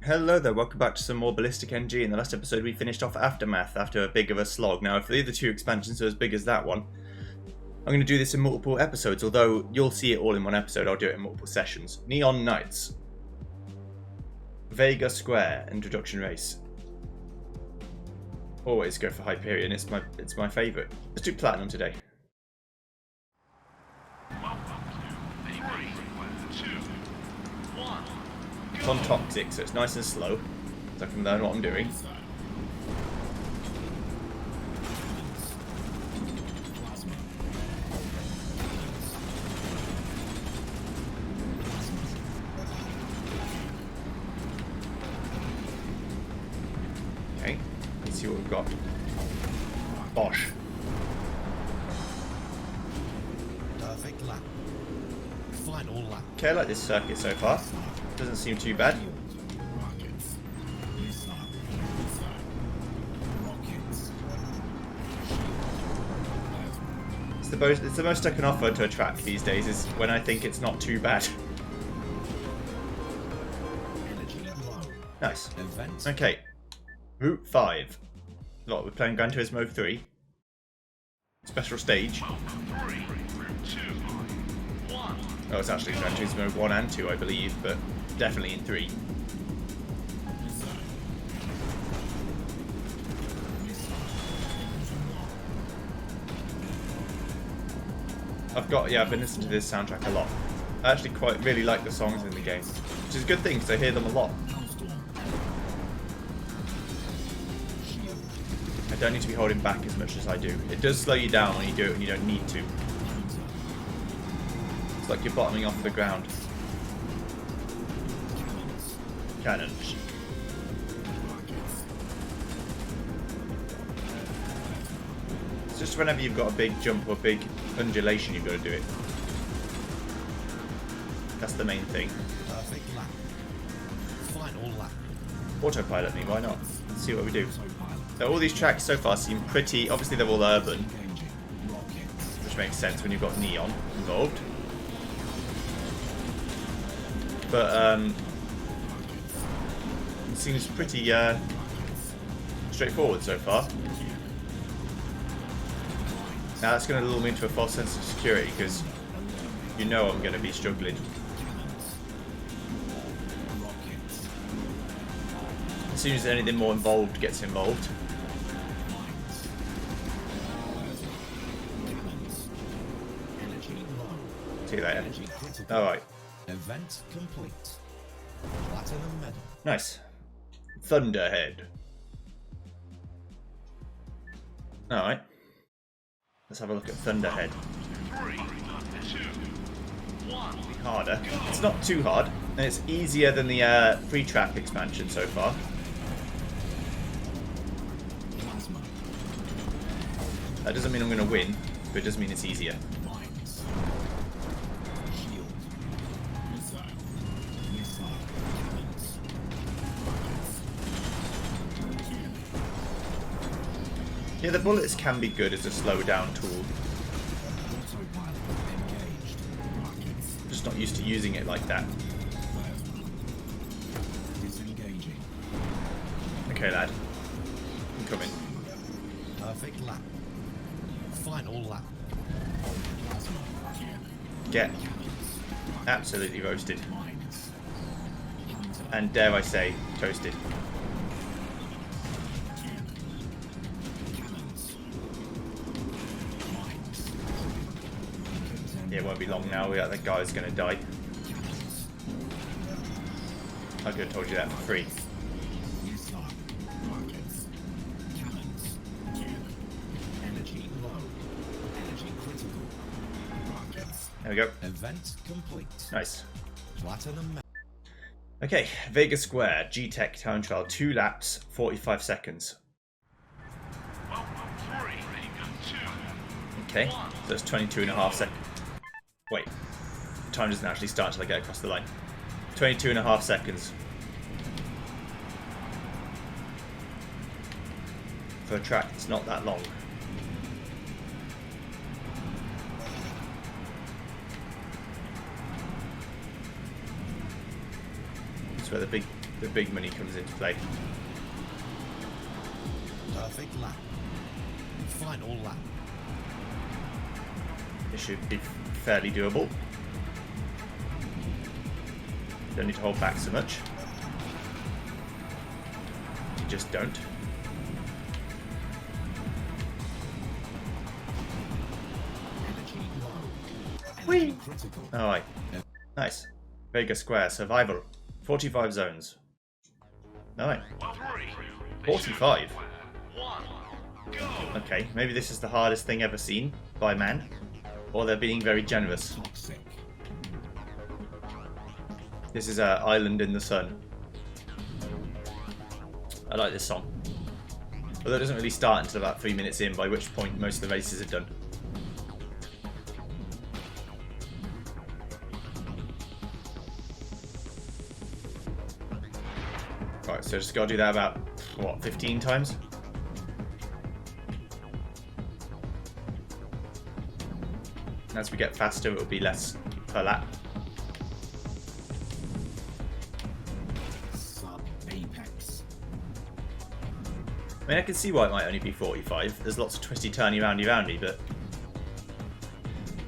Hello there, welcome back to some more BallisticNG. In the last episode we finished off Aftermath after a big of a slog. Now if the other two expansions are as big as that one, I'm going to do this in multiple episodes, although you'll see it all in one episode, I'll do it in multiple sessions. Neon Knights. Vega Square, introduction race. Always go for Hyperion, it's my favourite. Let's do Platinum today. It's on Toxic, so it's nice and slow, so I can learn what I'm doing. Okay, let's see what we've got. Bosh. Perfect lap. Final lap. Okay, I like this circuit so far. Doesn't seem too bad. It's the most I can offer to a track these days, is when I think it's not too bad. Nice. Okay. Route 5. What, we're playing Gran Turismo 3. Special stage. Oh, it's actually Gran Turismo 1 and 2, I believe, but definitely in 3. I've been listening to this soundtrack a lot. I actually really like the songs in the game, which is a good thing because I hear them a lot. I don't need to be holding back as much as I do. It does slow you down when you do it when you don't need to. It's like you're bottoming off the ground. Cannons. It's just whenever you've got a big jump or big undulation, you've got to do it. That's the main thing. Perfect lap. Final lap. Autopilot me, why not? Let's see what we do. So all these tracks so far seem pretty, obviously they're all urban, which makes sense when you've got neon involved. But it seems pretty straightforward so far. Now that's going to lull me into a false sense of security because you know I'm going to be struggling. As soon as anything more involved gets involved. See you later. Alright. Event complete. Platinum medal. Nice. Thunderhead. Alright. Let's have a look at Thunderhead. Be harder. It's not too hard, and it's easier than the free trap expansion so far. That doesn't mean I'm going to win, but it does mean it's easier. Yeah, the bullets can be good as a slow down tool. I'm just not used to using it like that. Okay, lad. I'm coming. Perfect lap. Final lap. Get absolutely roasted. And dare I say, toasted. Yeah, it won't be long now. That guy's going to die. I could have told you that for free. There we go. Event complete. Nice. Platinum medal. Okay, Vega Square, G-Tech time trial, 2 laps, 45 seconds. Okay, so it's 22.5 seconds. Wait, time doesn't actually start until I get across the line. 22.5 seconds. For a track, it's not that long. where the big the big money comes into play. Perfect lap. Final lap. It should be fairly doable. Don't need to hold back so much. You just don't. Whee! Alright. Nice. Vega Square, survival. 45 zones. Alright. 45? Okay, maybe this is the hardest thing ever seen by man. Or they're being very generous. This is Island in the Sun. I like this song. Although it doesn't really start until about 3 minutes in, by which point most of the races are done. Right, so just gotta do that about, what, 15 times? As we get faster, it'll be less per lap. Sub-apex. I mean, I can see why it might only be 45. There's lots of twisty, turny, roundy, but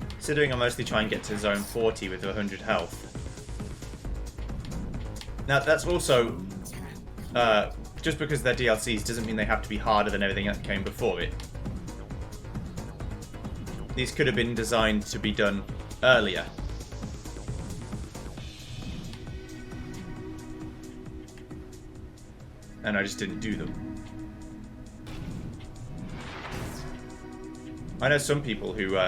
considering I mostly try and get to zone 40 with 100 health. Now, that's also just because they're DLCs doesn't mean they have to be harder than everything that came before it. These could have been designed to be done earlier. And I just didn't do them. I know some people who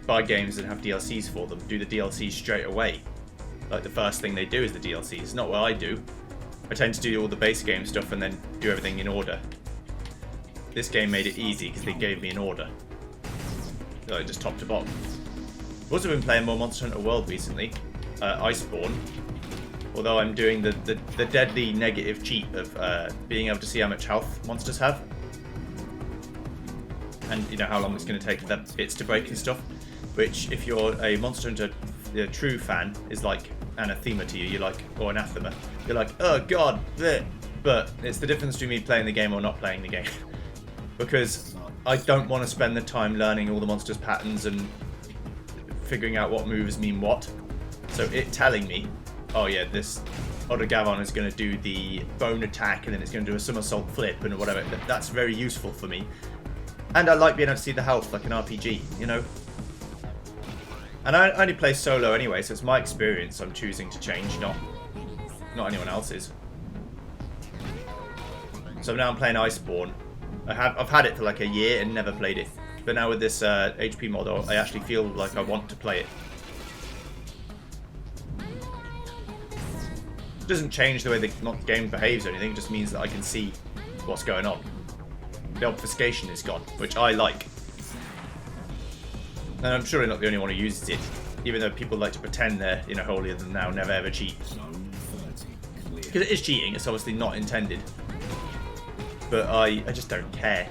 buy games and have DLCs for them, do the DLCs straight away. Like the first thing they do is the DLCs. Not what I do. I tend to do all the base game stuff and then do everything in order. This game made it easy because they gave me an order. So just top to bottom. I've also been playing more Monster Hunter World recently. Iceborne. Although I'm doing the deadly negative cheat of being able to see how much health monsters have. And you know how long it's going to take for their bits to break and stuff. Which, if you're a Monster Hunter true fan, is like anathema to you. You're like, or anathema. You're like, oh god, bleh. But it's the difference between me playing the game or not playing the game. Because I don't want to spend the time learning all the monsters' patterns and figuring out what moves mean what. So it telling me, oh yeah, this Odagavon is going to do the bone attack and then it's going to do a somersault flip and whatever. That's very useful for me. And I like being able to see the health like an RPG, you know? And I only play solo anyway, so it's my experience I'm choosing to change, not anyone else's. So now I'm playing Iceborne. I've had it for like a year and never played it. But now with this HP mod, I actually feel like I want to play it. It doesn't change the way the game behaves or anything, it just means that I can see what's going on. The obfuscation is gone, which I like. And I'm surely not the only one who uses it, even though people like to pretend they're, you know, holier than thou, never ever cheat. Because it is cheating, it's obviously not intended. But I just don't care.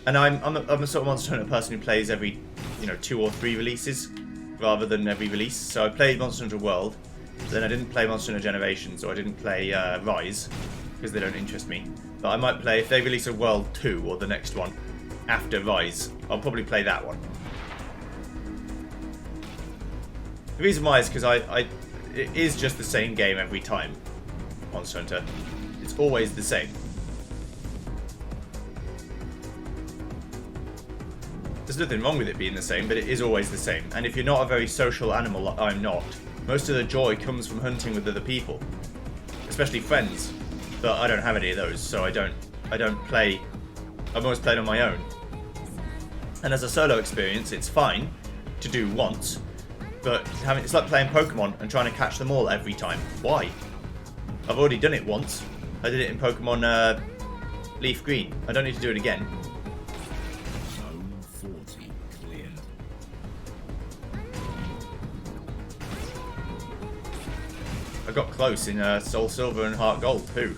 And I'm a sort of Monster Hunter person who plays every, you know, 2 or 3 releases, rather than every release. So I played Monster Hunter World, then I didn't play Monster Hunter Generations, or I didn't play Rise, because they don't interest me. But I might play, if they release a World 2, or the next one, after Rise, I'll probably play that one. The reason why is because it is just the same game every time. Monster Hunter. It's always the same. There's nothing wrong with it being the same, but it is always the same. And if you're not a very social animal like I'm not, most of the joy comes from hunting with other people. Especially friends. But I don't have any of those, so I don't play. I've always played on my own. And as a solo experience, it's fine to do once, but it's like playing Pokemon and trying to catch them all every time. Why? I've already done it once. I did it in Pokemon Leaf Green. I don't need to do it again. Zone 40 cleared. I got close in Soul Silver and Heart Gold too.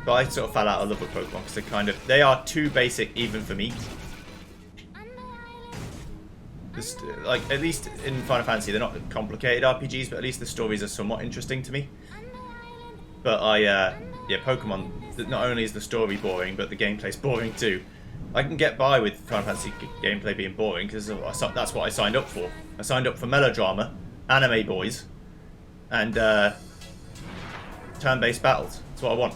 But I sort of fell out of love with Pokemon because they are too basic even for me. Just, like, at least in Final Fantasy, they're not complicated RPGs, but at least the stories are somewhat interesting to me. But yeah, Pokemon, not only is the story boring, but the gameplay's boring too. I can get by with Final Fantasy gameplay being boring, because that's what I signed up for. I signed up for melodrama, anime boys, and turn-based battles. That's what I want.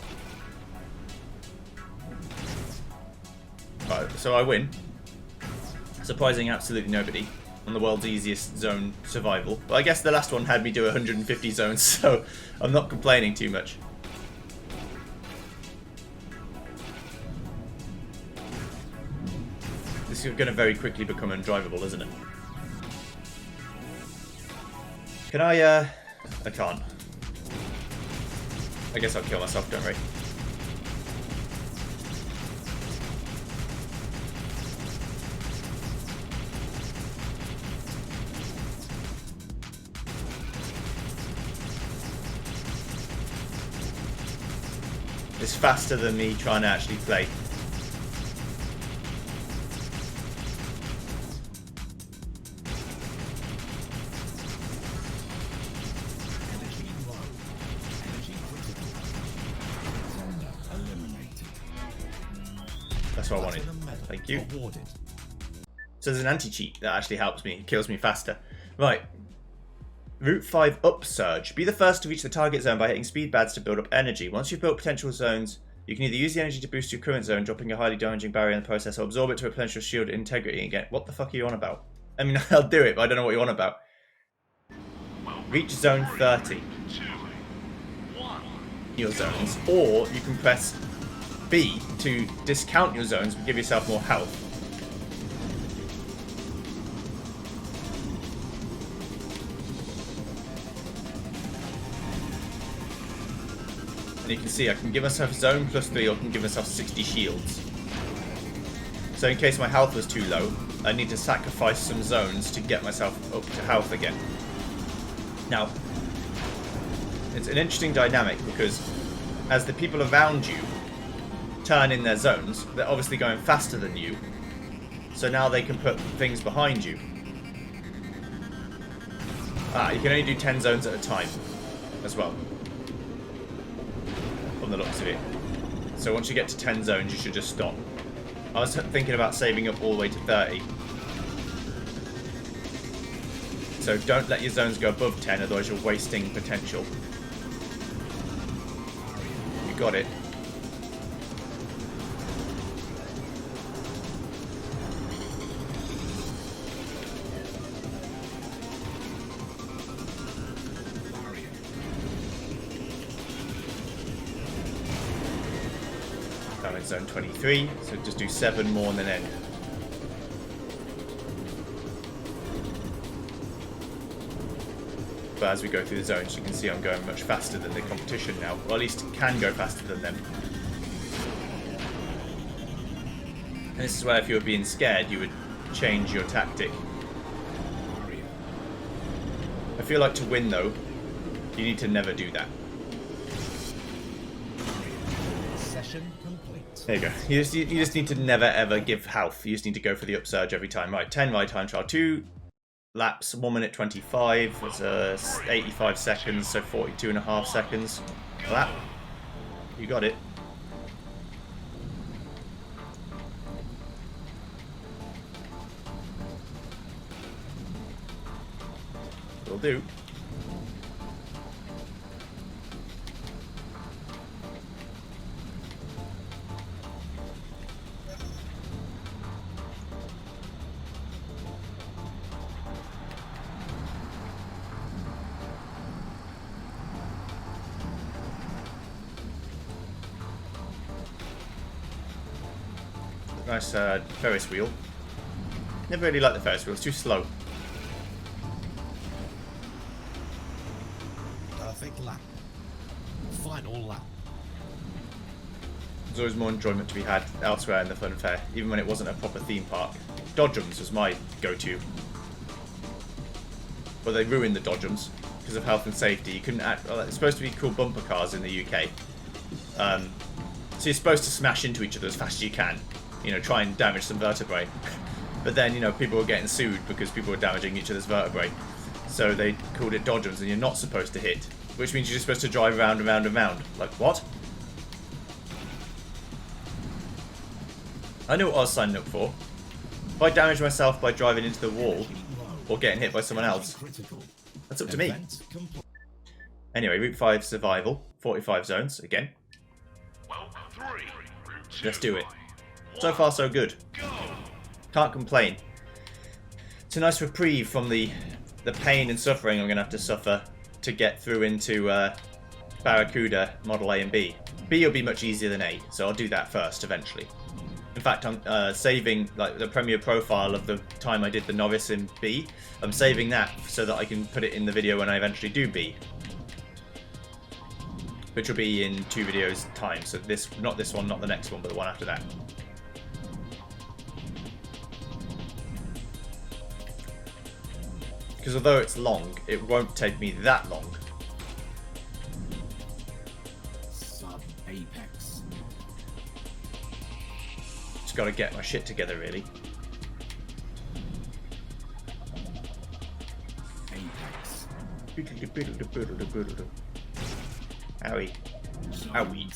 Right, so I win. Surprising absolutely nobody on the world's easiest zone survival. But I guess the last one had me do 150 zones, so I'm not complaining too much. This is going to very quickly become undrivable, isn't it? Can I can't. I guess I'll kill myself, don't worry. It's faster than me trying to actually play. Energy low. Energy critical. Defender eliminated. That's what I wanted. Platinum medal Thank you. awarded. So there's an anti-cheat that actually helps me, kills me faster. Right. Route 5 Upsurge. Be the first to reach the target zone by hitting speed bads to build up energy. Once you've built potential zones, you can either use the energy to boost your current zone, dropping a highly damaging barrier in the process, or absorb it to replenish your shield integrity again. What the fuck are you on about? I mean, I'll do it, but I don't know what you're on about. Reach zone 30. Your zones. Or you can press B to discount your zones but give yourself more health. And you can see I can give myself zone plus 3 or I can give myself 60 shields. So in case my health was too low, I need to sacrifice some zones to get myself up to health again. Now, it's an interesting dynamic because as the people around you turn in their zones, they're obviously going faster than you. So now they can put things behind you. You can only do 10 zones at a time as well. From the looks of it. So once you get to 10 zones, you should just stop. I was thinking about saving up all the way to 30. So don't let your zones go above 10, otherwise you're wasting potential. You got it. I'm in zone 23, so just do 7 more and then end. But as we go through the zones, you can see I'm going much faster than the competition now. Or at least can go faster than them. And this is where if you were being scared, you would change your tactic. I feel like to win though, you need to never do that. Session complete. There you go. You just need to never ever give health. You just need to go for the upsurge every time. Right, 10 right time trial. 2 laps, 1 minute 25. That's 85 seconds, so 42.5 seconds. Lap. You got it. Will do. Nice Ferris wheel. Never really liked the Ferris wheel, it's too slow. Perfect lap. Final lap. There's always more enjoyment to be had elsewhere in the fun fair, even when it wasn't a proper theme park. Dodgems was my go-to. But they ruined the Dodgems because of health and safety. You couldn't act. Well, it's supposed to be called bumper cars in the UK. So you're supposed to smash into each other as fast as you can. You know, try and damage some vertebrae. But then, you know, people were getting sued because people were damaging each other's vertebrae. So they called it dodgems, and you're not supposed to hit. Which means you're just supposed to drive around and round and round. Like, what? I know what I was signing up for. If I damage myself by driving into the wall, or getting hit by someone else, that's up to me. Anyway, Route 5 survival, 45 zones, again. Let's do it. So far, so good. Can't complain. It's a nice reprieve from the pain and suffering I'm going to have to suffer to get through into Barracuda Model A and B. B will be much easier than A, so I'll do that first eventually. In fact, I'm saving like the premiere profile of the time I did the novice in B. I'm saving that so that I can put it in the video when I eventually do B, which will be in 2 videos time. So not this one, not the next one, but the one after that. Because although it's long, it won't take me that long. Sub-apex. Just got to get my shit together, really. Apex. Owie. Owie. Zone 10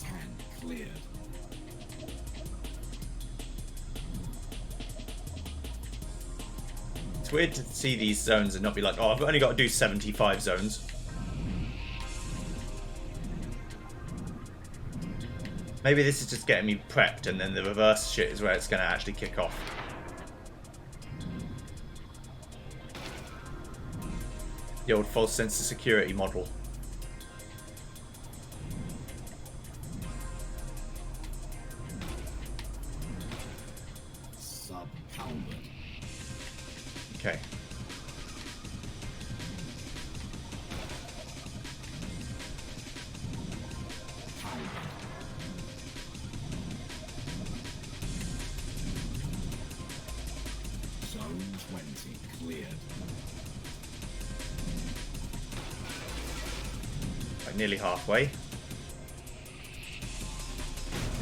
cleared. It's weird to see these zones and not be like, oh, I've only got to do 75 zones. Maybe this is just getting me prepped, and then the reverse shit is where it's going to actually kick off. The old false sense of security model. Sub-Halbert. Okay. Zone 20 cleared. Like nearly halfway.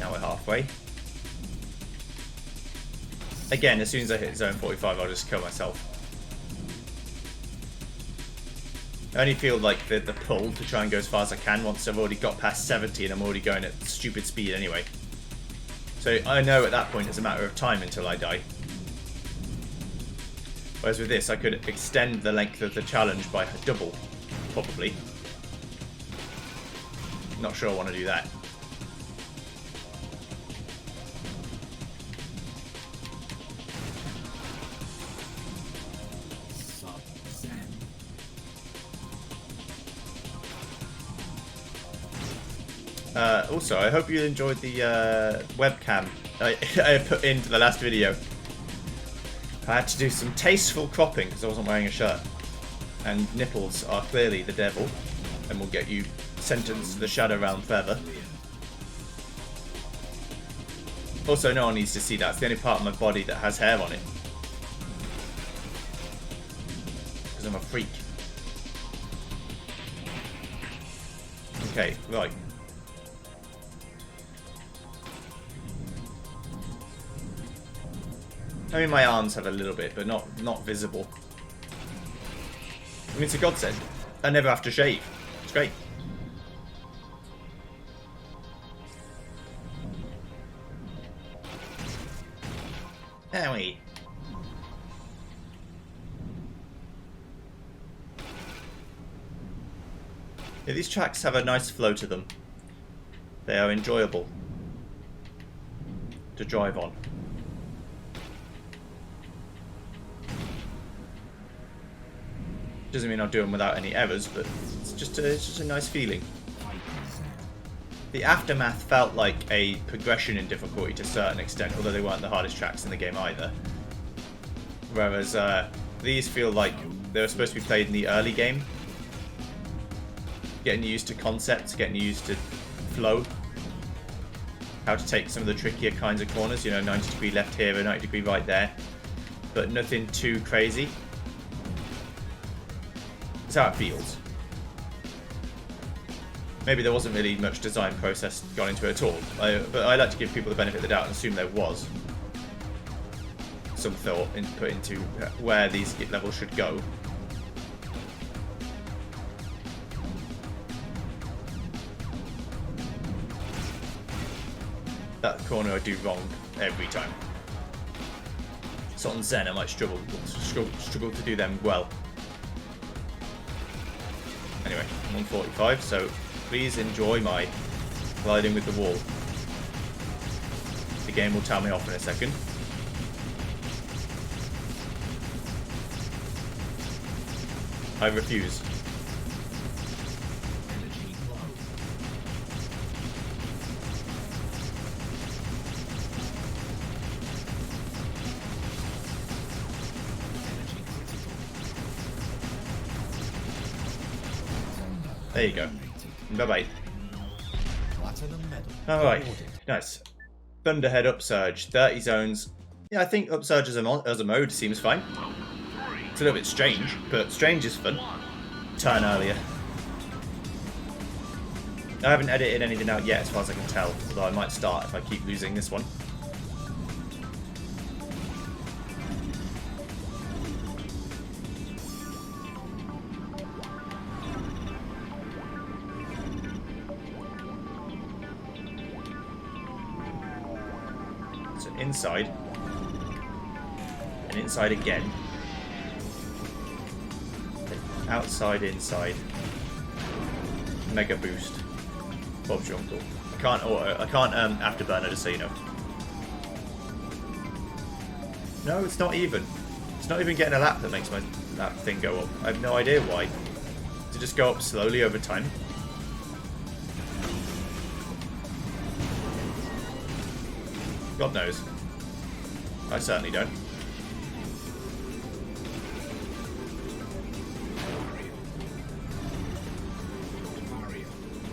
Now we're halfway. Again, as soon as I hit zone 45, I'll just kill myself. I only feel like the pull to try and go as far as I can once I've already got past 70 and I'm already going at stupid speed anyway. So I know at that point it's a matter of time until I die. Whereas with this, I could extend the length of the challenge by double, probably. Not sure I want to do that. Sub-Zen. Also, I hope you enjoyed the webcam I put into the last video. I had to do some tasteful cropping because I wasn't wearing a shirt. And nipples are clearly the devil and will get you sentenced to the shadow realm forever. Also, no one needs to see that. It's the only part of my body that has hair on it. Because I'm a freak. Okay, right. I mean, my arms have a little bit, but not visible. I mean, it's a godsend. I never have to shave. It's great. Owie. Yeah, these tracks have a nice flow to them. They are enjoyable to drive on. Doesn't mean I'll do them without any errors, but it's just a nice feeling. The Aftermath felt like a progression in difficulty to a certain extent, although they weren't the hardest tracks in the game either. Whereas these feel like they were supposed to be played in the early game. Getting used to concepts, getting used to flow. How to take some of the trickier kinds of corners, you know, 90-degree left here, a 90-degree right there. But nothing too crazy. That's how it feels. Maybe there wasn't really much design process gone into it at all, but I like to give people the benefit of the doubt and assume there was. some thought put into where these levels should go. That corner I do wrong every time. So on Zen I might struggle to do them well. Anyway, I'm on 45, so please enjoy my colliding with the wall. The game will tell me off in a second. I refuse. Energy low. Energy critical. There you go. Bye-bye. Platinum medal. Alright, awarded. nice. Thunderhead Upsurge, 30 zones. Yeah, I think Upsurge as a mode seems fine. It's a little bit strange, but strange is fun. Turn earlier. I haven't edited anything out yet as far as I can tell, although I might start if I keep losing this one. So inside, and inside again. Outside, inside. Mega boost. Bob's your uncle. I can't afterburner, just so you know. No, it's not even. It's not even getting a lap that makes that thing go up. I have no idea why. To just go up slowly over time. God knows. I certainly don't.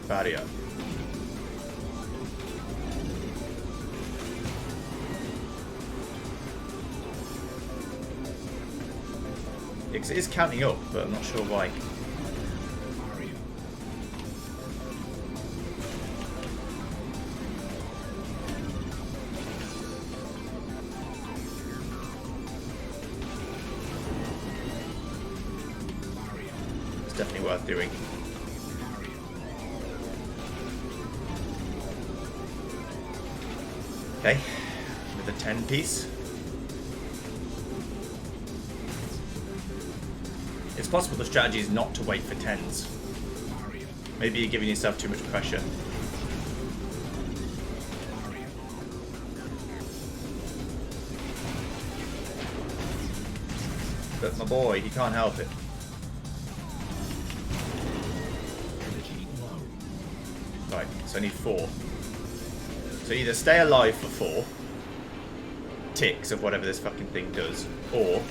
Barrier. It is counting up, but I'm not sure why. It's definitely worth doing. Okay, with a 10 piece. It's possible the strategy is not to wait for 10s. Maybe you're giving yourself too much pressure. But my boy, he can't help it. Right, so I need 4. So either stay alive for 4 ticks of whatever this fucking thing does, or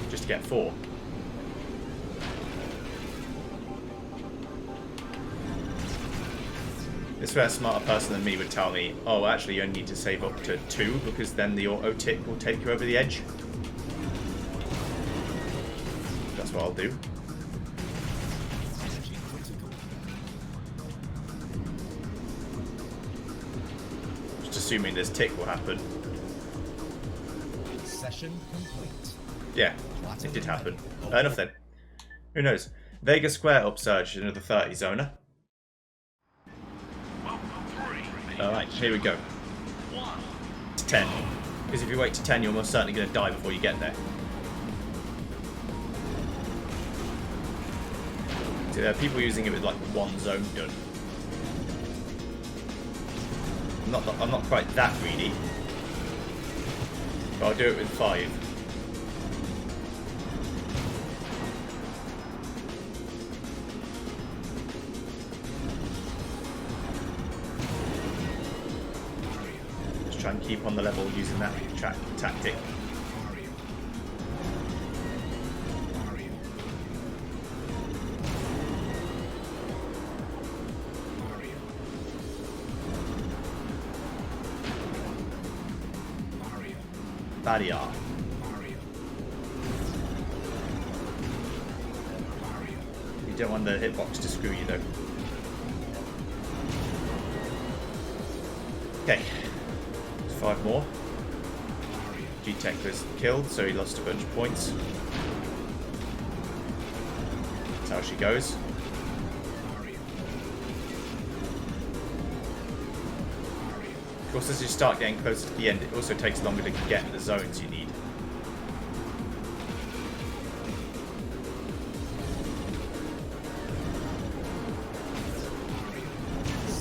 just get 4. This is where a smarter person than me would tell me, oh, actually you only need to save up to 2 because then the auto tick will take you over the edge. That's what I'll do. Just assuming this tick will happen. Session complete. Yeah, it did happen. Enough then. Who knows? Vega Square Upsurge, another 30 zoner. Alright, here we go. To 10. Because if you wait to 10, you're most certainly going to die before you get there. So there are people using it with like 1 zone done. I'm not quite that greedy. But I'll do it with 5. Try and keep on the level using that tactic. Barrier. You don't want the hitbox to screw you though. Okay. 5 more. G-Tech was killed, so he lost a bunch of points. That's how she goes. Of course, as you start getting closer to the end, it also takes longer to get in the zones you need.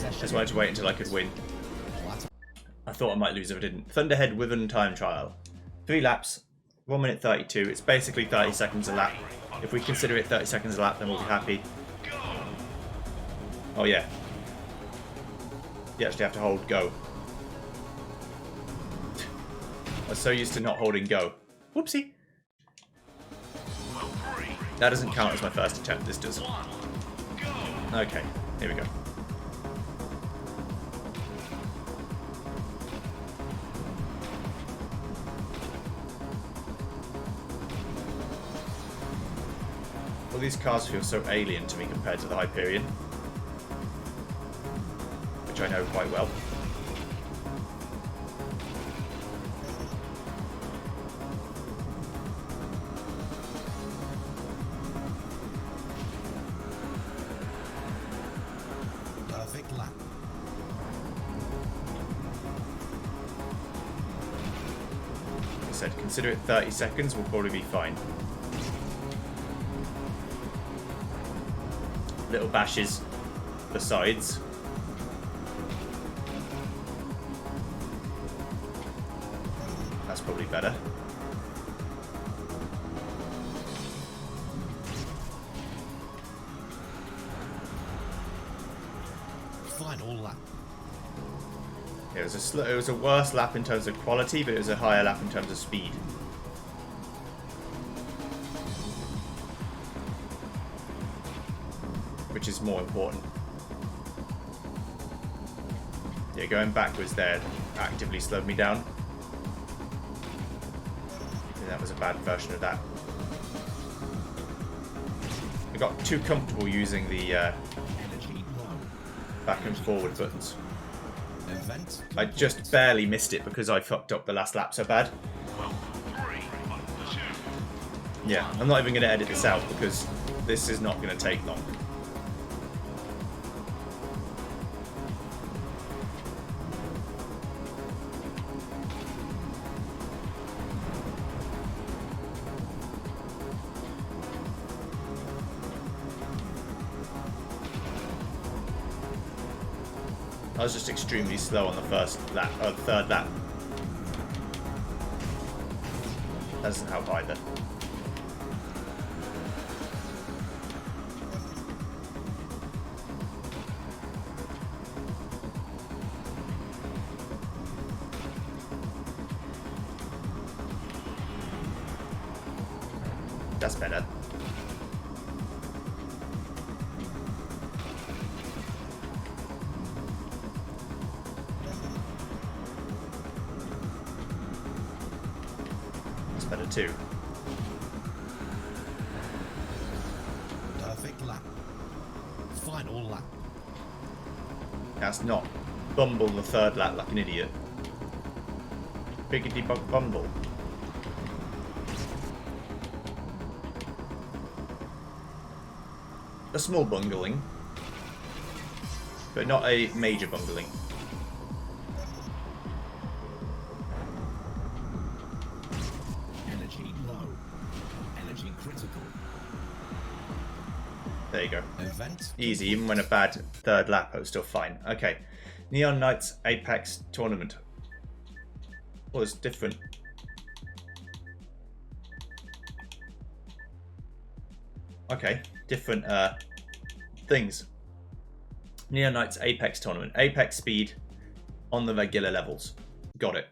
I just wanted to wait until I could win. I thought I might lose if I didn't. Thunderhead Wyvern time trial. 3 laps, 1 minute 32. It's basically 30 seconds a lap. If we consider it 30 seconds a lap, then we'll be happy. Oh yeah. You actually have to hold go. I was so used to not holding go. Whoopsie. That doesn't count as my first attempt, this does. Okay, here we go. All these cars feel so alien to me compared to the Hyperion, which I know quite well. Perfect lap. Like I said, consider it 30 seconds, we'll probably be fine. Little bashes the sides. That's probably better. Final lap. It was a worse lap in terms of quality, but it was a higher lap in terms of speed. Which is more important. Yeah, going backwards there actively slowed me down. Yeah, that was a bad version of that. I got too comfortable using the Energy low. back and forward buttons. Event I just barely missed it because I fucked up the last lap so bad. Yeah, I'm not even going to edit this out because this is not going to take long. I was just extremely slow on the first lap, or the third lap. That doesn't help either. That's better. Better too. perfect lap. Final lap. That's not bumble the third lap like an idiot. Biggity bumble. A small bungling, but not a major bungling. Energy low. Energy critical. There you go. Event. Easy, even when a bad third lap, it was still fine. Okay. Neon Knights Apex Tournament. Well, it's different. Okay, different things. Neon Knights Apex Tournament. Apex speed on the regular levels. Got it.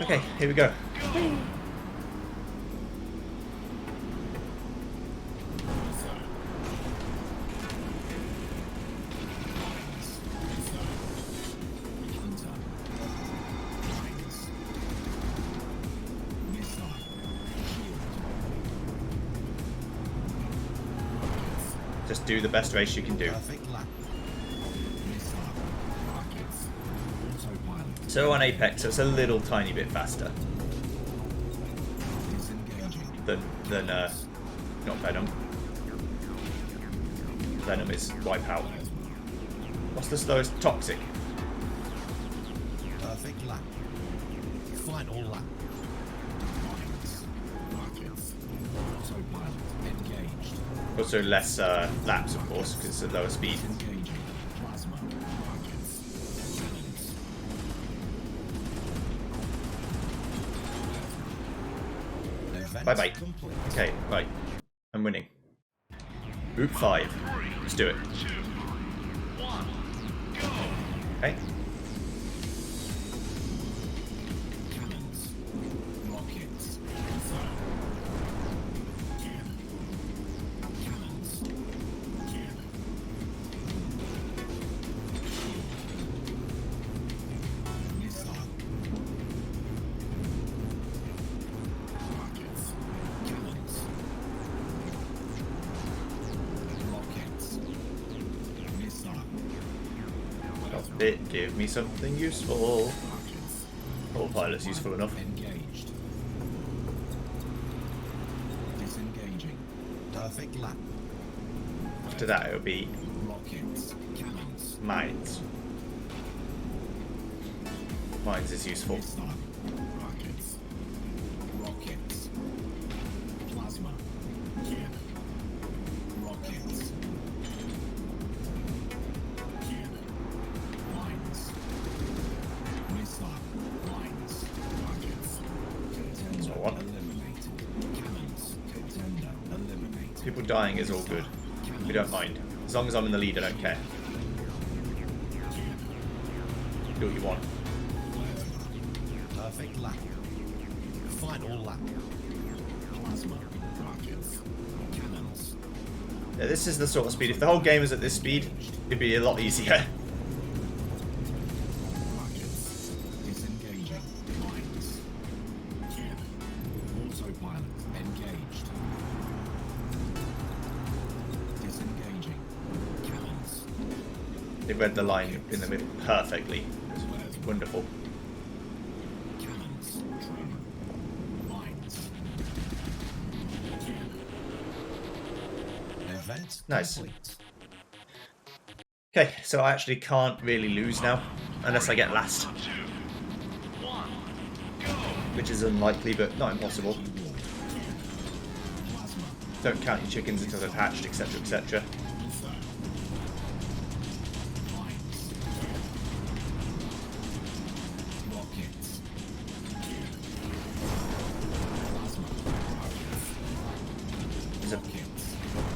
Okay, here we go. Just do the best race you can do. Perfect lap. Missile. Rockets. Autopilot. So on Apex, it's a little tiny bit faster than not Venom. Venom is Wipeout. What's the slowest? Toxic. Perfect lap. Final lap. Autopilot engaged. Also less laps, of course, because it's a lower speed. Engaging. Plasma. Bye bye. Okay, right. I'm winning. Group 5. Let's do it. Okay. Cannons. Rockets. Cannons. Missile. Rockets. Cannons. Rockets. Missile. It give me something useful. Autopilot's useful enough. Engaged. Disengaging. Perfect lap. After that, it'll be Rockets. Cannons. mines. Mines is useful. Missile. Rockets. Rockets. Plasma. Rockets. Lines. Missile. Lines. Rockets. Contender So on. eliminated. Cannons. Contender eliminated. People dying is all good. We don't mind. As long as I'm in the lead, I don't care. Do what you want. Perfect lap. Final lap. Plasma. Rockets. Cannons. Yeah, this is the sort of speed. If the whole game is at this speed, it'd be a lot easier. Rockets. Disengaging. Lines. Autopilot engaged. Disengaging. Cannons. They read the line in the middle perfectly. It's wonderful. Cannons. Lines. Event Nice. complete. Okay, so I actually can't really lose now, unless I get last. Which is unlikely, but not impossible. Don't count your chickens until they've hatched, etc, etc. Rockets.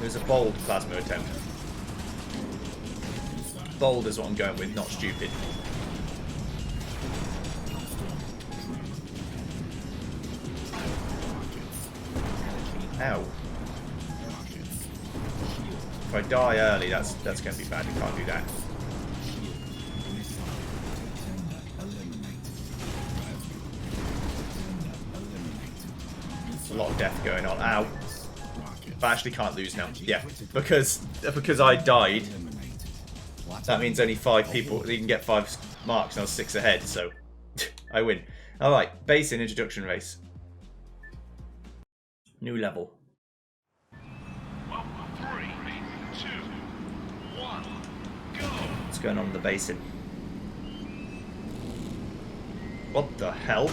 There's a bold plasma attempt. Bold is what I'm going with, not stupid. Ow. If I die early, that's going to be bad. I can't do that. There's a lot of death going on. Ow. But I actually can't lose now. Yeah, because I died. That means only 5 people. You can get 5 marks, and I was 6 ahead, so I win. All right, base and introduction race. New level. 3, 2, 1, go! What's going on in the basin? What the hell?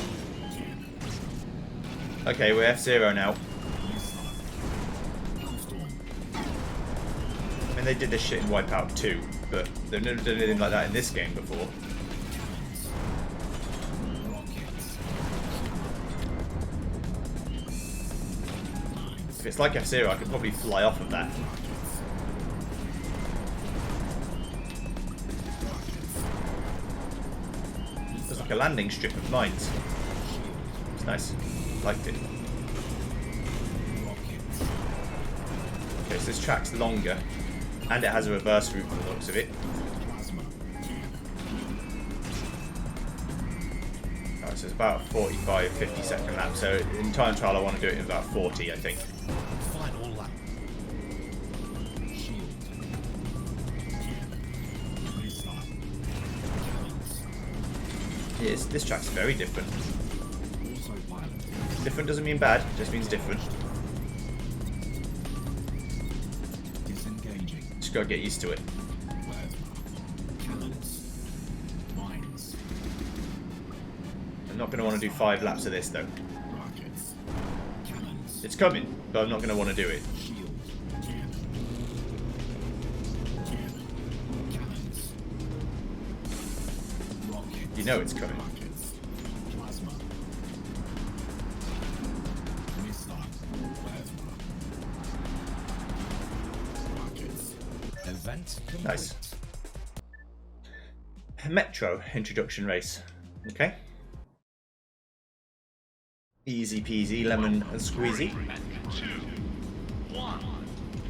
Okay, we're F-Zero now. I mean, they did this shit in Wipeout 2, but they've never done anything like that in this game before. If it's like F-Zero, I could probably fly off of that. There's like a landing strip of mines. It's nice. Liked it. Okay, so this track's longer, and it has a reverse route from the looks of it. Alright, so it's about a 45, 50 second lap. So in time trial, I want to do it in about 40, I think. Final lap. Shield. Missile. Cannons. Yes, this track's very different. Autopilot. Different doesn't mean bad, just means different. Disengaging. Just gotta get used to it. Cannons. Mines. I'm not gonna want to do 5 laps of this though. Rockets. Cannons. It's coming, but I'm not gonna want to do it. Shield. Cannon. Cannon. Cannons. Rockets. You know it's coming. Rockets. Plasma. Missile. Plasma. Rockets. Event complete. Nice. Metro introduction race. Okay. Easy peasy, lemon and squeezy. 2, 1,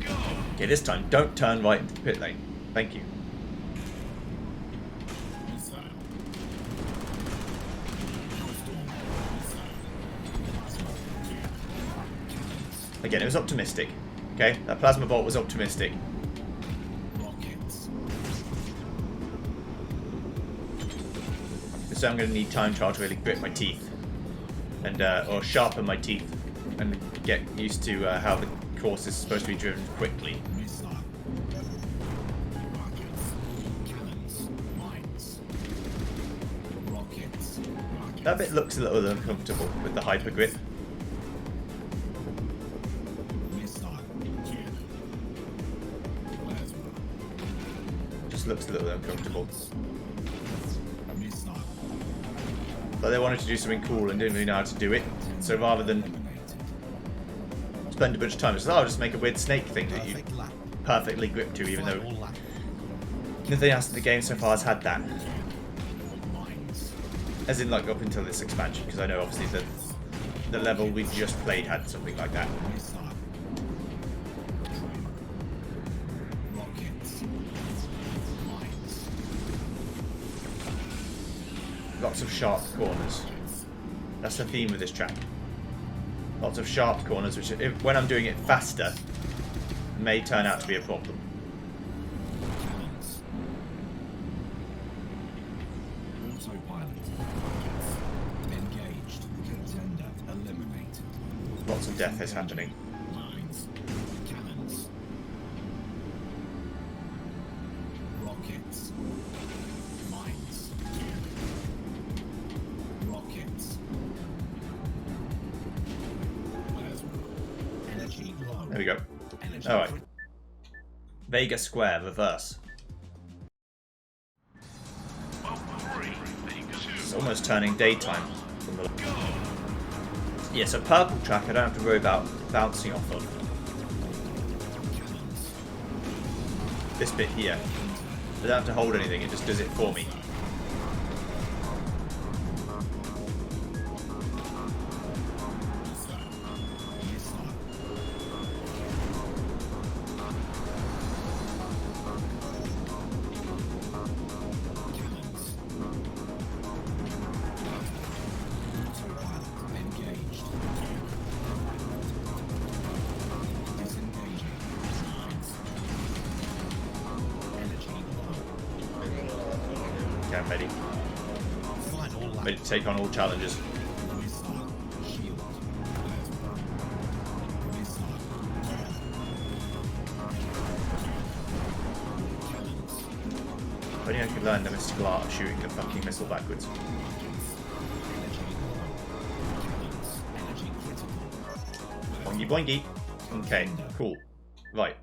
go! Okay, this time don't turn right into the pit lane. Thank you. Missile. Storm. Missile. Plasma. Cannons. Again, it was optimistic. Okay, that plasma bolt was optimistic. Rockets. So I'm going to need time trial to really grit my teeth. And, or sharpen my teeth. And get used to how the course is supposed to be driven quickly. Missile. Rockets. Cannons. Mines. Rockets. Rockets. That bit looks a little uncomfortable with the hyper grip. Missile. Cannon. Plasma. Just looks a little uncomfortable. Missile. But they wanted to do something cool and didn't really know how to do it. So rather than Eliminated. spend a bunch of time, it's like, oh, I'll just make a weird snake thing that you Perfect lap. perfectly grip to, even though Final lap. nothing else in the game so far has had that. Mines. As in, like, up until this expansion, because I know obviously the level we just played had something like that. Missile. Rockets. Mines. Lots of sharp corners. That's the theme of this track. Lots of sharp corners, which, when I'm doing it faster, may turn out to be a problem. Cannons. Autopilot. Engaged. Contender eliminated. Lots of death is happening. Mines. Cannons. Rockets. Mines. Rockets. Plasma. Energy low. There we go. Energy Alright. Vega Square, reverse. Well, 3, 2, It's almost turning daytime. From the... Yeah, so purple track I don't have to worry about bouncing off of. cannons. This bit here, I don't have to hold anything, it just does it for me. Okay, I'm ready. Final lap. Ready to take on all challenges. Missile. Shield. Missile. Cannons. If only I could learn the mystical art of shooting the fucking missile backwards. Energy low. Cannons. Energy critical. Boingy boingy. Okay, cool. Right.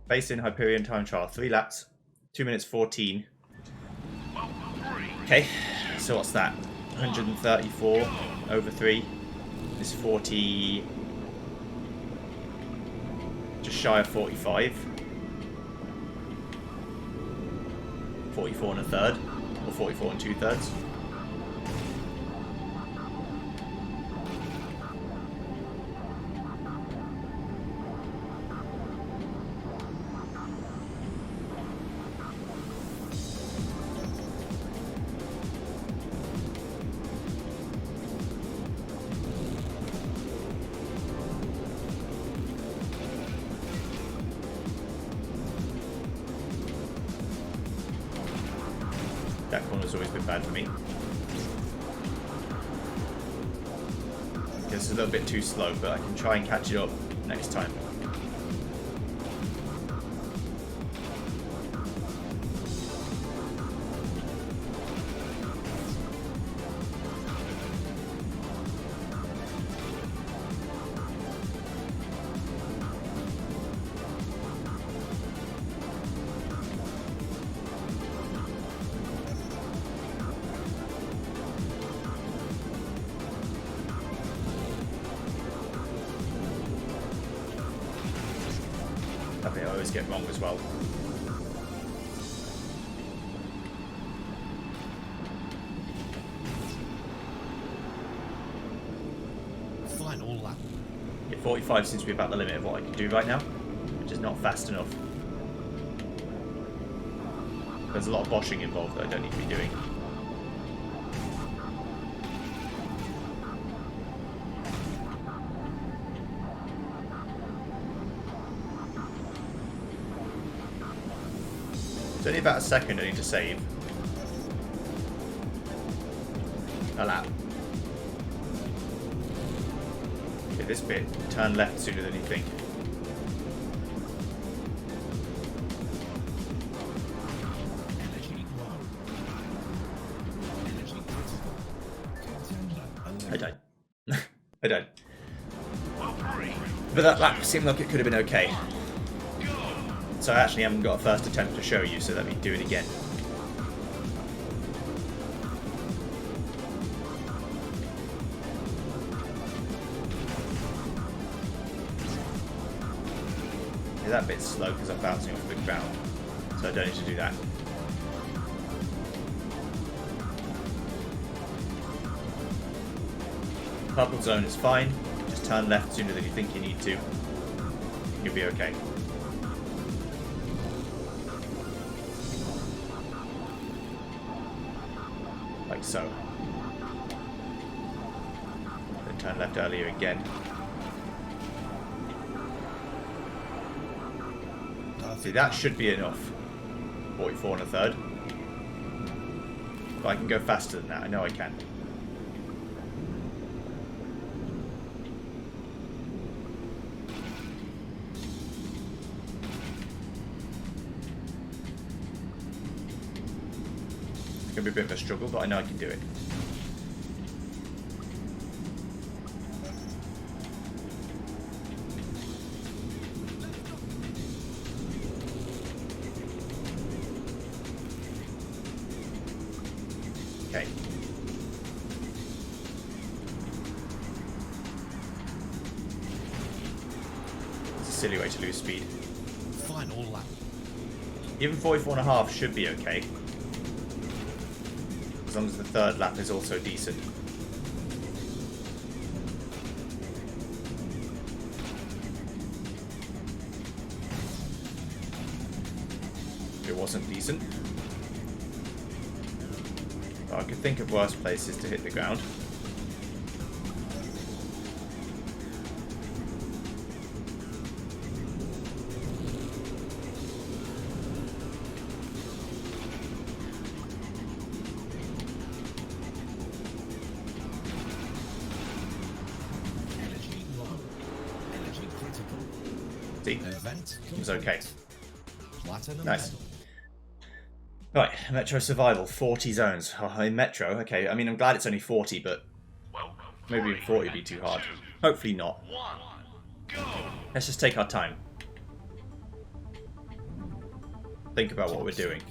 Based in Hyperion time trial, 3 laps, 2 minutes 14. well, 3, Okay, so what's that? 134 over 3 is 40. Just shy of 45. 44 and a third, or 44 and 2/3. That corner's always been bad for me. this is a little bit too slow, but I can try and catch it up next time. Okay, I always get wrong as well. Final lap. Yeah, 45 seems to be about the limit of what I can do right now, which is not fast enough. There's a lot of boshing involved that I don't need to be doing. It's only about a second I need to save. A lap. Okay, this bit, turn left sooner than you think. Energy low. Energy critical. Contender I eliminated. died. I died. Well, 3, But that lap seemed like it could have been okay. go! So I actually haven't got a first attempt to show you, so let me do it again. Yeah, that bit's slow because I'm bouncing off the ground, so I don't need to do that. Purple zone is fine. Just turn left sooner than you think you need to. You'll be okay. Like so. Then turn left earlier again. See, that should be enough. 44 and a third. But I can go faster than that. I know I can. It's going to be a bit of a struggle, but I know I can do it. Okay. It's a silly way to lose speed. Final lap. Even 44.5 should be okay. As long as the third lap is also decent. If it wasn't decent. But I could think of worse places to hit the ground. Energy low. Energy critical. See? Event It was okay. Platinum Nice. medal. Right, Metro Survival, 40 zones. Oh, in Metro, okay. I mean, I'm glad it's only 40, but Well, maybe 3, 40 would be too hard. Hopefully not. 1, go! Let's just take our time. Think about what we're doing.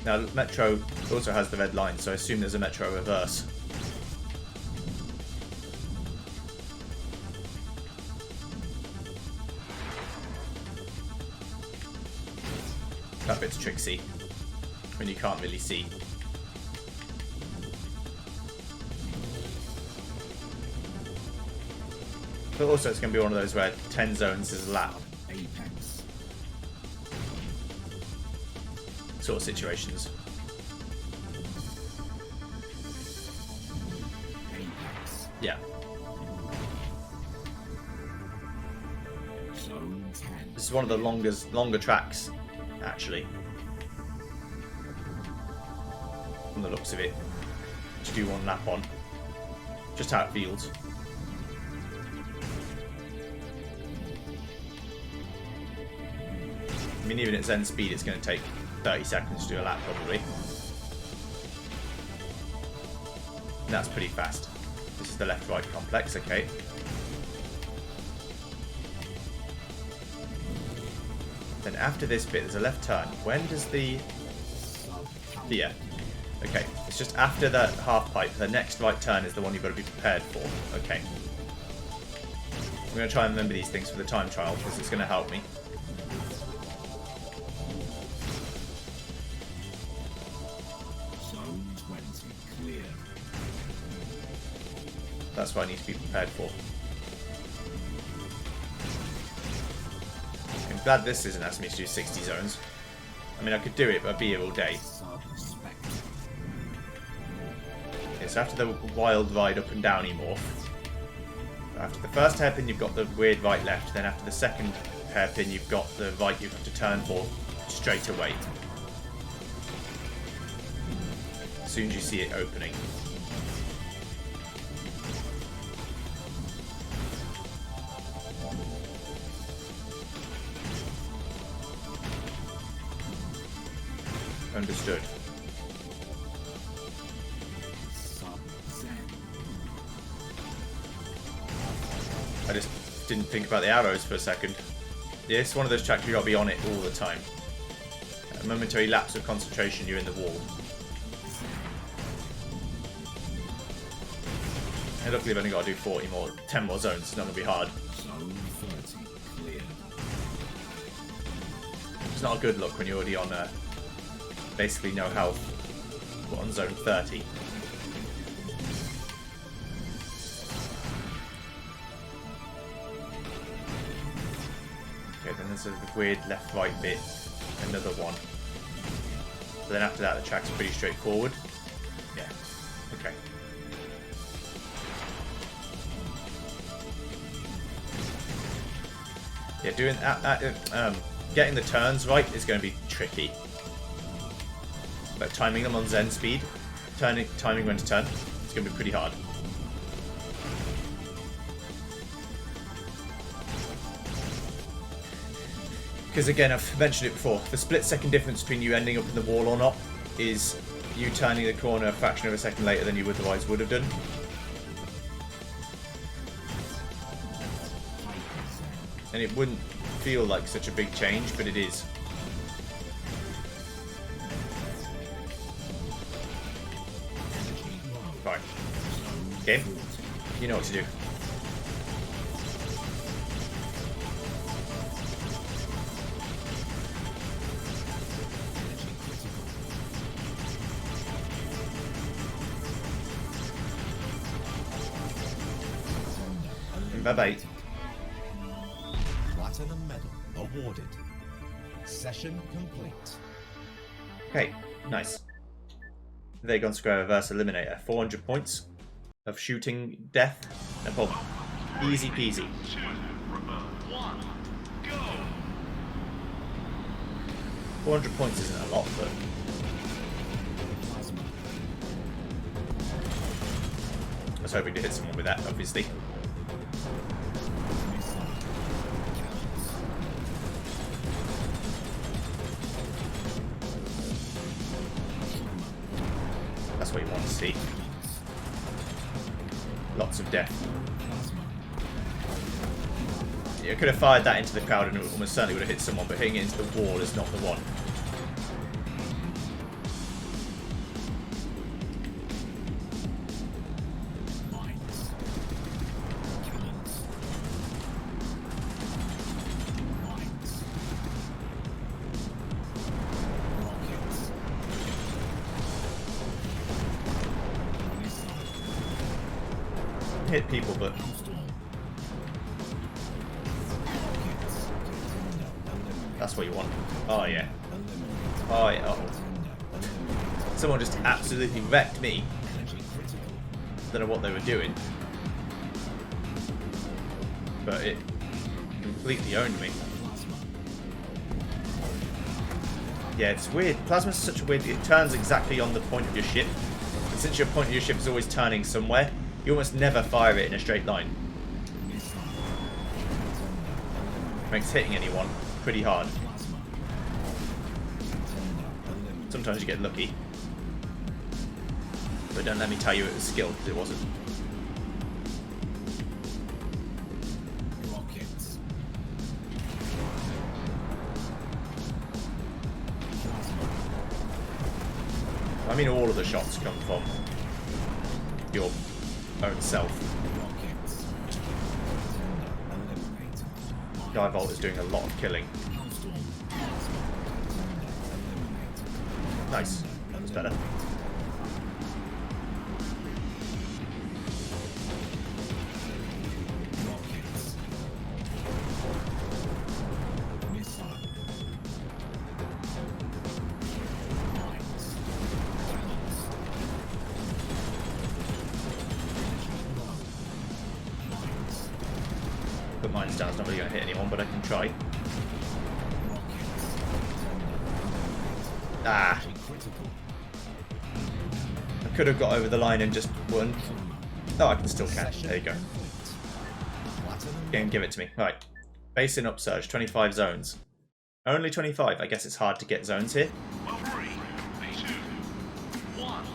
Now, Metro also has the red line, so I assume there's a Metro reverse. That bit's tricksy when you can't really see. But also it's going to be one of those where 10 zones is a lap Apex. sort of situations. Apex. Yeah. Zone 10. This is one of the longer tracks actually. From the looks of it. To do one lap on. Just how it feels. I mean, even at Zen speed, it's going to take 30 seconds to do a lap, probably. And that's pretty fast. This is the left-right complex, okay. Then after this bit, there's a left turn. When does the... Here. Okay, it's just after the half pipe. The next right turn is the one you've got to be prepared for. Okay. I'm going to try and remember these things for the time trial, because it's going to help me. Zone 20 clear. That's what I need to be prepared for. I'm glad this isn't asking me to do 60 zones. I mean, I could do it, but I'd be here all day. Okay, so after the wild ride up and downy morph, after the first hairpin you've got the weird right left, then after the second hairpin you've got the right you have to turn for straight away. As soon as you see it opening. Understood. I just didn't think about the arrows for a second. Yeah, it's one of those tracks you gotta be on it all the time. A momentary lapse of concentration, you're in the wall. And luckily I've only got to do 10 more zones, it's not gonna be hard. Zone 30 clear. It's not a good look when you're already on basically no health. We're on zone 30. Okay, then there's a weird left-right bit. Another one. But then after that, the track's pretty straightforward. Yeah. Okay. Yeah, doing getting the turns right is going to be tricky. But timing them on Zen speed, timing when to turn, it's going to be pretty hard. Because again, I've mentioned it before, the split-second difference between you ending up in the wall or not is you turning the corner a fraction of a second later than you otherwise would have done. And it wouldn't feel like such a big change, but it is. Right. Game, you know what to do. Bye-bye. Platinum medal awarded. Session complete. Okay, nice. Vagon Square Reverse Eliminator. 400 points of shooting death. No problem. Easy peasy. 2, reverse, 1, go! 400 points isn't a lot, but... I was hoping to hit someone with that, obviously. That's what you want to see. Lots of death. Yeah, I could have fired that into the crowd and it almost certainly would have hit someone, but hitting it into the wall is not the one. Hit people, but that's what you want. Oh yeah. Oh yeah. Oh. Someone just absolutely wrecked me. Don't know what they were doing, but it completely owned me. Yeah, it's weird. Plasma's such a weird... It turns exactly on the point of your ship. And since your point of your ship is always turning somewhere, you almost never fire it in a straight line. Makes hitting anyone pretty hard. Sometimes you get lucky. But don't let me tell you it was skill, because it wasn't. Rockets. I mean, all of the shots come from your own self. Rockets. Eliminate. Divolt is doing a lot of killing. Nice. That's better. Rockets. Missile. Mines. Cannons. Mines. Put mines down, it's not really going to hit anyone, but I can try. Rockets. Ah! Critical. I could have got over the line and just won. Oh, I can still catch. There you go. Give it to me. Right. Base in upsurge, 25 zones. Only 25. I guess it's hard to get zones here. Well, 3, 2, 1.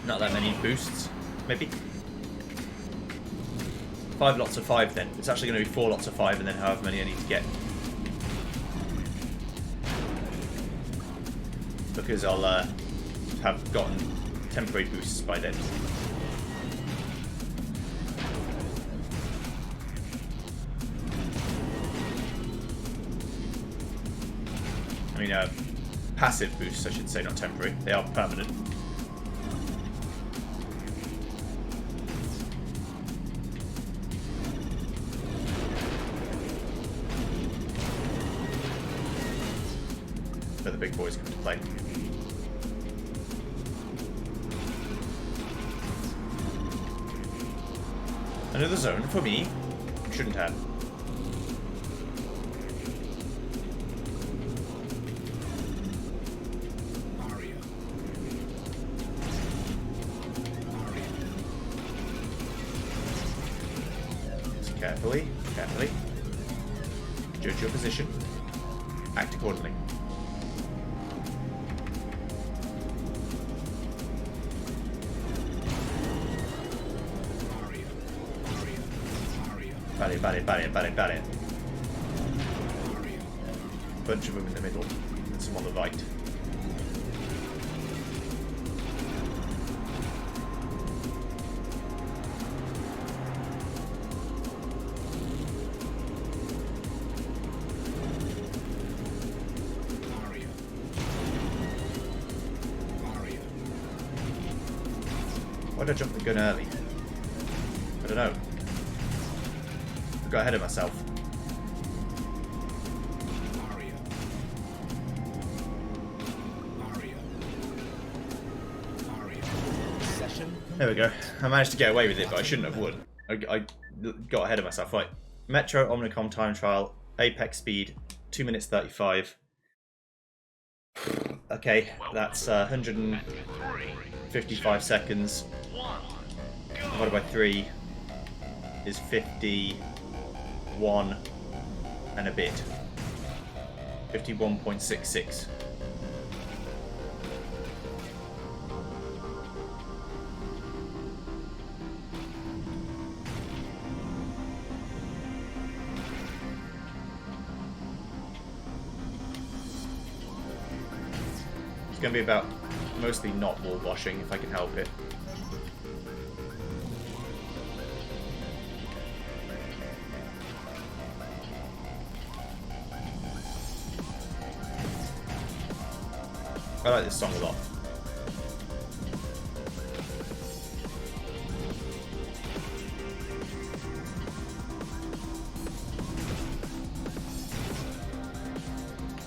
Not that many boosts, maybe. 5 lots of 5 then. It's actually going to be 4 lots of 5 and then however many I need to get. Because I'll have gotten temporary boosts by then. I mean, passive boosts, I should say, not temporary. They are permanent. But the big boys come to play. Another zone for me. Shouldn't have. Barrier. Just carefully, carefully. Judge your position. Act accordingly. Barrier. Bunch of them in the middle, and some on the right. Why did I jump the gun early? I don't know. I got ahead of myself. There we go. I managed to get away with it, but I shouldn't have won. I got ahead of myself. Right. Metro Omnicom time trial. Apex speed. 2 minutes 35. Okay, that's 155 seconds. Divided by 3 is 51 and a bit. 51.66. It's going to be about mostly not wall washing if I can help it. I like this song a lot.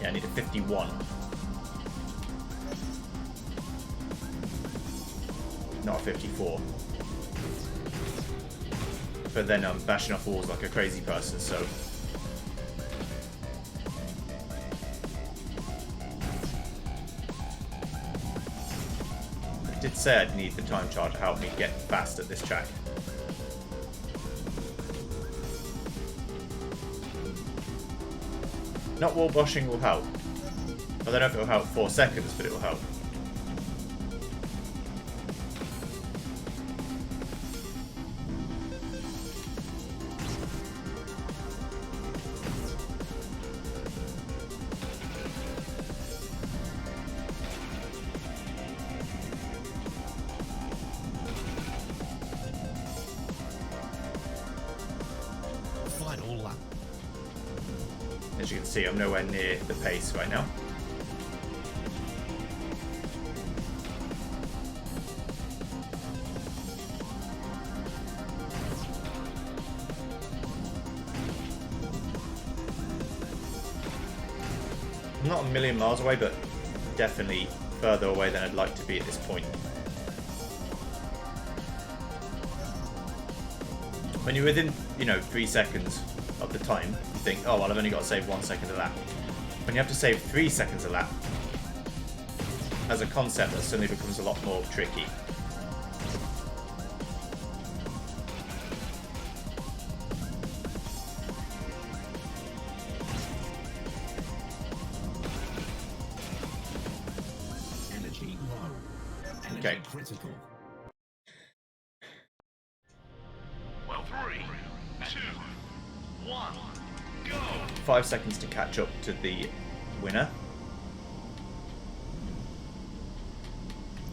Yeah, I need a 51. Not a 54. But then I'm bashing off walls like a crazy person, so... did say I'd need the time trial to help me get fast at this track. Not wall boshing will help. I don't know if it will help 4 seconds, but it will help. Final lap. As you can see, I'm nowhere near the pace right now. I'm not a million miles away, but definitely further away than I'd like to be at this point. When you're within, 3 seconds of the time, you think, oh, well, I've only got to save 1 second a lap. When you have to save 3 seconds a lap, as a concept, that suddenly becomes a lot more tricky. Energy low. Energy Okay. critical. Well, 3, 2, 1, go! 5 seconds to catch up to the winner.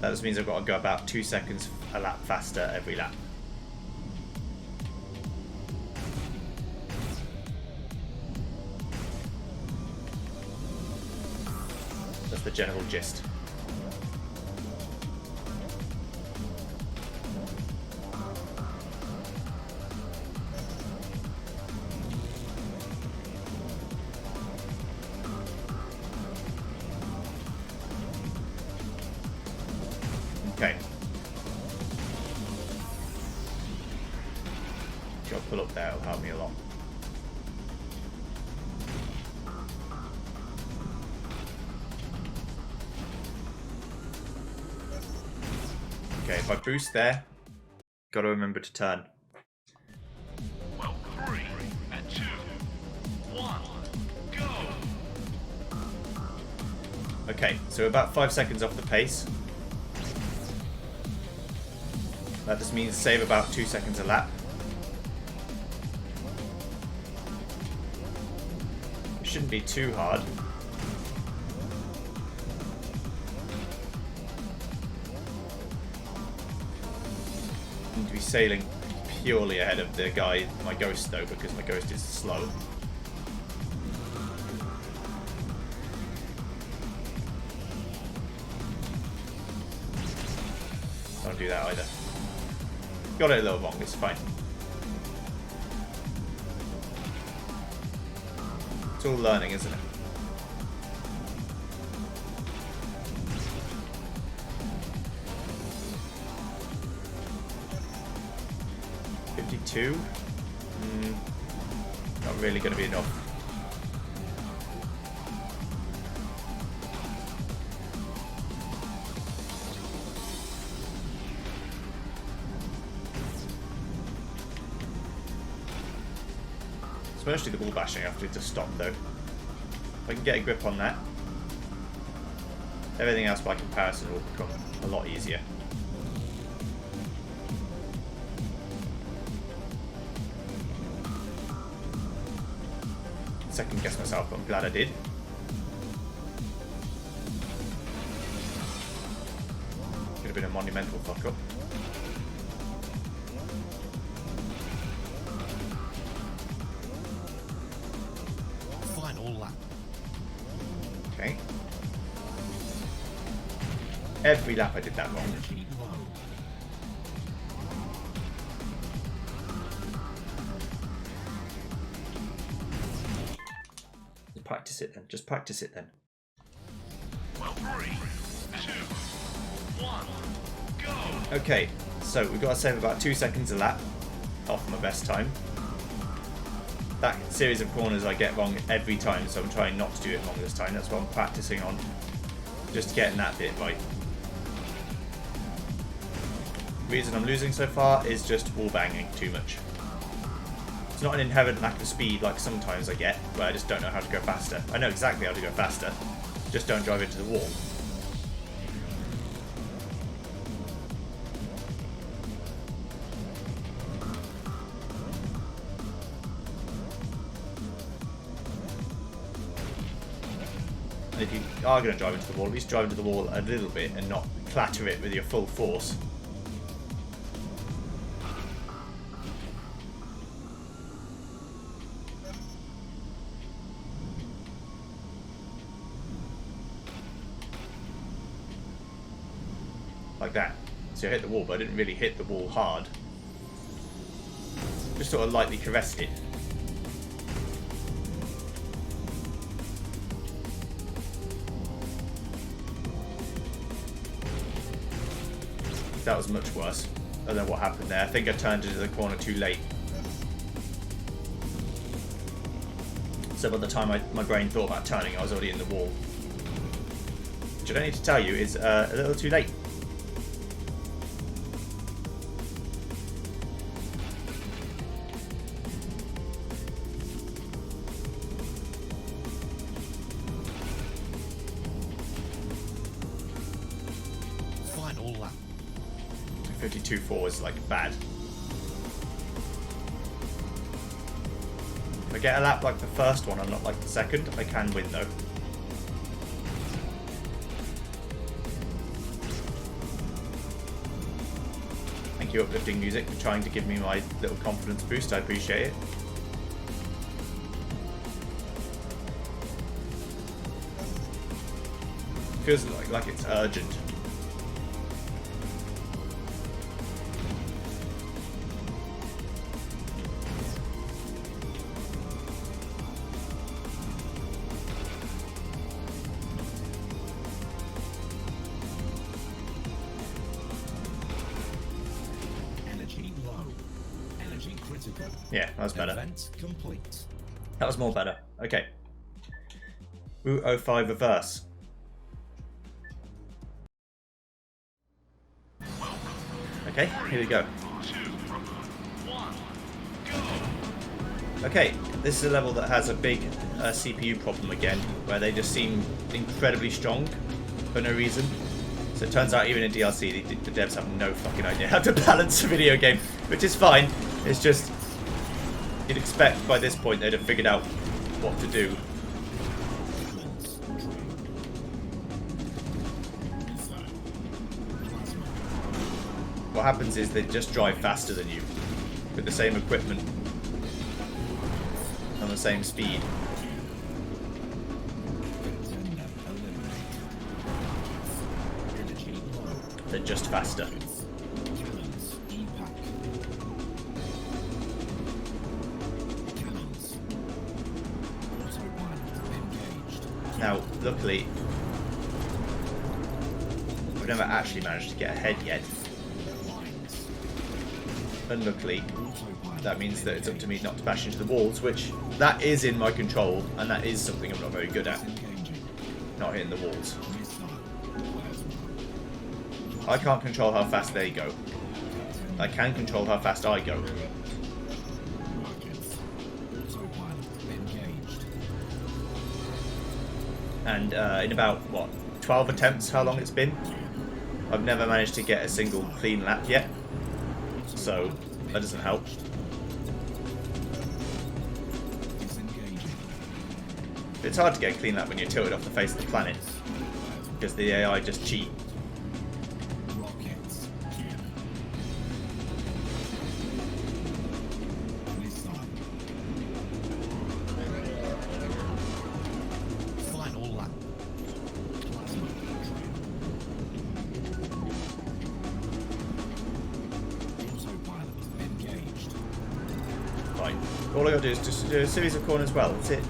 That just means I've got to go about 2 seconds a lap faster every lap. That's the general gist. Okay. Got to pull up there, it'll help me a lot. Okay, if I boost there, got to remember to turn. Well, 3, 2, 1, go! Okay, so about 5 seconds off the pace. That just means save about 2 seconds a lap. It shouldn't be too hard. Need to be sailing purely ahead of the guy, my ghost though, because my ghost is slow. Don't do that either. Got it a little wrong, it's fine. It's all learning, isn't it? $52? Not really going to be enough. It's mostly the wall bashing I have to stop though. If I can get a grip on that, everything else by comparison will become a lot easier. Second guess myself, but I'm glad I did. Could have been a monumental fuck up. Final lap. Okay. Every lap I did that wrong. Energy low. Practice it then. Just practice it then. Well, 3, 2, 1, go! Okay, so we've got to save about 2 seconds a lap off my best time. That series of corners I get wrong every time, so I'm trying not to do it wrong this time. That's what I'm practicing on. Just getting that bit right. reason I'm losing so far is just wall banging too much. It's not an inherent lack of speed like sometimes I get, where I just don't know how to go faster. I know exactly how to go faster, just don't drive into the wall. And if you are going to drive into the wall, at least drive into the wall a little bit and not clatter it with your full force. Like that. So I hit the wall, but I didn't really hit the wall hard. Just sort of lightly caressed it. That was much worse. I don't know what happened there. I think I turned into the corner too late. So by the time my brain thought about turning, I was already in the wall. Which I don't need to tell you is a little too late. Final lap. 52.4 is like bad. If I get a lap like the first one and not like the second, I can win though. Thank you, Uplifting Music, for trying to give me my little confidence boost. I appreciate it. Feels like it's urgent. Yeah, that was better. Event complete. That was more better. Okay. Route 05 reverse. Okay, here we go. Okay, this is a level that has a big CPU problem again, where they just seem incredibly strong for no reason. So it turns out even in DLC, the devs have no fucking idea how to balance a video game, which is fine. It's just, you'd expect by this point they'd have figured out what to do. What happens is they just drive faster than you, with the same equipment, on the same speed. They're just faster. Now, luckily, I've never actually managed to get ahead yet. Unluckily, that means that it's up to me not to bash into the walls, which that is in my control, and that is something I'm not very good at. Not hitting the walls. I can't control how fast they go. I can control how fast I go. And in about, what, 12 attempts, how long it's been, I've never managed to get a single clean lap yet. So, that doesn't help. It's hard to get a clean lap when you're tilted off the face of the planet, because the AI just cheat. All I gotta do is just do a series of corners well, that's it.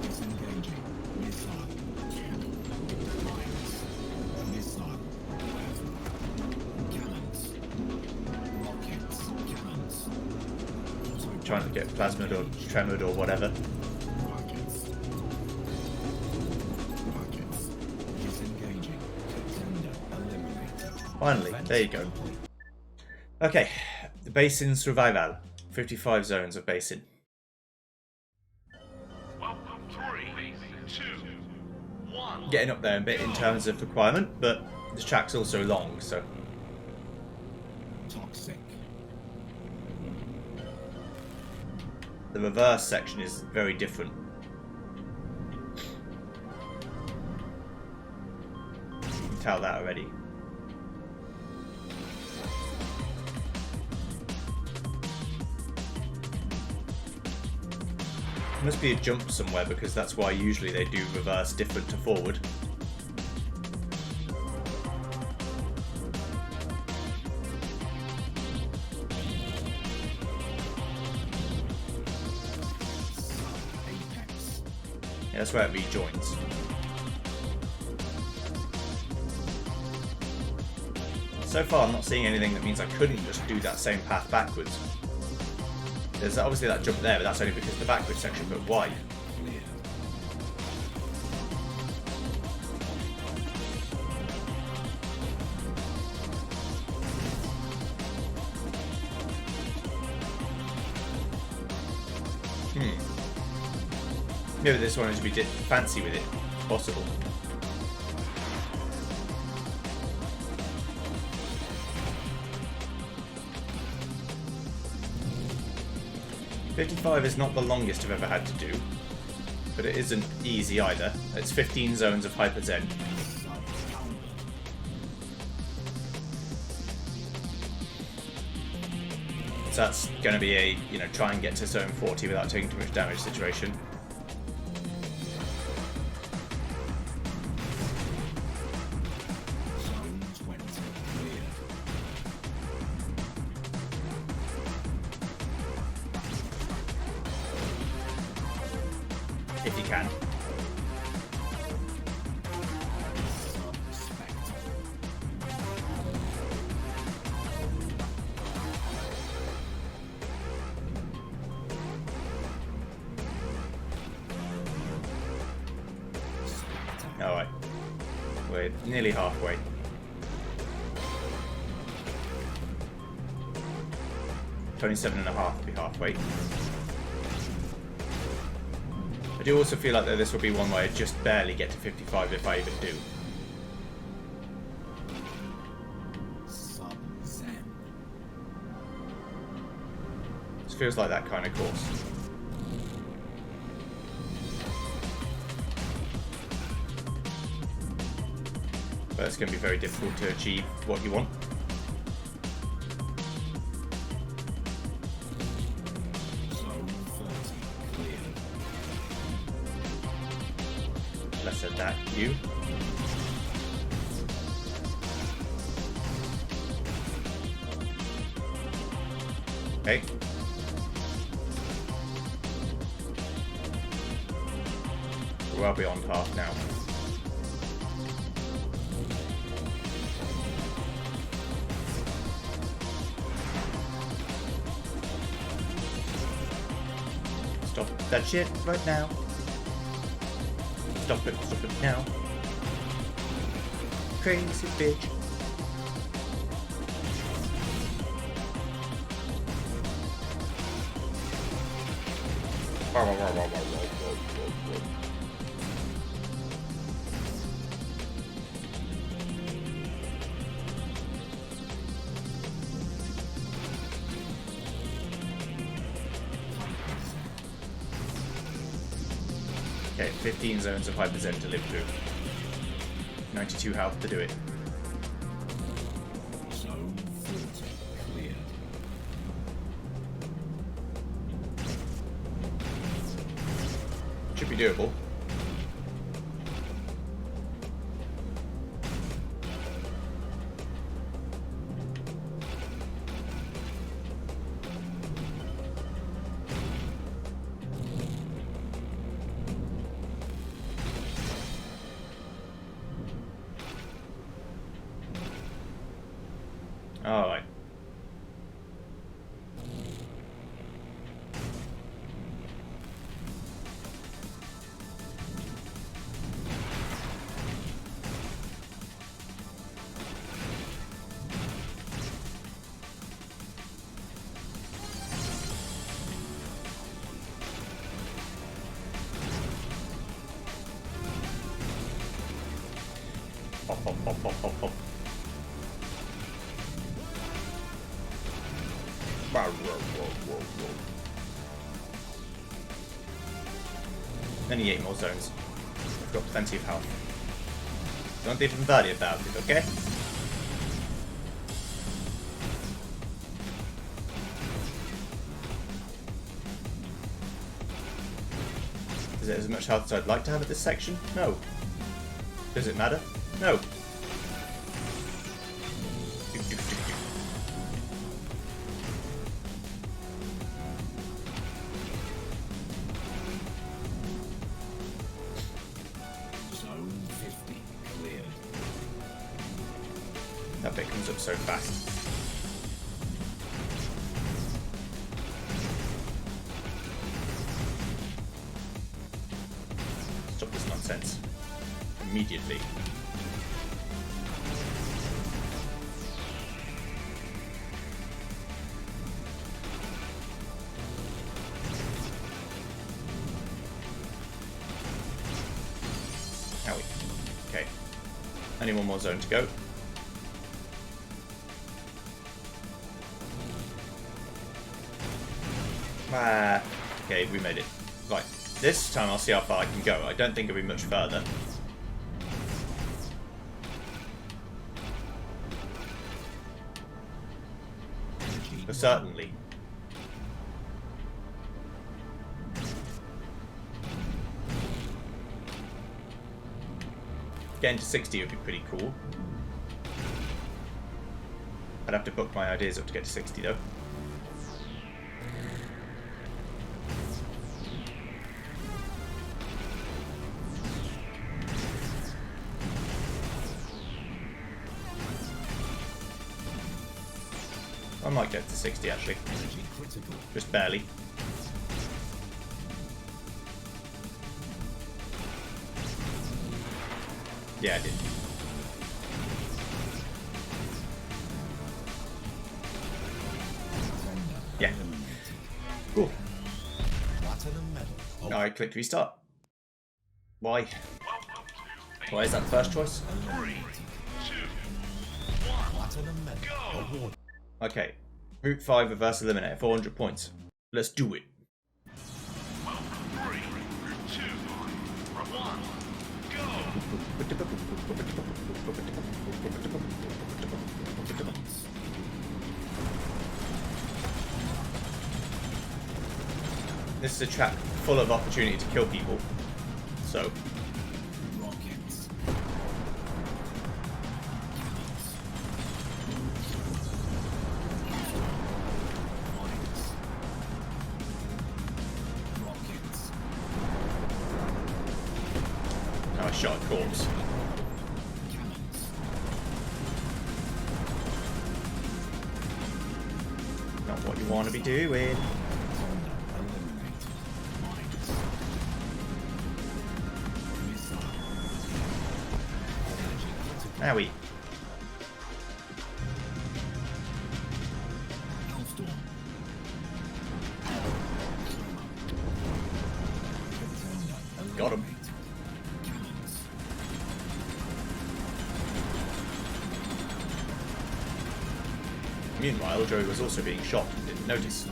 Trying to get plasmid or tremored or whatever. Finally, there you go. Okay, the basin survival. 55 zones of basin. Welcome 3, 2, 1. Getting up there a bit in terms of requirement, but the track's also long, so. Toxic. The reverse section is very different. You can tell that already. Must be a jump somewhere because that's why usually they do reverse different to forward. Apex. Yeah, that's where it rejoins. So far I'm not seeing anything that means I couldn't just do that same path backwards. There's obviously that jump there, but that's only because the backwards section got wide. Clear. Maybe this one is to be fancy with it, if possible. "55" is not the longest I've ever had to do, but it isn't easy either. It's 15 zones of Hyper Zen. So that's going to be a, try and get to zone 40 without taking too much damage situation. Zone 20. Clear. If you can. Suspect. Alright. We're nearly halfway. $27.5 to be halfway. I do also feel like that this will be one where I just barely get to 55 if I even do. Sub-Zen. This feels like that kind of course. But it's going to be very difficult to achieve what you want. Zone 30. Clear. Less than that, you. Okay. We're well beyond half now. Stop that shit right now. Stop it now. Crazy bitch. Okay, 15 zones of Hyper Zen to live through. 92 health to do it. Zone 40. Clear. Should be doable. Alright. Hop, hop, hop, hop, hop, hop. Whoa, whoa, whoa, whoa. Only 8 more zones. I've got plenty of health. Don't even worry about it, okay? Is it as much health as I'd like to have at this section? No. Does it matter? No. Zone 50 cleared. That bit comes up so fast. Stop this nonsense. Immediately. Owie. Okay. Only one more zone to go. Ah, okay, we made it. Right, this time I'll see how far I can go. I don't think it'll be much further. But certainly. Getting to 60 would be pretty cool. I'd have to book my ideas up to get to 60 though. I might get to 60 actually. Energy critical. Just barely. Yeah, I did. Yeah. Cool. Platinum medal. Oh, Now I click restart. Why? Why is that the first choice? platinum medal. Award. Okay. Route 5 reverse eliminate. 400 points. Let's do it. 3, 2, 1, go! This is a track full of opportunity to kill people. So, Rockets. Mines. Rockets. now I shot a corpse. Cannons. Not what you want to be doing. Eliminated. Mines. Missile. Energy critical. Owie. Hellstorm. Contender Got him. eliminated. Cannons. Meanwhile, Joey was also being shot and didn't notice.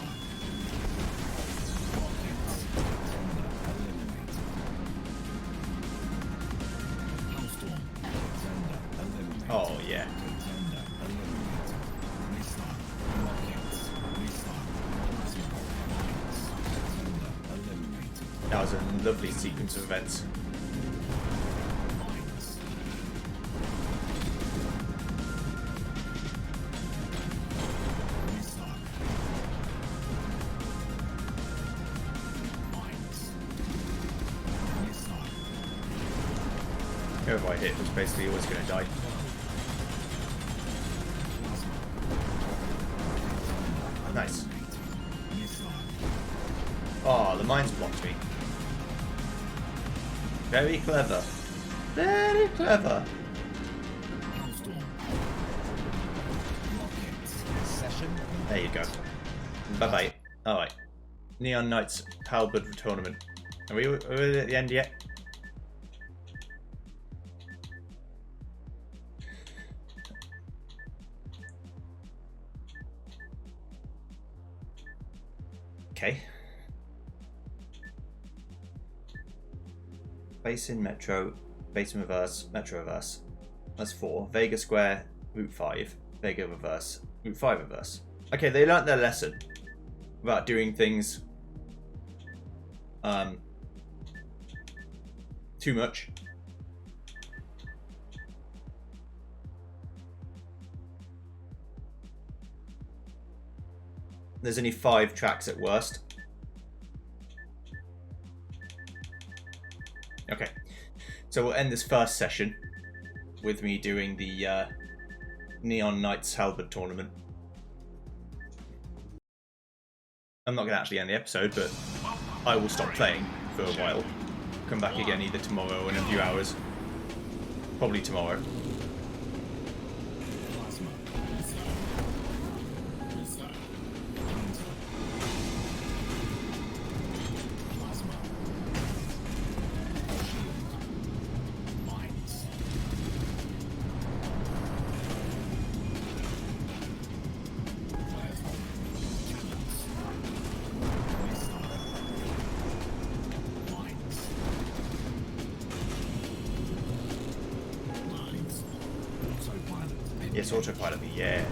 Rockets. Contender eliminated. Hellstorm. Contender eliminated. Oh, yeah. Contender eliminated. Missile. Rockets. Missile. Plasma. Mines. Contender eliminated. That was a lovely sequence of events. Mines. Missile. Mines. Missile. Whoever I hit was basically always going to die. Nice. Missile. Oh, the mines blocked me. Very clever. Very clever. Hellstorm. Rockets. Session. There you go. Bye-bye. Alright. Neon Knights Halberd Tournament. Are we at the end yet? Okay. Base in Metro, base in reverse, Metro reverse. That's 4. Vega Square, Route 5. Vega reverse, Route 5 reverse. Okay, they learnt their lesson about doing things too much. There's only 5 tracks at worst. Okay, so we'll end this first session with me doing the Neon Knights Halberd tournament. I'm not going to actually end the episode, but I will stop playing for a while. Come back again either tomorrow or in a few hours. Probably tomorrow. Yes, autopilot me, yes.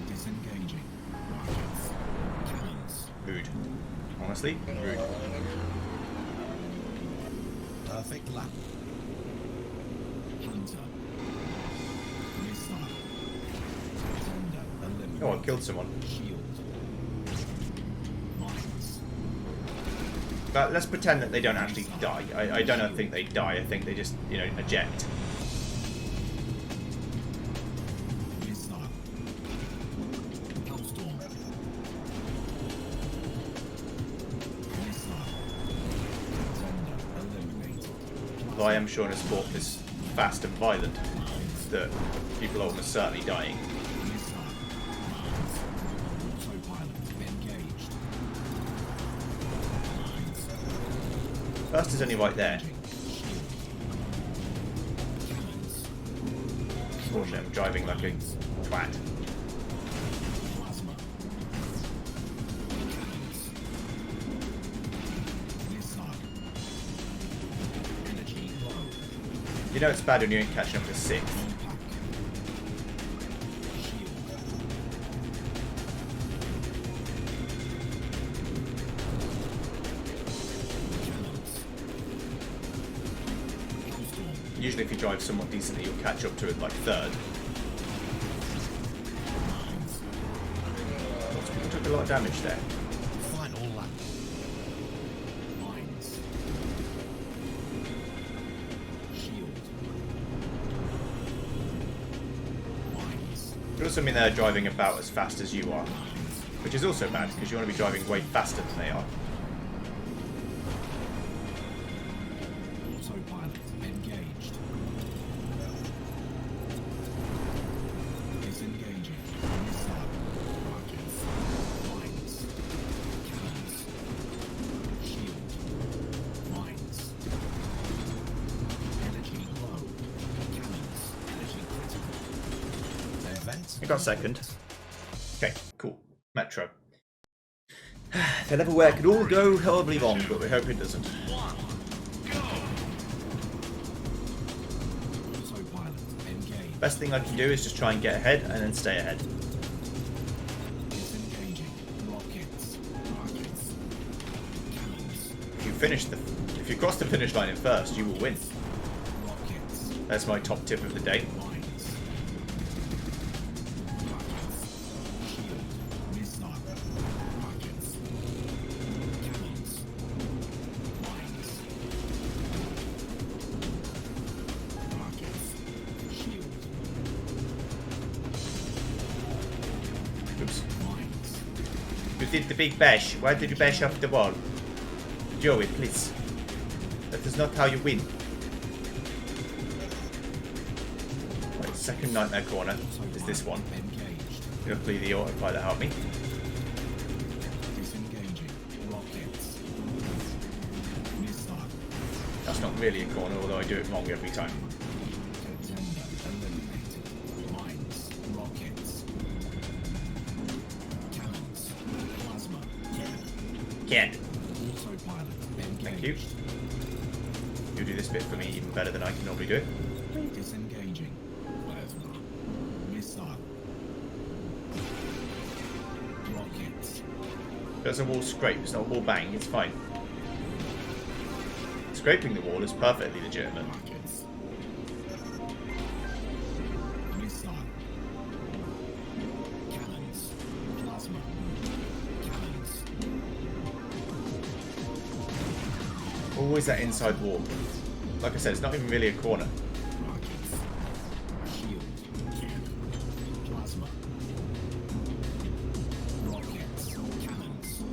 Disengaging. Rockets. Cannons. Rude. Honestly, rude. Perfect lap. Hunter. Missile. Tender. Eliminate. Oh, I killed someone. Shield. Mines. But let's pretend that they don't actually die. I don't think they die. I think they just, you know, eject. Missile. Hellstorm. Missile. Tender. Eliminated. Although I am sure in a sport this fast and violent that people are almost certainly dying. Missile. Mines. Autopilot engaged. Mines. First is only right there. Cannons. Unfortunately, I'm driving like a twat. Plasma. Cannons. Missile. Energy low. You know it's bad when you ain't catching up to 6th. Impact. Shield. Cannons. Hellstorm. Usually if you drive somewhat decently, you'll catch up to it like 3rd. Mines. You took a lot of damage there. Final lap. Mines. Shield. Mines. It also mean they're driving about as fast as you are, which is also bad because you want to be driving way faster than they are. Autopilot engaged. Disengaging. Missile. Rockets. Mines. Cannons. Shield. Mines. Energy low. Cannons. Energy critical. Event. I got 2nd. Okay, cool. Metro. The level where it could all go horribly wrong, but we hope it doesn't. Autopilot engaged. Best thing I can do is just try and get ahead and then stay ahead. Disengaging. Rockets. Rockets. Cannons. If you cross the finish line in first, you will win. Rockets. That's my top tip of the day. Mines. Rockets. Shield. Missile. Rockets. Cannons. Mines. Rockets. Shield. Oops. Mines. You did the big bash. Why did you bash off the wall? Joey, please. That is not how you win. Right, second nightmare corner is this one. Engaged. Hopefully the autopilot helped me. Disengaging. Rockets. Missile. That's not really a corner, although I do it wrong every time. Contender eliminated. Mines. Rockets. Cannons. Can't. Autopilot engaged. Thank you. You do this bit for me even better than I can normally do it. Disengaging. Plasma. Missile. Rockets. There's a wall scrape, it's not a wall bang, it's fine. Scraping the wall is perfectly legitimate. Rockets. Missile. Cannons. Plasma. Cannons. Always that inside wall. Like I said, it's not even really a corner. Rockets. Shield. Plasma. Rockets. Cannons.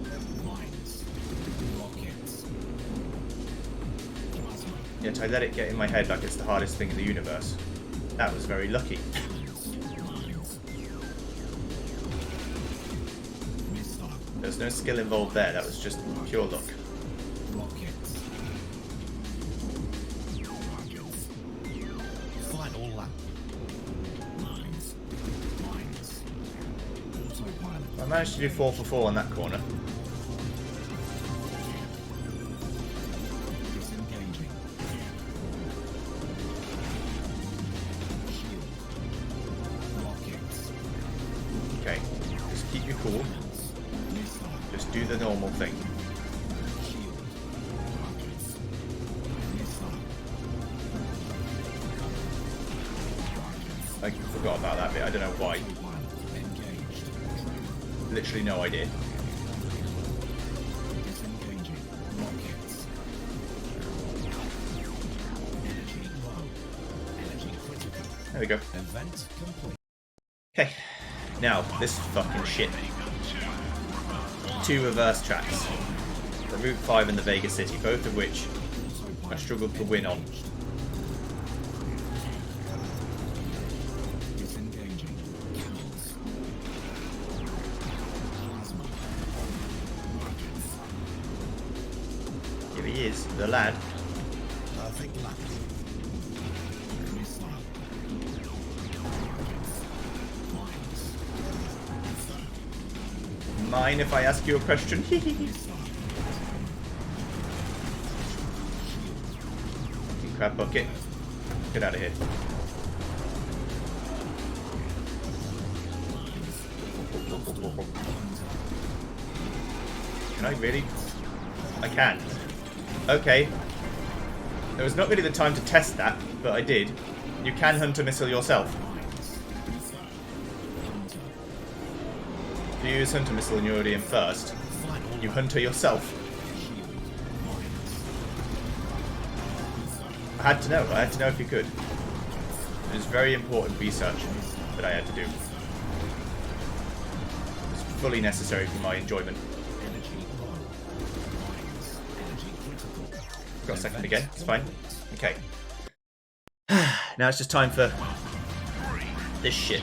Mines. Rockets. Plasma. Yet I let it get in my head like it's the hardest thing in the universe. That was very lucky. Mines. Missile. There's no skill involved there, that was just pure luck. Rockets. Rockets. Final lap. Mines. Mines. Autopilot. I managed to do 4 for 4 on that corner. Disengaging. Shield. Rockets. Okay, just keep you cool. Missile. Just do the normal thing. Shield. Rockets. Missile. Rockets. I forgot about that bit, I don't know why. Autopilot engaged. Literally no idea. Disengaging. Rockets. Energy low. Energy critical. There we go. Event complete. Okay, now this fucking shit. 2 reverse tracks. For Route 5 and the Vegas City, both of which I struggled to win on. Disengaging. Cannons. Plasma. Rockets. Here he is, the lad. Perfect lap. Missile. Rockets. Mines. Mine if I ask you a question. Missile. You crab bucket. Get out of here. Can I really? I can. Okay. There was not really the time to test that, but I did. You can hunter missile yourself. If you use hunter missile and you're already in first, you hunter yourself. I had to know. I had to know if you could. It was very important research that I had to do. It was fully necessary for my enjoyment. Got a second again. It's fine. Okay. Now it's just time for this shit.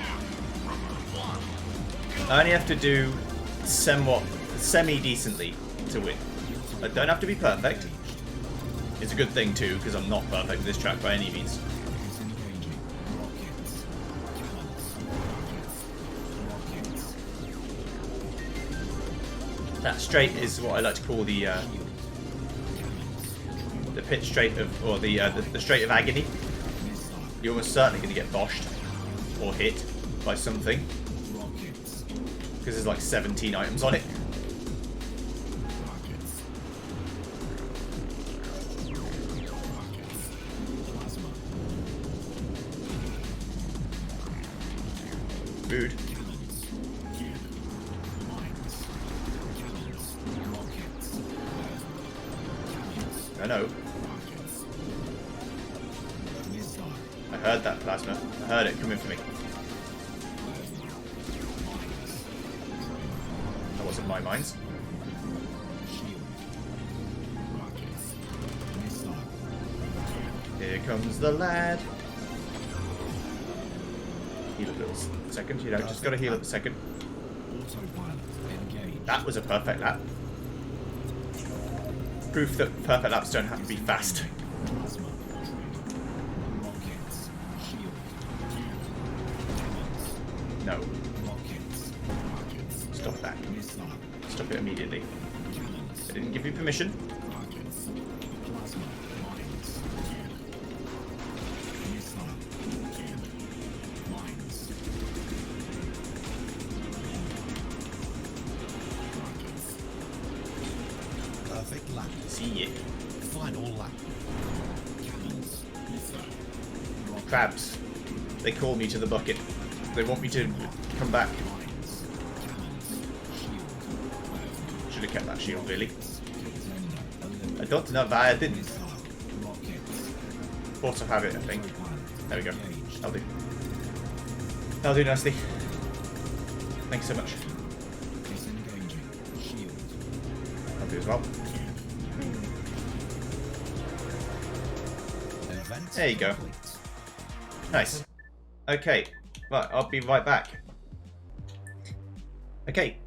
I only have to do semi-decently to win. I don't have to be perfect. It's a good thing too, because I'm not perfect with this track by any means. Disengaging. Rockets. Cannons. Rockets. That straight is what I like to call the pit straight of, or the straight of agony. You're almost certainly going to get boshed or hit by something, Rockets. because there's like 17 items on it. Rockets. Rockets. Plasma. Rude. Cannons. Mines. Cannons. Rockets. Cannons. I know. Rockets. Missile. I heard that plasma. I heard it coming for me. That wasn't my mines. Shield. Rockets. Missile. Here comes the lad. Heal a little second, you know, just gotta heal up a second. Autopilot engaged. That was a perfect lap. Proof that perfect laps don't have to be fast. Plasma. Rockets. Shield. Cannons. No, Rockets. Rockets. stop that. Missile. Stop it immediately. Cannons. I didn't give you permission. Rockets. Plasma. Mines. Missile. Mines. Rockets. Perfect lap. See ya. Final lap. Cannons. Missile. Rockets. Crabs. They call me to the bucket. They want me to come back. Mines. Cannons. Shield. Should have kept that shield, really. Contender. Eliminated. I don't know why I didn't. Missile. Rockets. Force of habit, I think. Autopilot. There we go. Engaged. That'll do. That'll do nicely. Thanks so much. Disengaging. Shield. I'll do as well. Event There you go. complete. Nice. Okay. Right, I'll be right back. Okay.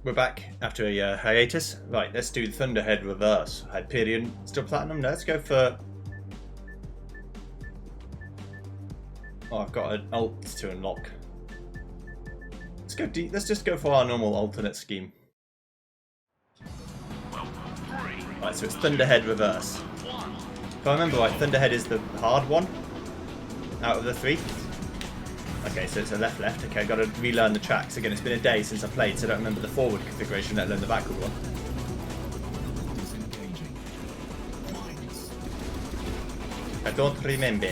We're back after a hiatus. Right, let's do Thunderhead Reverse. Hyperion, still platinum. No, let's go for... Oh, I've got an alt to unlock. Let's just go for our normal alternate scheme. Right, so it's Thunderhead Reverse. If I remember right, Thunderhead is the hard one out of the three. Okay, so it's a left-left. Okay, I've got to relearn the tracks. Again, it's been a day since I played, so I don't remember the forward configuration, let alone the backward one. Disengaging. Mines. I don't remember.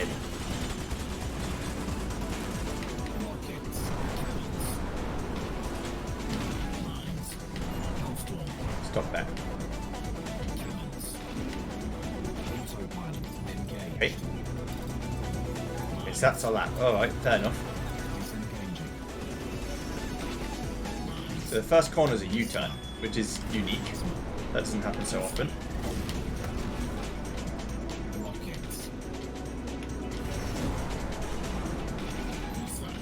Rockets. Cannons. Mines. Hellstorm. Stop that. Cannons. Autopilot. Engaged. Okay. Yes, that's a lap. Alright, fair enough. Disengaging. So the first corner is a U-turn, which is unique. That doesn't happen so often. Rockets. Missile.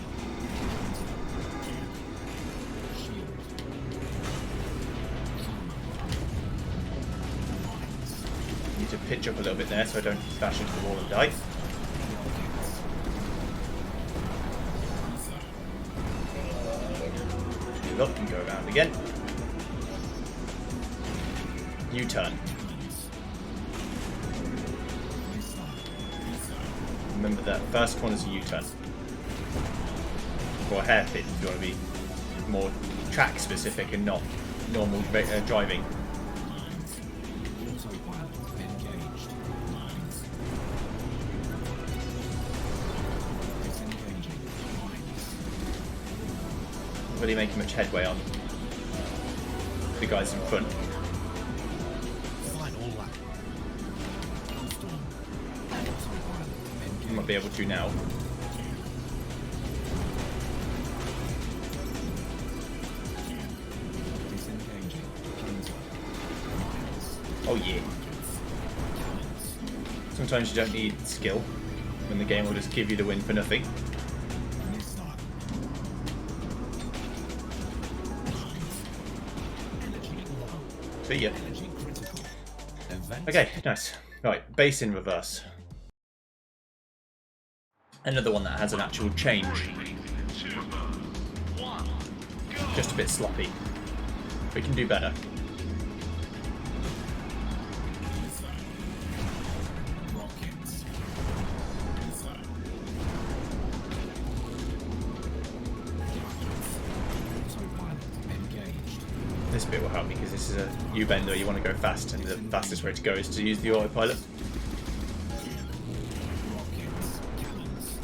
Shield. Mines. Need to pitch up a little bit there so I don't bash into the wall and die. Rockets. Missile. Move up and go around again. U-turn. Cannons. Missile. Missile. Remember that first corner's a U-turn. Or a hairpin if you want to be more track specific and not normal driving. Mines. Autopilot. Engaged. Mines. Disengaging. Mines. Not really making much headway on the guys in front. Final lap. Hellstorm. Autopilot. I Engaged. might be able to now. Disengaging. Counter. Mines. Oh yeah. Cannons. Sometimes you don't need skill when the game will just give you the win for nothing. Missile. Mines. Energy low. See ya. Energy critical. Event. Okay, nice. Right, base in reverse. Another one that has an actual change. Just a bit sloppy. We can do better. Missile. Rockets. Missile. Rockets. Autopilot. Engaged. This bit will help me because this is a U-bender. You want to go fast, and the fastest way to go is to use the autopilot. Rockets. Cannons.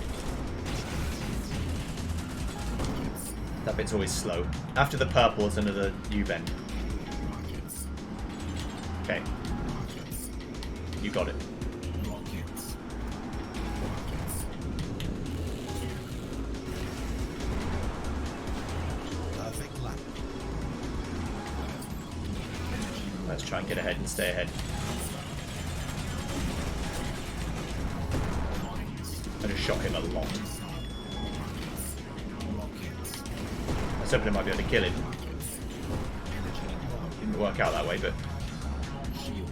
That bit's always slow. After the purple is another U-bend. Rockets. Okay, Rockets. you got it. Rockets. Rockets. Perfect lap. Let's try and get ahead and stay ahead. Mines. I just shot him a lot. Missile. Rockets. I was hoping I might be able to kill him. Rockets. Energy low. Didn't work out that way, but Shield.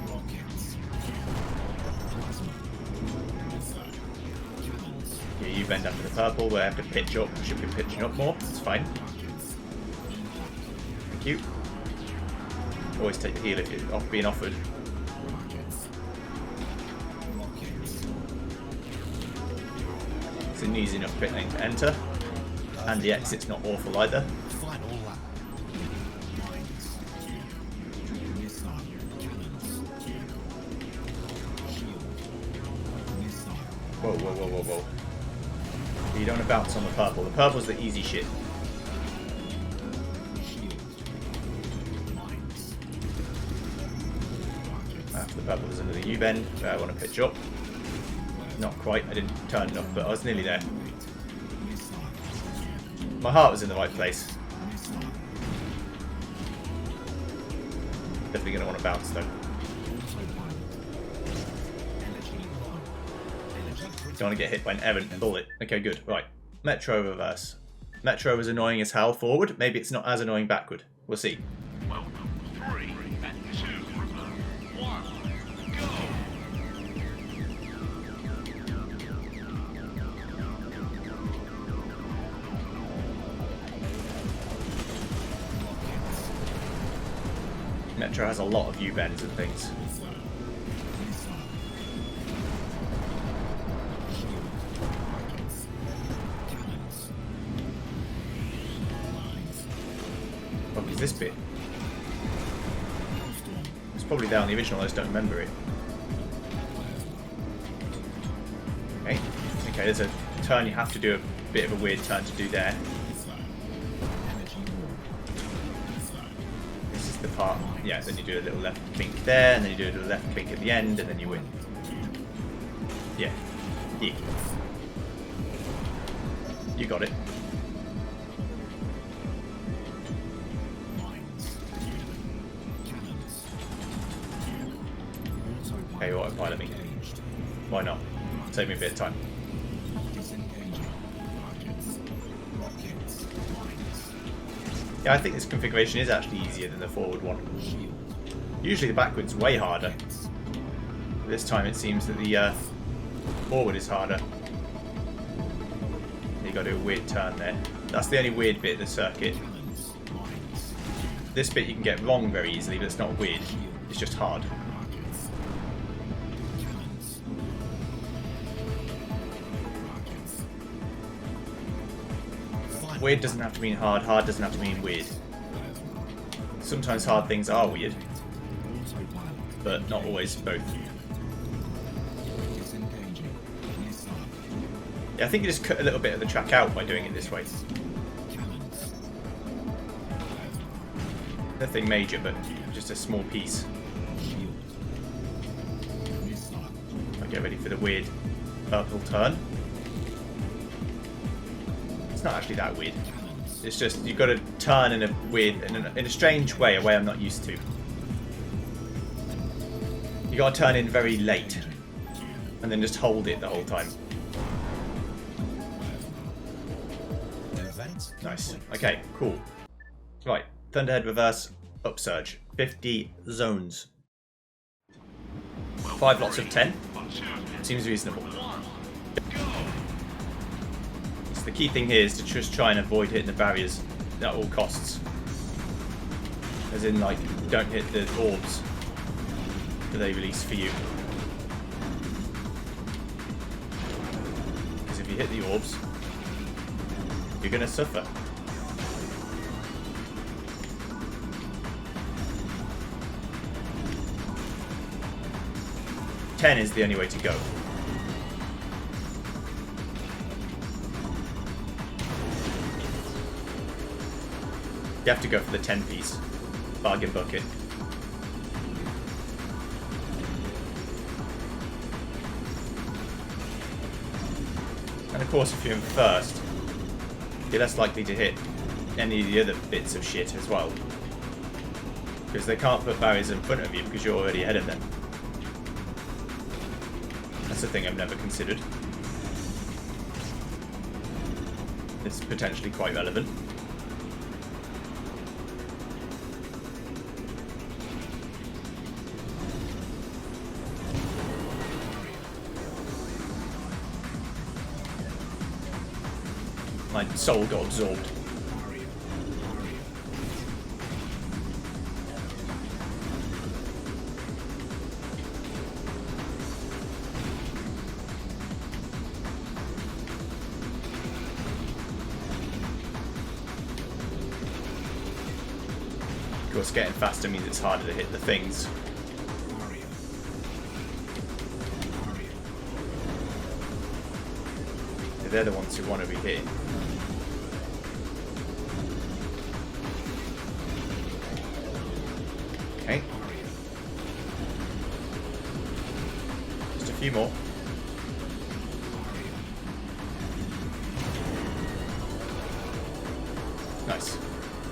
Rockets. Plasma. Missile. Cannons. yeah, you bend after the purple. We have to pitch up. We should be pitching up more. It's fine. Rockets. Thank you. Always take the heal if it's off being offered. Rockets. Rockets. It's an easy enough pit lane to enter. And the exit's not awful either. Final lap. Mines. Missile. Cannons. Shield. Missile. Whoa, whoa, whoa, whoa, whoa. You don't want to bounce on the purple. The purple's the easy shit. Shield. Mines. Rockets. After the purple is under the U-bend, where I want to pitch up. Not quite, I didn't turn enough, but I was nearly there. Missile. My heart was in the right place. Missile. Definitely going to want to bounce though. Autopilot. Energy on. Energy Don't want to get hit by an errant bullet. Okay, good. Right. Metro reverse. Metro is annoying as hell forward. Maybe it's not as annoying backward. We'll see. Welcome. 3 and 2. 1. Go. Metro has a lot of U-bends and things. What is this bit? It's probably there on the original, I just don't remember it. Okay. Okay, there's a turn you have to do, a bit of a weird turn to do there. This is the part, yeah, then you do a little left kink there, and then you do a little left kink at the end, and then you win. Yeah. Yeah. You got it. Okay, autopilot me. Why not? Save me a bit of time. Yeah, I think this configuration is actually easier than the forward one. Usually the backward's way harder. This time it seems that the forward is harder. You got to do a weird turn there. That's the only weird bit of the circuit. This bit you can get wrong very easily, but it's not weird. It's just hard. Weird doesn't have to mean hard, hard doesn't have to mean weird. Sometimes hard things are weird, but not always both. Yeah, I think you just cut a little bit of the track out by doing it this way. Nothing major, but just a small piece. I'll get ready for the weird purple turn. It's not actually that weird. It's just you've got to turn in a weird, in a strange way, a way I'm not used to. You got to turn in very late, and then just hold it the whole time. Nice. Okay, cool. Right, Thunderhead reverse, upsurge, 50 zones. 5 lots of 10. Seems reasonable. The key thing here is to just try and avoid hitting the barriers at all costs. As in, like, don't hit the orbs that they release for you. Because if you hit the orbs, you're going to suffer. Ten is the only way to go. You have to go for the 10-piece bargain bucket. And of course, if you're in first, you're less likely to hit any of the other bits of shit as well. Because they can't put barriers in front of you because you're already ahead of them. That's a thing I've never considered. It's potentially quite relevant. My soul got absorbed. course, getting faster means it's harder to hit the things. They're the ones who want to be hitting. Okay. Just a few more. Nice.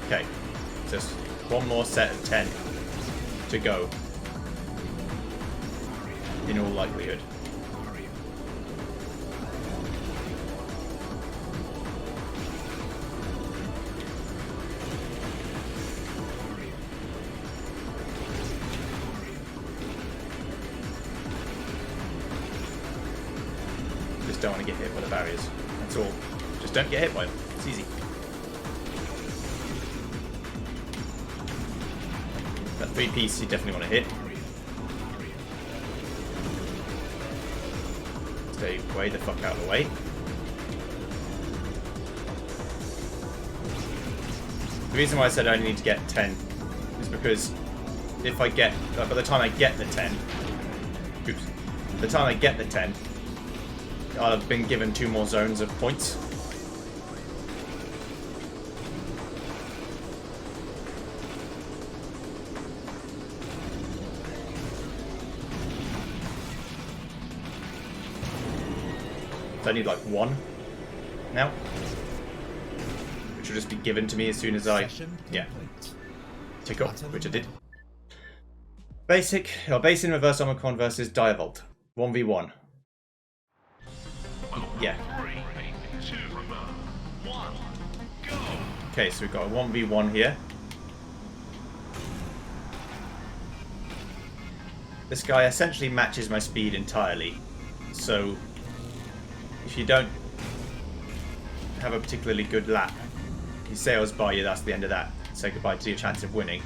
Okay. Just one more set of 10 to go. In all likelihood. Just don't want to get hit by the barriers. That's all. Just don't get hit by them. It's easy. That 3-piece you definitely want to hit. Stay way the fuck out of the way. The reason why I said I only need to get 10 is because if I get, by the time I get the 10, oops, by the time I get the 10, I'll have been given 2 more zones of points. So I need like 1 now, which will just be given to me as soon as I, tick up, which I did. Basic, or base in reverse Omicron versus Diavolt, 1v1. Yeah. 3, 2, 1, go! Okay, so we've got a 1v1 here. This guy essentially matches my speed entirely, so if you don't have a particularly good lap, he sails by you, that's the end of that. Say goodbye to your chance of winning.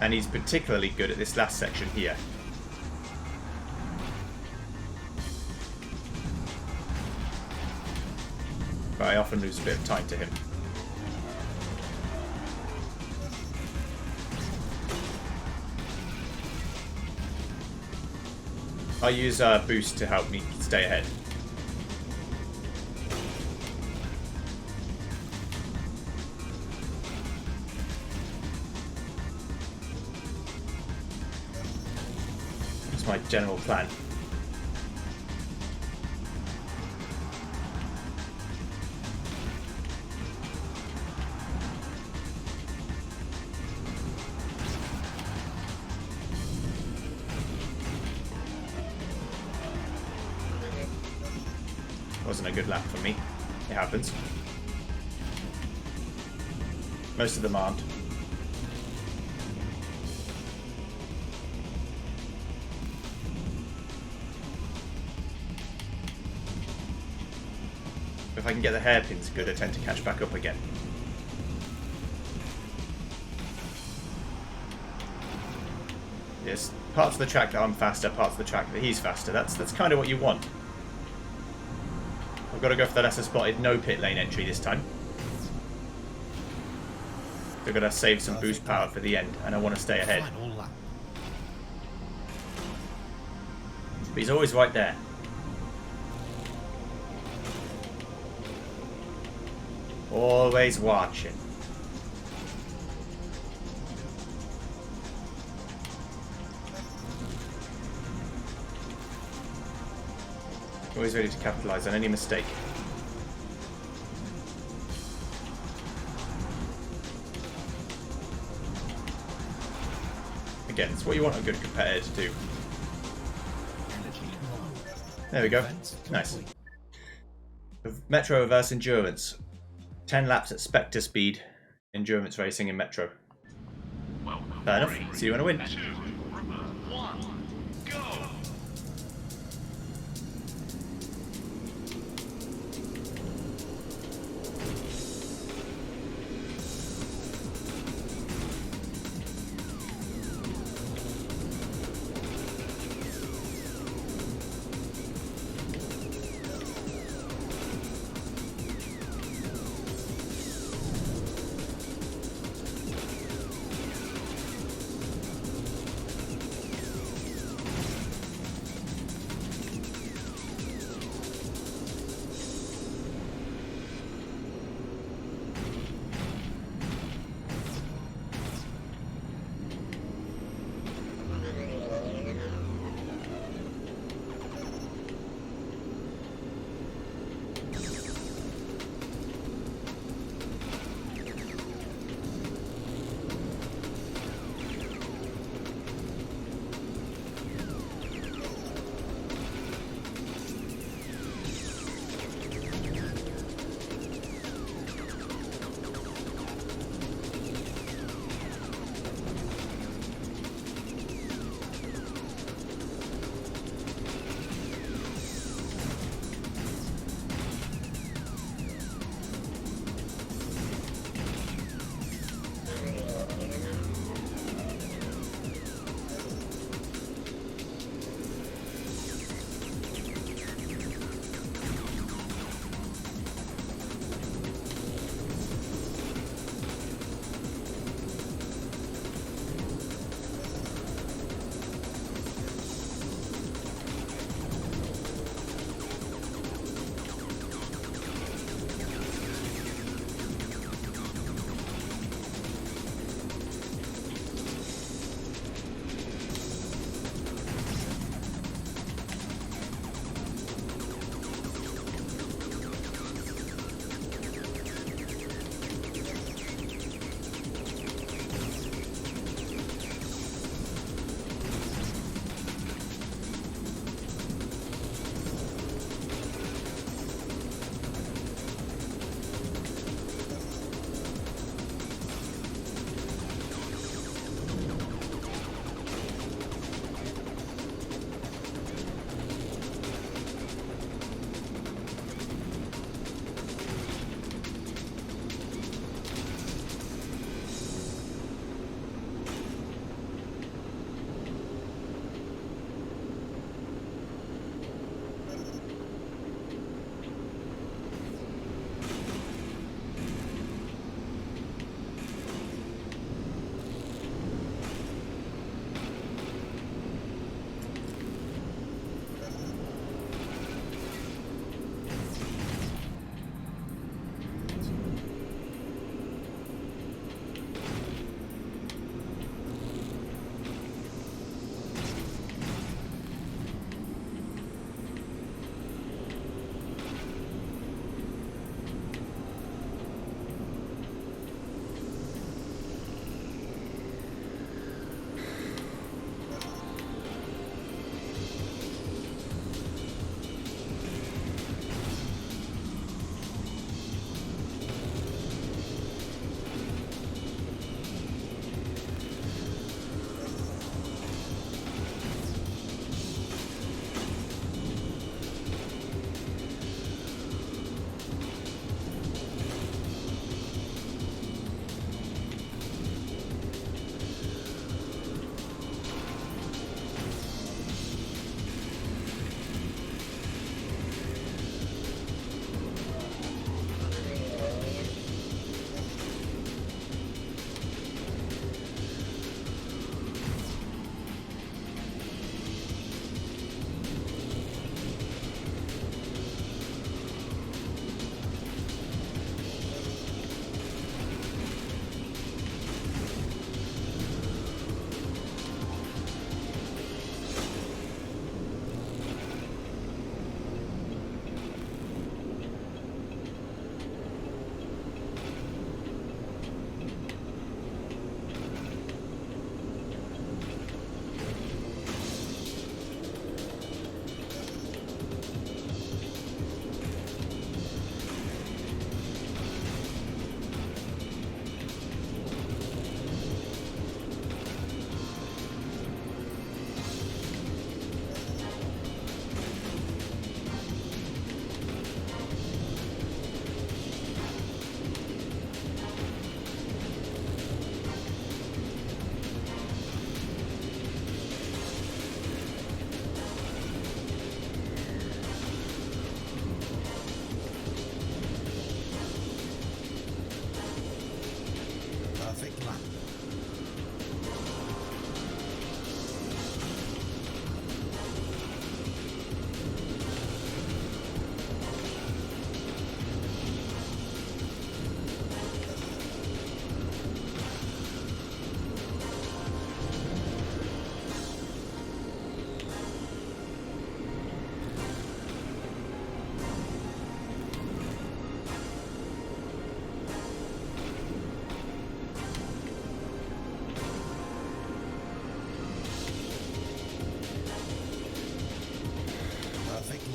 And he's particularly good at this last section here. But I often lose a bit of time to him. I use boost to help me stay ahead. That's my general plan. Wasn't a good lap for me. It happens. Most of them aren't. If I can get the hairpins good, I tend to catch back up again. Yes, parts of the track that I'm faster, parts of the track that he's faster. That's kind of what you want. I've got to go for the lesser spotted no pit lane entry this time. I've got to save some boost power for the end, and I want to stay ahead. But he's always right there. Always watching. Always ready to capitalise on any mistake. Again, it's what you want a good competitor to do. There we go. Nice. Metro reverse endurance. 10 laps at Spectre speed. Endurance racing in Metro. Fair enough. See you when I win. 2, 1, go!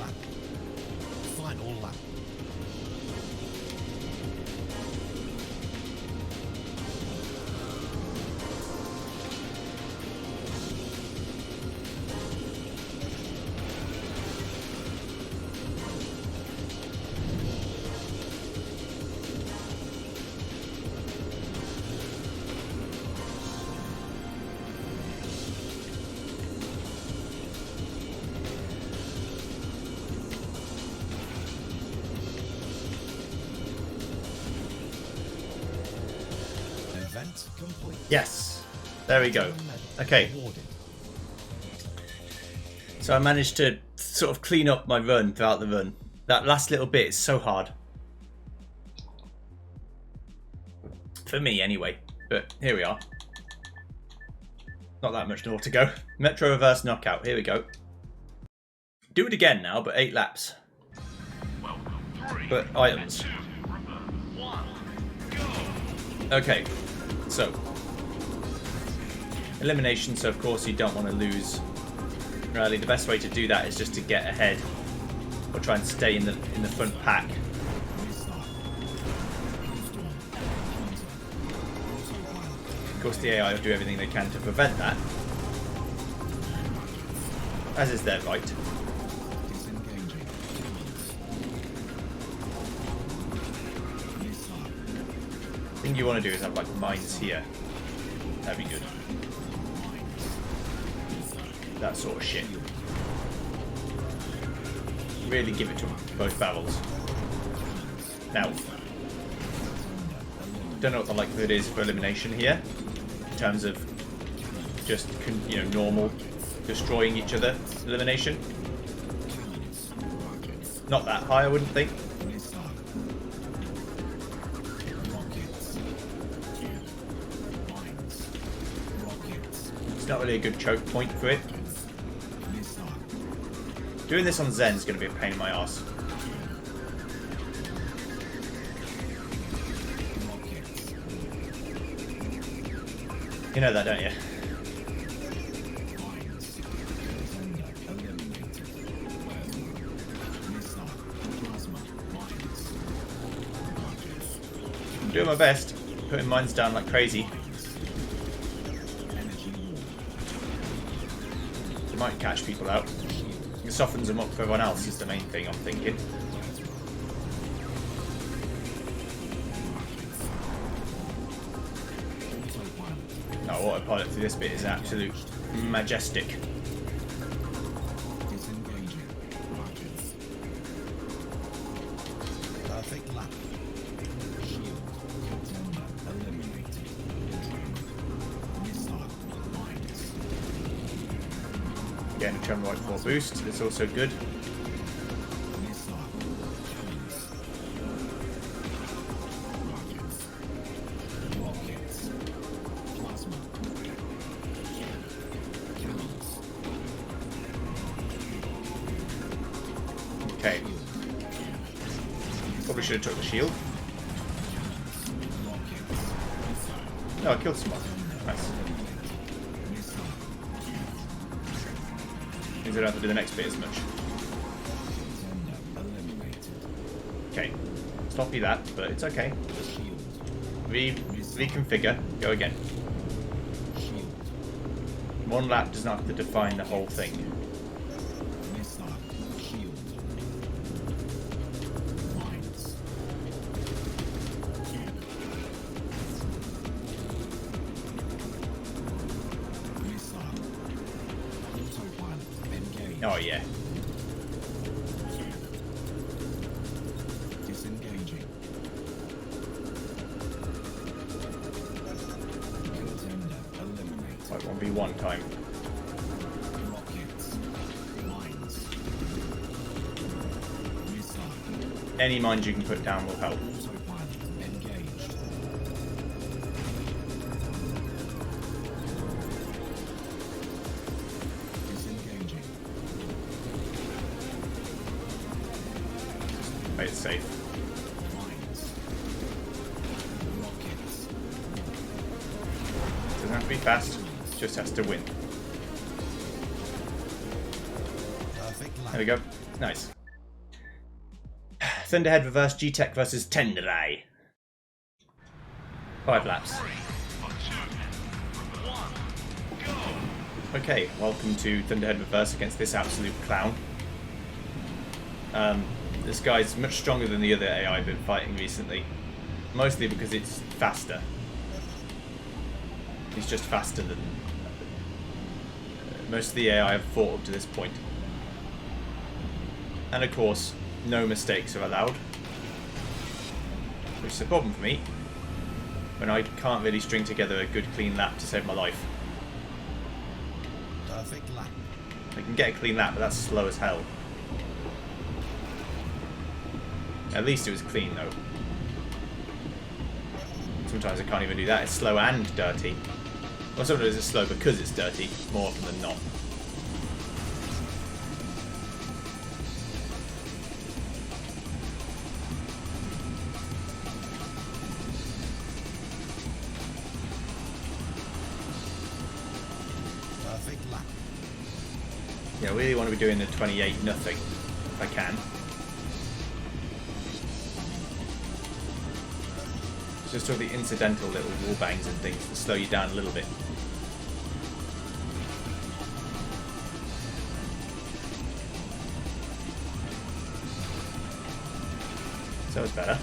lap. Final lap. Event complete. Yes. There we go. Medal Okay. awarded. So I managed to sort of clean up my run throughout the run. That last little bit is so hard. For me, anyway. But here we are. Not that much more to go. Metro reverse knockout. Here we go. Do it again now, but 8 laps. Welcome. 3, But items. 2, 1, go. Okay. So. Elimination, so of course you don't want to lose. Really, the best way to do that is just to get ahead. Or try and stay in the front pack. Of course the AI will do everything they can to prevent that. As is their right. Disengaging. The thing you want to do is have like mines here. That'd be good. That sort of shit. Really give it to them, both barrels. Now, don't know what the likelihood is for elimination here, in terms of just normal destroying each other elimination. Not that high, I wouldn't think. It's not really a good choke point for it. Doing this on Zen is going to be a pain in my ass. You know that, don't you? I'm doing my best, putting mines down like crazy. It might catch people out. It softens them up for everyone else is the main thing I'm thinking. No, autopilot through this bit is absolute majestic. Disengaging. Perfect lap. Shield. Contender eliminated. Missile. Mines. Getting a turn right 4 boost, it's also good. Missile. Cannons. Rockets. Rockets. Plasma. Cannons. Okay. Probably should have took the shield. No, I killed someone. Nice. Means I don't have to do the next bit as much. Okay. Sloppy that, but it's okay. Just reconfigure. Go again. One lap does not have to define the whole thing. Oh yeah. Disengaging. Contender eliminated. Like 1v1 time. Rockets. Mines. Missile. Any mines you can put down will help. Autopilot engaged. Disengaging. Play it safe. Mines. Rockets. Doesn't have to be fast, just has to win. Perfect lap. There we go. Nice. Thunderhead Reverse G-Tech versus Tenrai. 5 laps. 3, 2, 1, go! Okay, welcome to Thunderhead Reverse against this absolute clown. This guy's much stronger than the other AI I've been fighting recently. Mostly because it's faster. He's just faster than most of the AI I've fought up to this point. And of course, no mistakes are allowed. Which is a problem for me, when I can't really string together a good clean lap to save my life. Perfect lap. I can get a clean lap, but that's slow as hell. At least it was clean though. Sometimes I can't even do that. It's slow and dirty. Well, sometimes it's slow because it's dirty, more often than not. Perfect lap. Yeah, I really want to be doing the 28 nothing if I can. It's just all the incidental little wall bangs and things that slow you down a little bit. So it's better.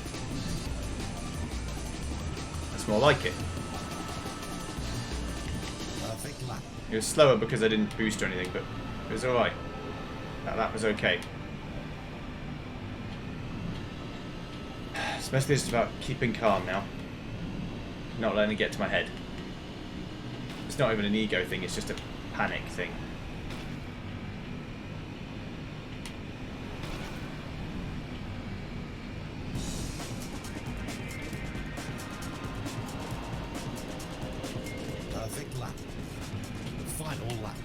That's more like it. Perfect lap. It was slower because I didn't boost or anything, but it was alright. That was okay. It's mostly just about keeping calm now. Not letting it get to my head. It's not even an ego thing, it's just a panic thing. Perfect lap. Final lap.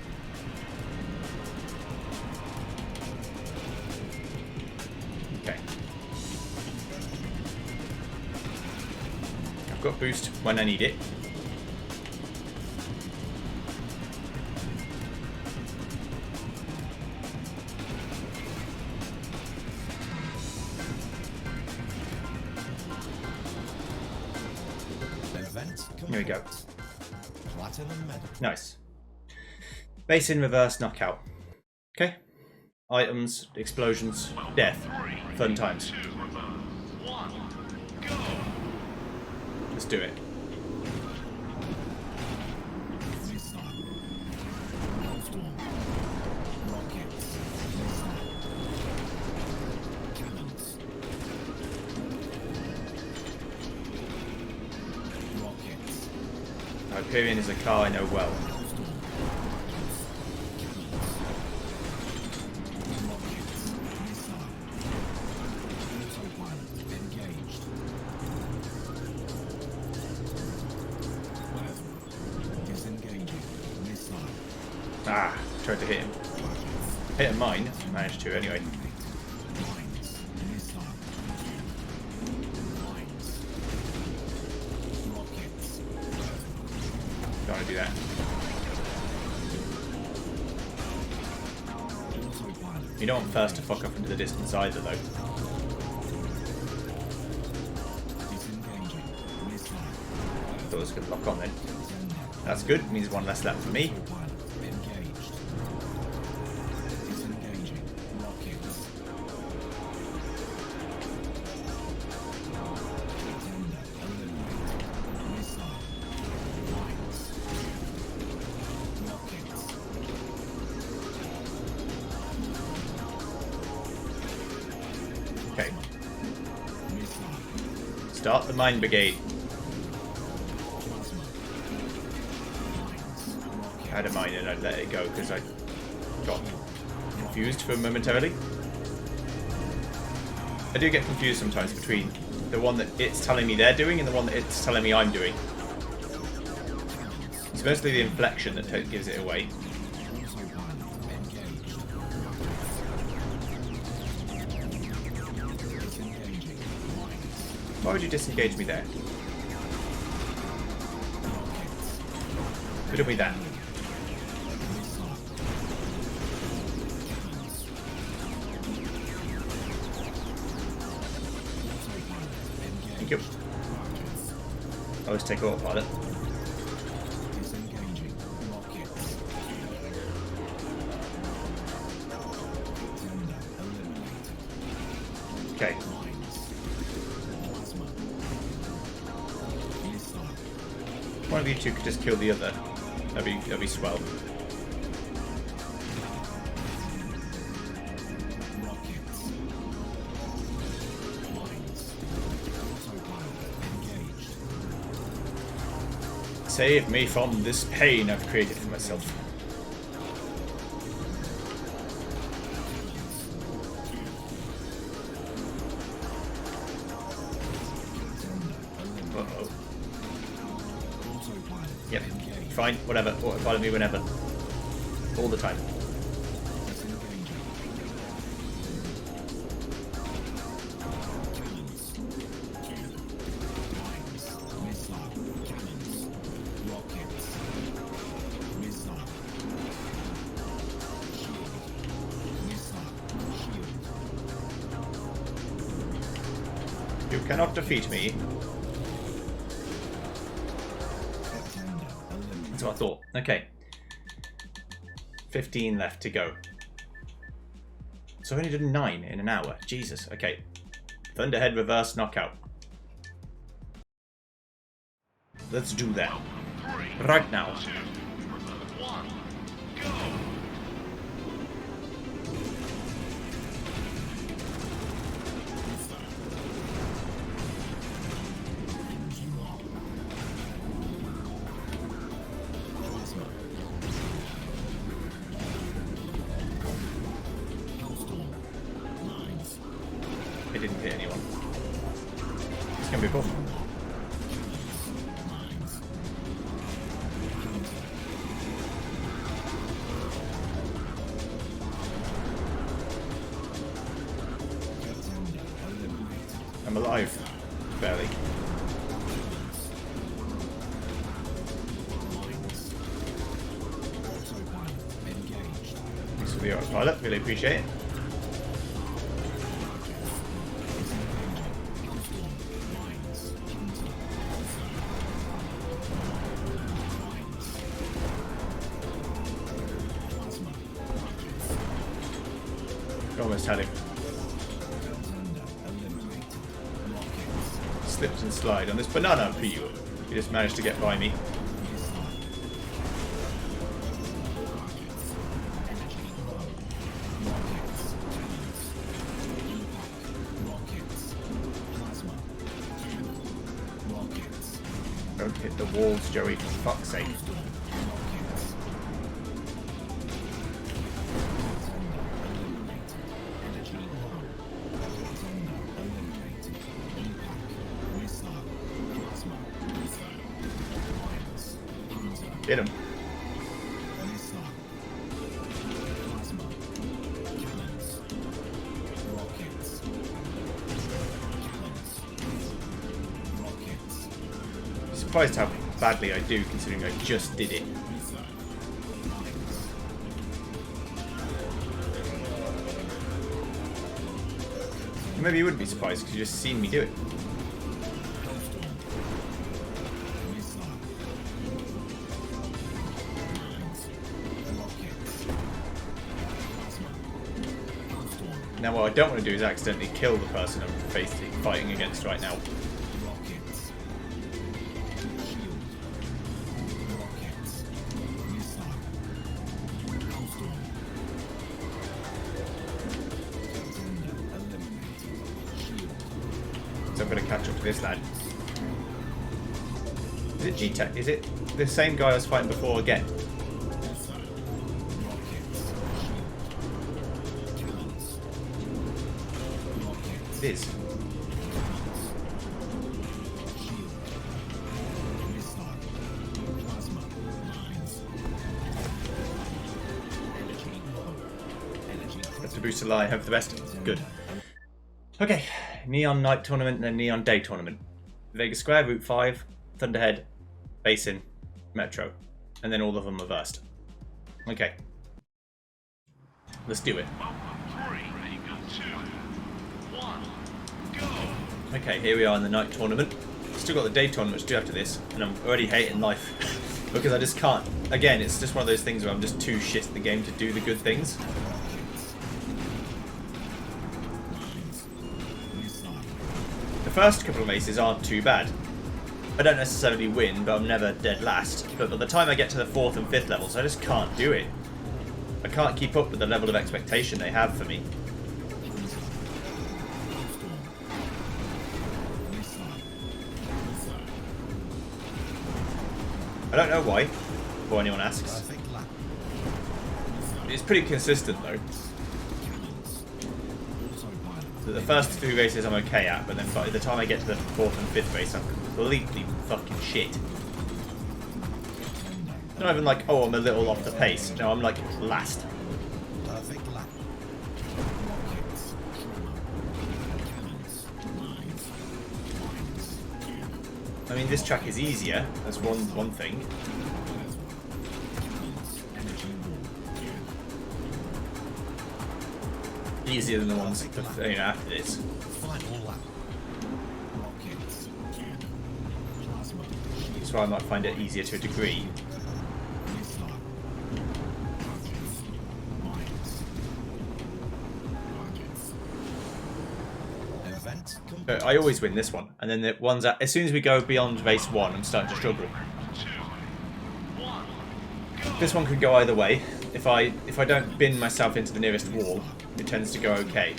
Okay. I've got boost when I need it. Event complete. Here we go. Platinum medal. Nice. Base in reverse knockout. Okay. Items, explosions, death. Fun times. 2, 1, go! Let's do it. Missile. Hailstorm. Rockets. Missile. Cannons. Rockets. Hyperion is a car I know well. Hailstorm. Cannons. Rockets. Missile. Autopilot engaged. Weather. Disengaging. Missile. Ah, tried to hit him. Hit a mine. Managed to anyway. Mines. Missile. Mines. Rockets. Don't want to do that. Autopilot. You don't want first to fuck up into the distance either though. Disengaging. Missile. Thought it was a good lock on then. That's good. Means one less lap for me. Autopilot. Engaged. Disengaging. Rockets. Tender. Eliminate. Missile. Mines. Rockets. Okay. Missile. Start the mine brigade. Plasma. Mines. I had a mine and I'd let it go because I got confused for momentarily. I do get confused sometimes between the one that it's telling me they're doing and the one that it's telling me I'm doing. It's mostly the inflection that gives it away. Autopilot. Engaged. Disengaging. Mines. Why would you disengage me there? Rockets. Could have been that. Missile. Cannons. Always take autopilot. Disengaging. Rockets. Tender eliminated. Okay. Mines. Plasma. Missile. One of you two could just kill the other. That'd be swell. Rockets. Mines. Autopilot engaged. Save me from this pain I've created for myself. Uh-oh. Autopilot Yep. engaged. Fine. Whatever. Autopilot me whenever. All the time. Disengaging. Cannons. Mines. Missile. Cannons. Rockets. Missile. Shield. Missile. Shield. You cannot defeat me. Tender eliminated. That's what I thought. Okay. 15 left to go. So I've only done 9 in an hour. Jesus. Okay. Thunderhead reverse knockout. Let's do that. 3, Right now. 2, 1, go! Plasma. Hellstorm. Mines. It didn't hit anyone. It's gonna be cool. Mines. Tender eliminated. I'm alive. Barely. Mines. Autopilot engaged. Thanks for the autopilot. Really appreciate it. Hellstorm. Mines. Hunter. Mines. Plasma. Almost had him. Tender eliminated. Rockets. Slipped and slide on this banana for you. You just managed to get by me. Rockets. Cannons. Impact. Rockets. Plasma. Rockets. Don't hit the walls, Joey, for fuck's sake. Rockets. Energy low. Tender eliminated. Impact. Missile. Plasma. Missile. Mines. Hunter. Hit him. Missile. Plasma. Cannons. Rockets. Cannons. Rockets. Surprised how badly I do, considering I just did it. Missile. Mines. Maybe you wouldn't be surprised because you just seen me do it. Hellstorm. Missile. Mines. Rockets. Plasma. Hellstorm. Now what I don't want to do is accidentally kill the person I'm fighting against right now. Rockets. Shield. Rockets. Missile. Hellstorm. Tender eliminated. Shield. So I'm going to catch up to this lad. Is it G-Tech? Is it the same guy I was fighting before again? Missile. Rockets. Shield. Cannons. Rockets. It is. Shield. Missile. Plasma. Mines. Energy low. Energy That's to boost a lie. Hope for the best. Good. Okay. Neon Night Tournament and then Neon Day Tournament. Vegas Square, Route 5, Thunderhead, Basin, Metro. And then all of them reversed. Okay. Let's do it. 3, 2, 1, go! Okay, here we are in the night tournament. Still got the day tournament to do after this, and I'm already hating life because I just can't. Again, it's just one of those things where I'm just too shit at the game to do the good things. The first couple of aces aren't too bad. I don't necessarily win, but I'm never dead last. But by the time I get to the 4th and 5th levels, I just can't do it. I can't keep up with the level of expectation they have for me. I don't know why, before anyone asks. It's pretty consistent though. So the first 3 races I'm okay at, but then by the time I get to the 4th and 5th race, I'm completely fucking shit. Not even like, oh, I'm a little off the pace. No, I'm like last. I mean, this track is easier. That's one thing. Easier than the ones after this. That's why I might find it easier to a degree. But I always win this one, and then the ones as soon as we go beyond race 1, I'm starting to struggle. This one could go either way. If I don't bin myself into the nearest wall, it tends to go okay.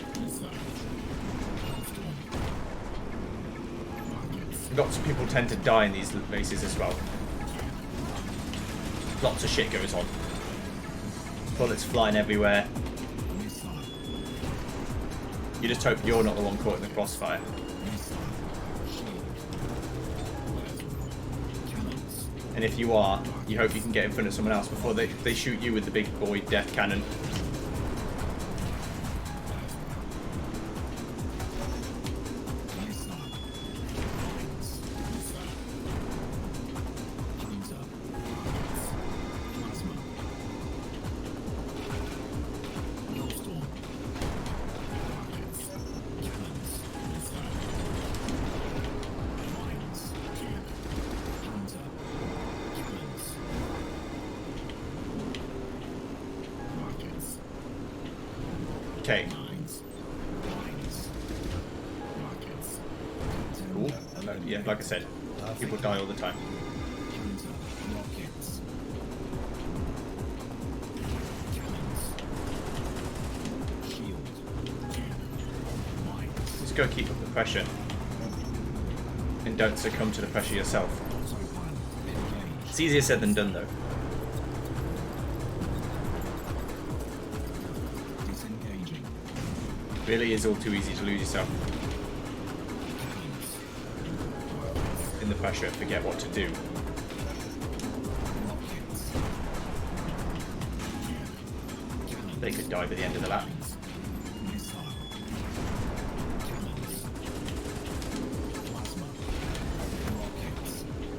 Lots of people tend to die in these races as well. Lots of shit goes on. Bullets flying everywhere. You just hope you're not the one caught in the crossfire. And if you are, you hope you can get in front of someone else before they shoot you with the big boy death cannon. Okay. Cool. Yeah, like I said, people die all the time. Just go keep up the pressure. And don't succumb to the pressure yourself. It's easier said than done though. Really is all too easy to lose yourself in the pressure, forget what to do. They could die by the end of the lap.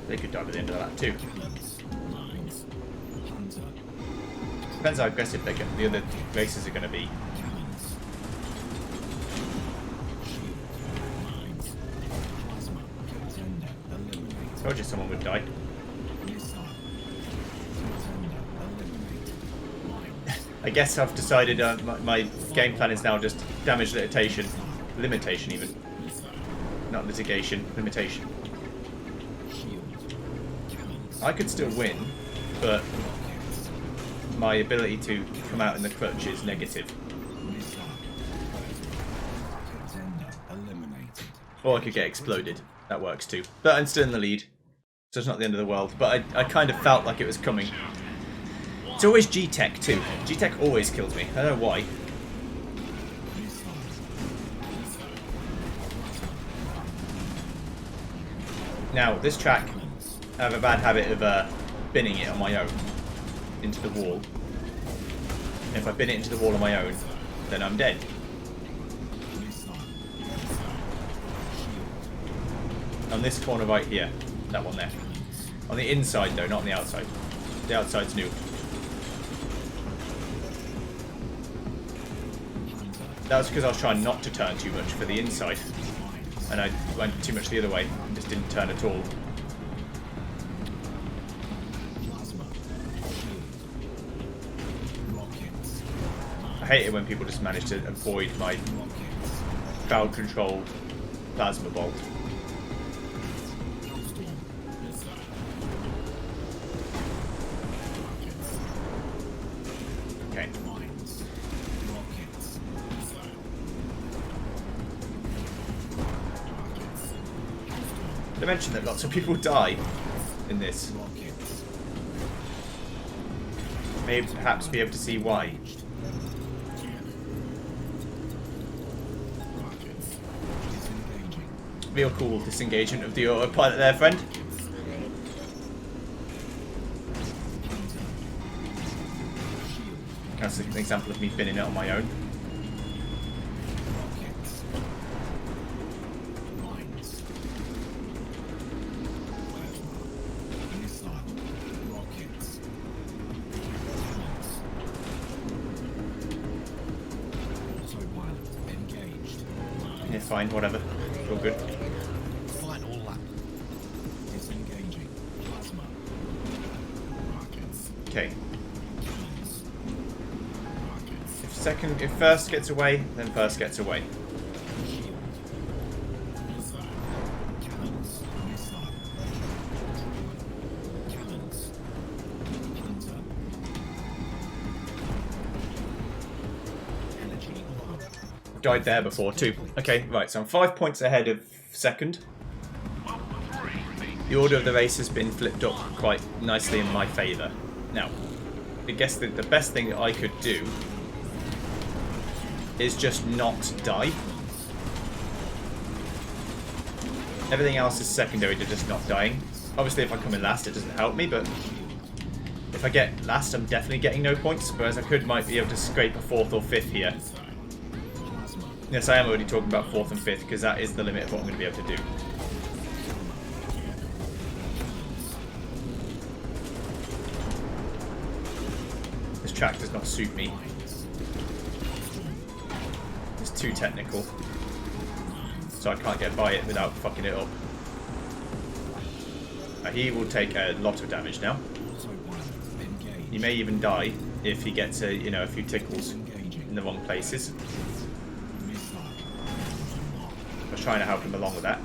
They could die by the end of the lap too. Depends how aggressive the other races are going to be. Told you someone would die. I guess I've decided my game plan is now just damage limitation. Limitation even. Not litigation, limitation. I could still win, but my ability to come out in the clutch is negative. Or I could get exploded. That works too. But I'm still in the lead. So it's not the end of the world. But I kind of felt like it was coming. It's always G-Tech too. G-Tech always kills me. I don't know why. Now, this track, I have a bad habit of binning it on my own into the wall. And if I bin it into the wall on my own, then I'm dead. On this corner right here, that one there. On the inside though, not on the outside. The outside's new. That was because I was trying not to turn too much for the inside. and I went too much the other way and just didn't turn at all. Plasma. Shield. Rockets. I hate it when people just manage to avoid my Rockets. crowd control plasma bolt. Storm. Missile. Rockets. Okay. Mines. Rockets. Missile. Rockets. Storm. They mentioned that lots of people die in this. Rockets. Maybe perhaps be able to see why. Rockets. Disengaging. Real cool disengagement of the autopilot there, friend. Shield. That's an example of me binning it on my own. Rockets. Mines. Plasma. Missile. Rockets. Cannons. Autopilot engaged. Yeah, fine, whatever. All good. Final lap. Disengaging. Plasma. Rockets. Okay. Cannons. Rockets. If first gets away, then first gets away. Shield. Missile. Cannons. Missile. Cannons. Hunter. Energy low. Died there before too. Okay, right, so I'm 5 points ahead of second. The order of the race has been flipped up quite nicely in my favour. Now, I guess the best thing that I could do is just not die. Everything else is secondary to just not dying. Obviously, if I come in last, it doesn't help me, but if I get last, I'm definitely getting no points, whereas I might be able to scrape a 4th or 5th here. Plasma. Yes, I am already talking about 4th and 5th, because that is the limit of what I'm going to be able to do. This track does not suit me. It's too technical. So I can't get by it without fucking it up. He will take a lot of damage now. Autopilot engaged. He may even die if he gets a, a few tickles Engaging. in the wrong places. Missile. I was trying to help him along with that.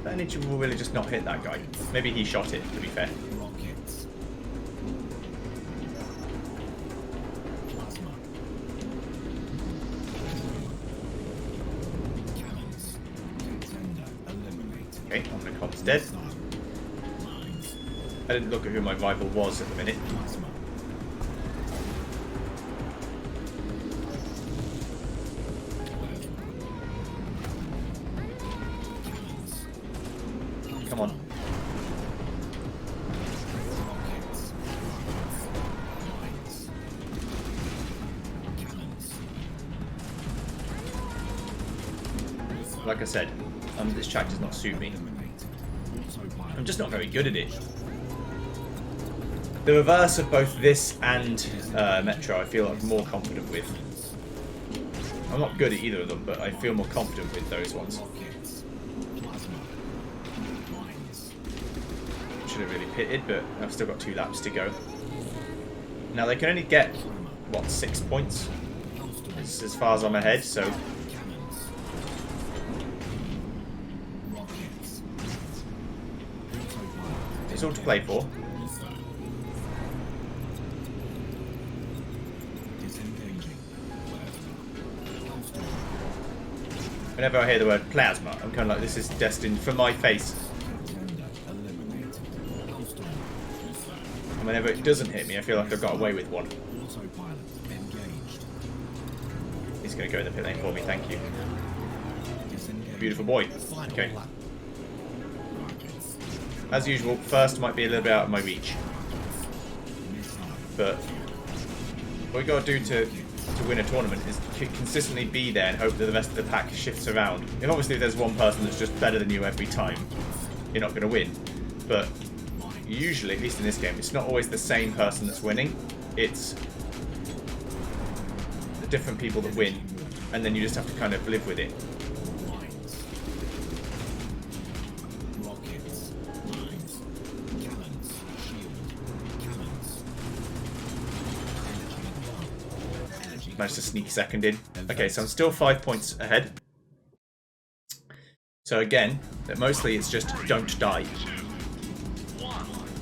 That ninja will really just not hit that guy. Maybe he shot it, to be fair. Rockets. Plasma. Cannons. Contender eliminated. Okay, Omnicom's dead. Missile. Mines. I didn't look at who my rival was at the minute. Plasma. Cannons. Come on. Rockets. Mines. Cannons. Like I said, this track does not suit me. Eliminated. Autopilot. I'm just not very good at it. The reverse of both this and Metro, I feel like more confident with. I'm not good at either of them, but I feel more confident with those ones. Rockets. Plasma. Mines. Should have really pitted, but I've still got 2 laps to go. Now they can only get, what, 6 points? It's as far as I'm ahead, so Cannons. Rockets. Autopilot. it's all to play for. Missile. Disengaging. Plasma. Whenever I hear the word plasma, I'm kind of like, this is destined for my face. Contender eliminated. Storm. Missile. And whenever it doesn't hit me, I feel like I've got away with one. Autopilot engaged. He's going to go in the pit lane for me, thank you. Disengaging. Beautiful boy. Final Okay. lap. Rockets. As usual, first might be a little bit out of my reach, Missile. but what we got to do to win a tournament is consistently be there and hope that the rest of the pack shifts around. And obviously if there's one person that's just better than you every time, you're not going to win. But usually, at least in this game, it's not always the same person that's winning. It's the different people that win and then you just have to kind of live with it. Mines. Rockets. Mines. Cannons. Shield. Cannons. Energy. Managed to sneak second in. Okay, so I'm still 5 points ahead. So again, mostly it's just don't die.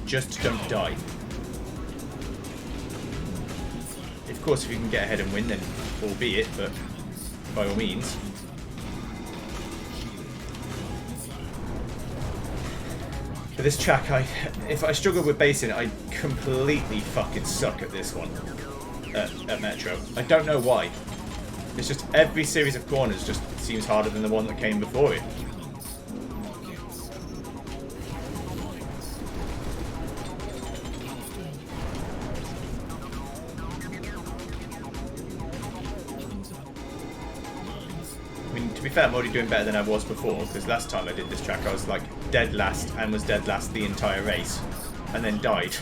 Just don't die. Of course, if you can get ahead and win, then albeit, but by all means. For this track, if I struggle with basing, I completely fucking suck at this one. At Metro. I don't know why. It's just every series of corners just seems harder than the one that came before it. I mean, to be fair, I'm already doing better than I was before, because last time I did this track I was like dead last and was dead last the entire race, and then died.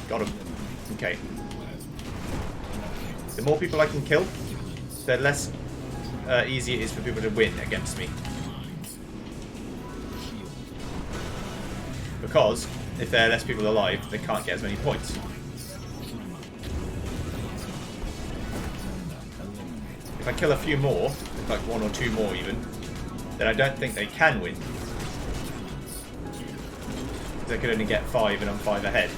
Got him. Okay. The more people I can kill, the less easy it is for people to win against me. Because if there are less people alive, they can't get as many points. If I kill a few more, like one or two more even, then I don't think they can win. Because I could only get 5 and I'm 5 ahead.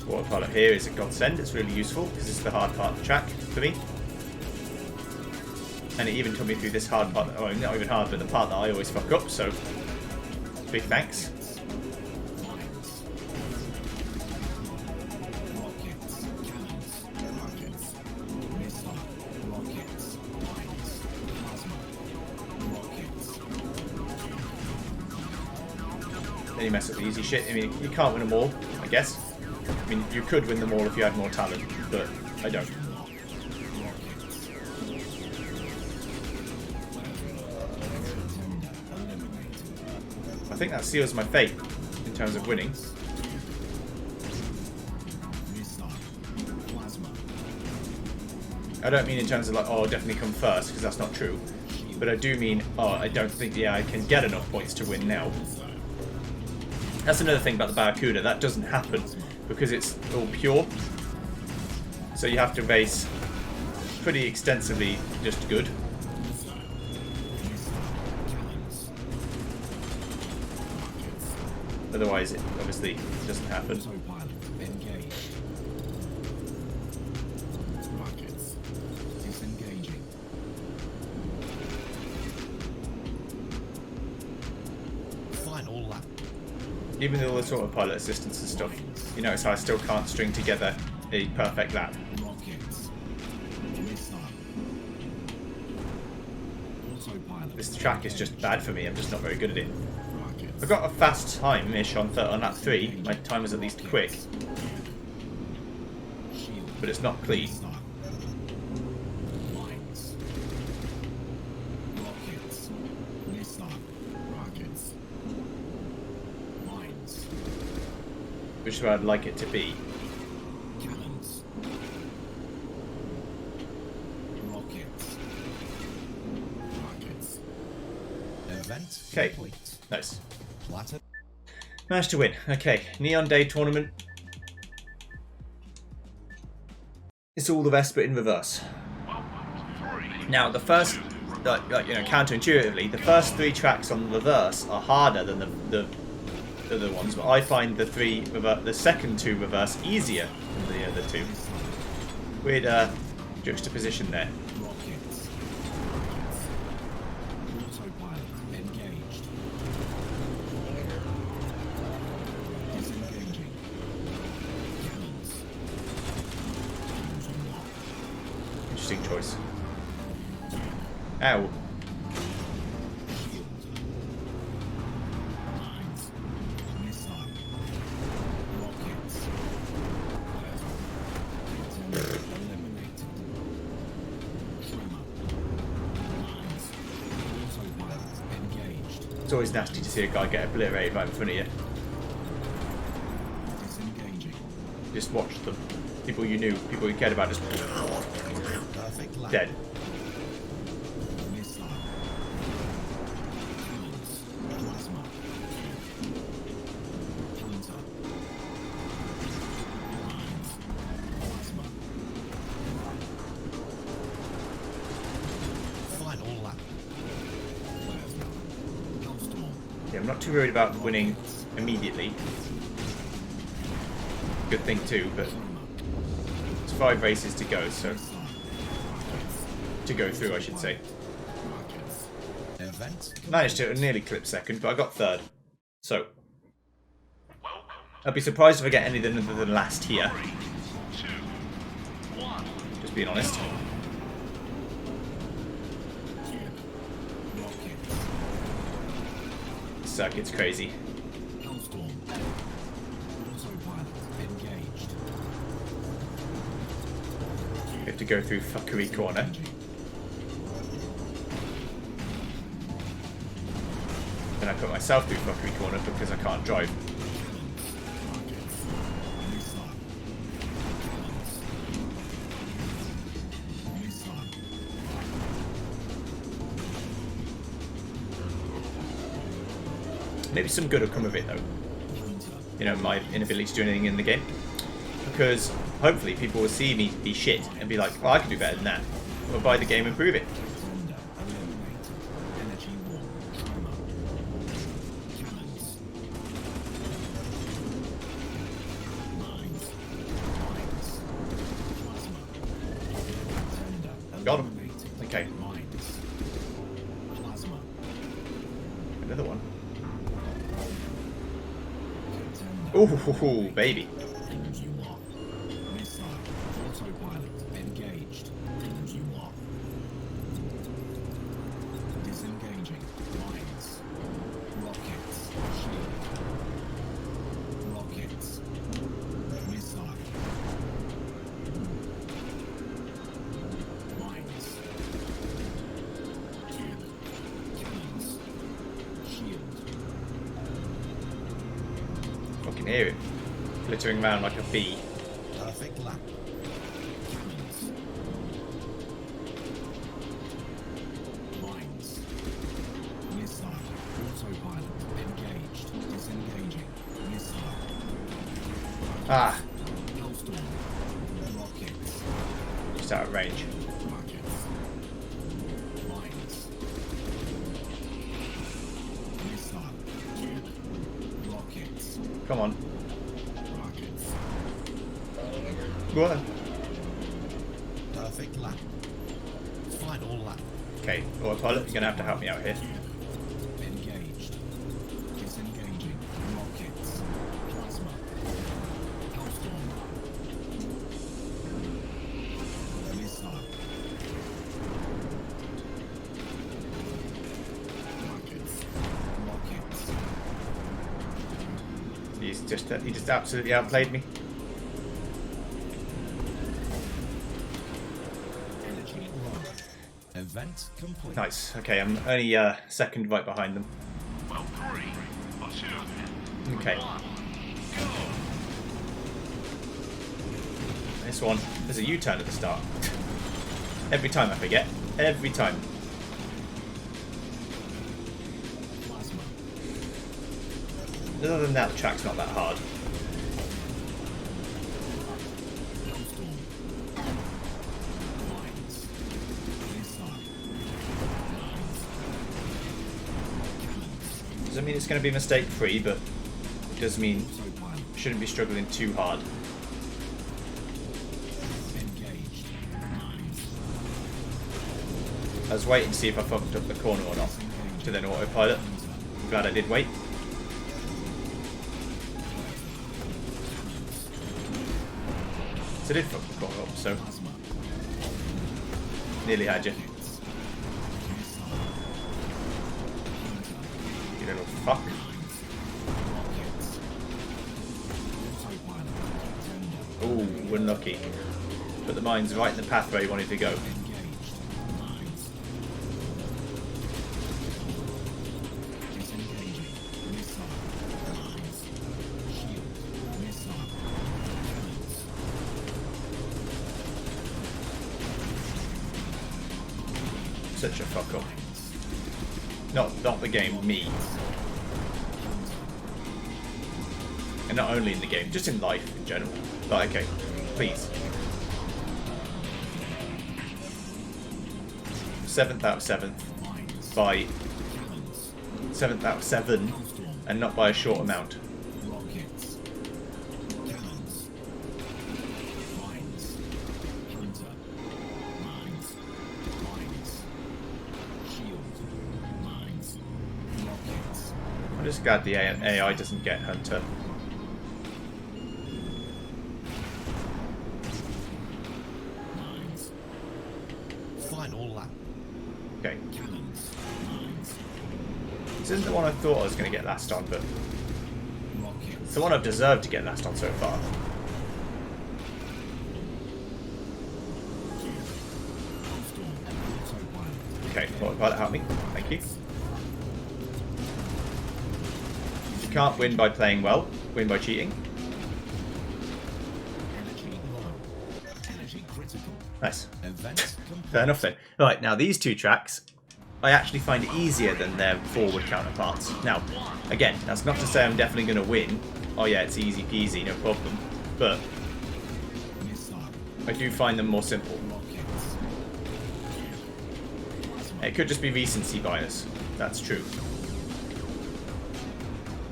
Autopilot here is a godsend. It's really useful because it's the hard part of the track for me. And it even took me through this hard part, oh, not even hard, but the part that I always fuck up, so big thanks. Then you mess up the easy shit. I mean, you can't win them all, I guess. I mean, you could win them all if you had more talent, but I don't. I think that seals my fate in terms of winning. I don't mean in terms of like, oh, I'll definitely come first, because that's not true. But I do mean, oh, I don't think, yeah, I can get enough points to win now. That's another thing about the Barracuda. That doesn't happen because it's all pure. So you have to base pretty extensively just good. Otherwise, it obviously doesn't happen. Autopilot engaged. Rockets disengaging. Final lap. Even with all the sort of pilot assistance and stuff, you notice how I still can't string together a perfect lap. Rockets. Missile. Autopilot. This track is just bad for me. I'm just not very good at it. Rockets. I got a fast time-ish on lap 3. My time was at least quick, Shield. but it's not clean. Missile. Mines. Rockets. Missile. Rockets. Mines. Which is where I'd like it to be. Cannons. Rockets. Rockets. Event Okay, complete. nice. Platter. Managed to win. Okay, Neon Day tournament. It's all the best, but in reverse. Now, the first, like you know, counterintuitively, the first 3 tracks on reverse are harder than the other ones, but I find the second 2 reverse easier than the other 2. Weird juxtaposition there. Rockets. Autopilot engaged. Disengaging. Cannons. Interesting choice. Ow. Shield. Mines. It's always nasty to see a guy get obliterated right in front of you. Disengaging. Just watch them. People you knew, people you cared about, just Perfect lap. dead. Missile. Cannons. Plasma. Hunter. Mines. Plasma. Final lap. Plasma. Hellstorm. Yeah, I'm not too worried about winning immediately. Good thing too, but it's 5 races to go, so to go through, I should say. Event. Managed to nearly clip second, but I got third. So Welcome. I'll be surprised if I get anything other than last here. 3, 2, 1. Just being honest. Rocket. This circuit's crazy. Hellstorm. Autopilot engaged. We have to go through fuckery corner. Then I put myself through fuckery corner because I can't drive. Maybe some good will come of it though. You know, my inability to do anything in the game. Because hopefully people will see me be shit and be like, well, I can do better than that. Or buy the game and prove it. Got him. Okay. Another one. Ooh, baby. Autopilot engaged. You are. Disengaging. Mines. Rockets. Shield. Rockets. Missile. Mines. Cannons. Shield. Fucking hear it. Glittering around like a bee. Perfect lap. Cannons. Mines. Missile. Autopilot engaged. Disengaging. Missile. Ah, Hellstorm. Rockets. just out of range. Rockets. Mines. Missile. Rockets. Come on. Rockets. Go on. Perfect lap. Final lap. Okay, autopilot, you're gonna have to help me out here. Engaged. Disengaging. Rockets. Plasma. Hellstorm. Missile. Rockets. Rockets. He just absolutely outplayed me. Energy low. Event complete. Nice. Okay, I'm only second right behind them. Well, 3, 2, Okay. 1. This one, there's a U-turn at the start. Every time I forget. Every time. Plasma. Other than that, the track's not that hard. Hellstorm. Mines. Missile. Mines. Cannons. Doesn't mean it's going to be mistake-free, but it does mean Autopilot I shouldn't be struggling too hard. engaged. Mines. I was waiting to see if I fucked up the corner or not, to then autopilot. I'm glad I did wait. So I did fuck the corner up, so Plasma. nearly had you. You little fuck. Rockets. Autopilot. Tender. Ooh, unlucky. Put the mines right in the path where you wanted to go. Engaged. Mines. Disengaging. Such a fuck up. Not the game, me. And not only in the game, just in life in general. But okay, please. 7th out of 7th by 7th out of 7 and not by a short amount. Rockets. Cannons. Mines. Hunter. Mines. Mines. Shield. Mines. Rockets. I'm just glad the AI doesn't get Hunter. Mines. Final lap. Okay. Cannons. Mines. This isn't the one I thought I was going to get last on, but Rockets. it's the one I've deserved to get last on so far. Okay, autopilot, help me. Thank you. You can't win by playing well, win by cheating. Energy low. Energy critical. Nice. Event complete. Fair enough then. Right, now these two tracks, I actually find easier than their forward counterparts. Now, again, that's not to say I'm definitely going to win. Oh yeah, it's easy peasy, no problem. But Missile. I do find them more simple. Rockets. It could just be recency bias. That's true.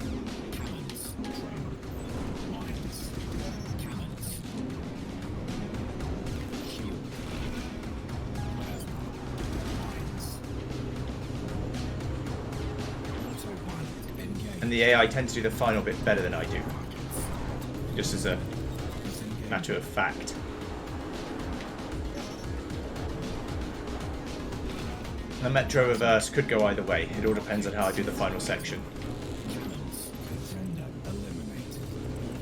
Cannons. Mines. Cannons. Shield. Plasma. Mines. Autopilot. Engage. And the AI tends to do the final bit better than I do. Just as a Disengage. matter of fact. The Metro Reverse could go either way. It all depends on how I do the final section. Cannons. Contender eliminated.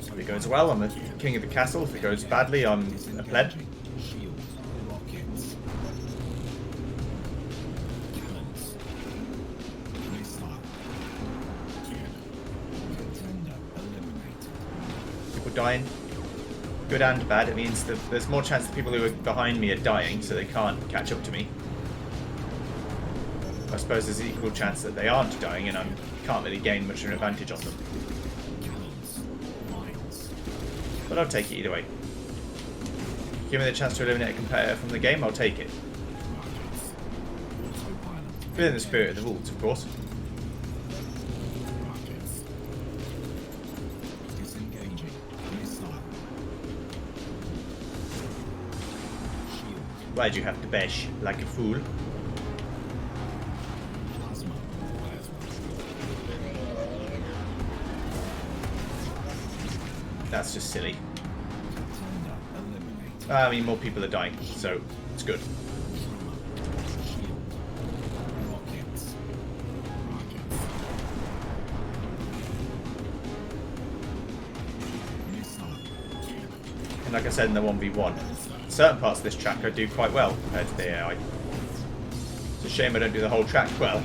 If it goes well, I'm the king of the castle. If it goes badly, I'm a pleb. Shield. Rockets. Cannons. Missile. Contender eliminated. People dying. Good and bad. It means that there's more chance that people who are behind me are dying, so they can't catch up to me. I suppose there's an equal chance that they aren't dying, and I can't really gain much of an advantage on them. Cannons. Mines. But I'll take it either way. Give me the chance to eliminate a competitor from the game, I'll take it. Rockets. Autopilot. Within the spirit of the rules, of course. Rockets. Disengaging. Missile. Shield. Why'd you have to bash like a fool? Plasma. That's just silly. Contender eliminated. I mean, more people are dying, so it's good. Shield. Rockets. Rockets. Missile. And like I said in the 1v1, certain parts of this track I do quite well compared to the AI. It's a shame I don't do the whole track well.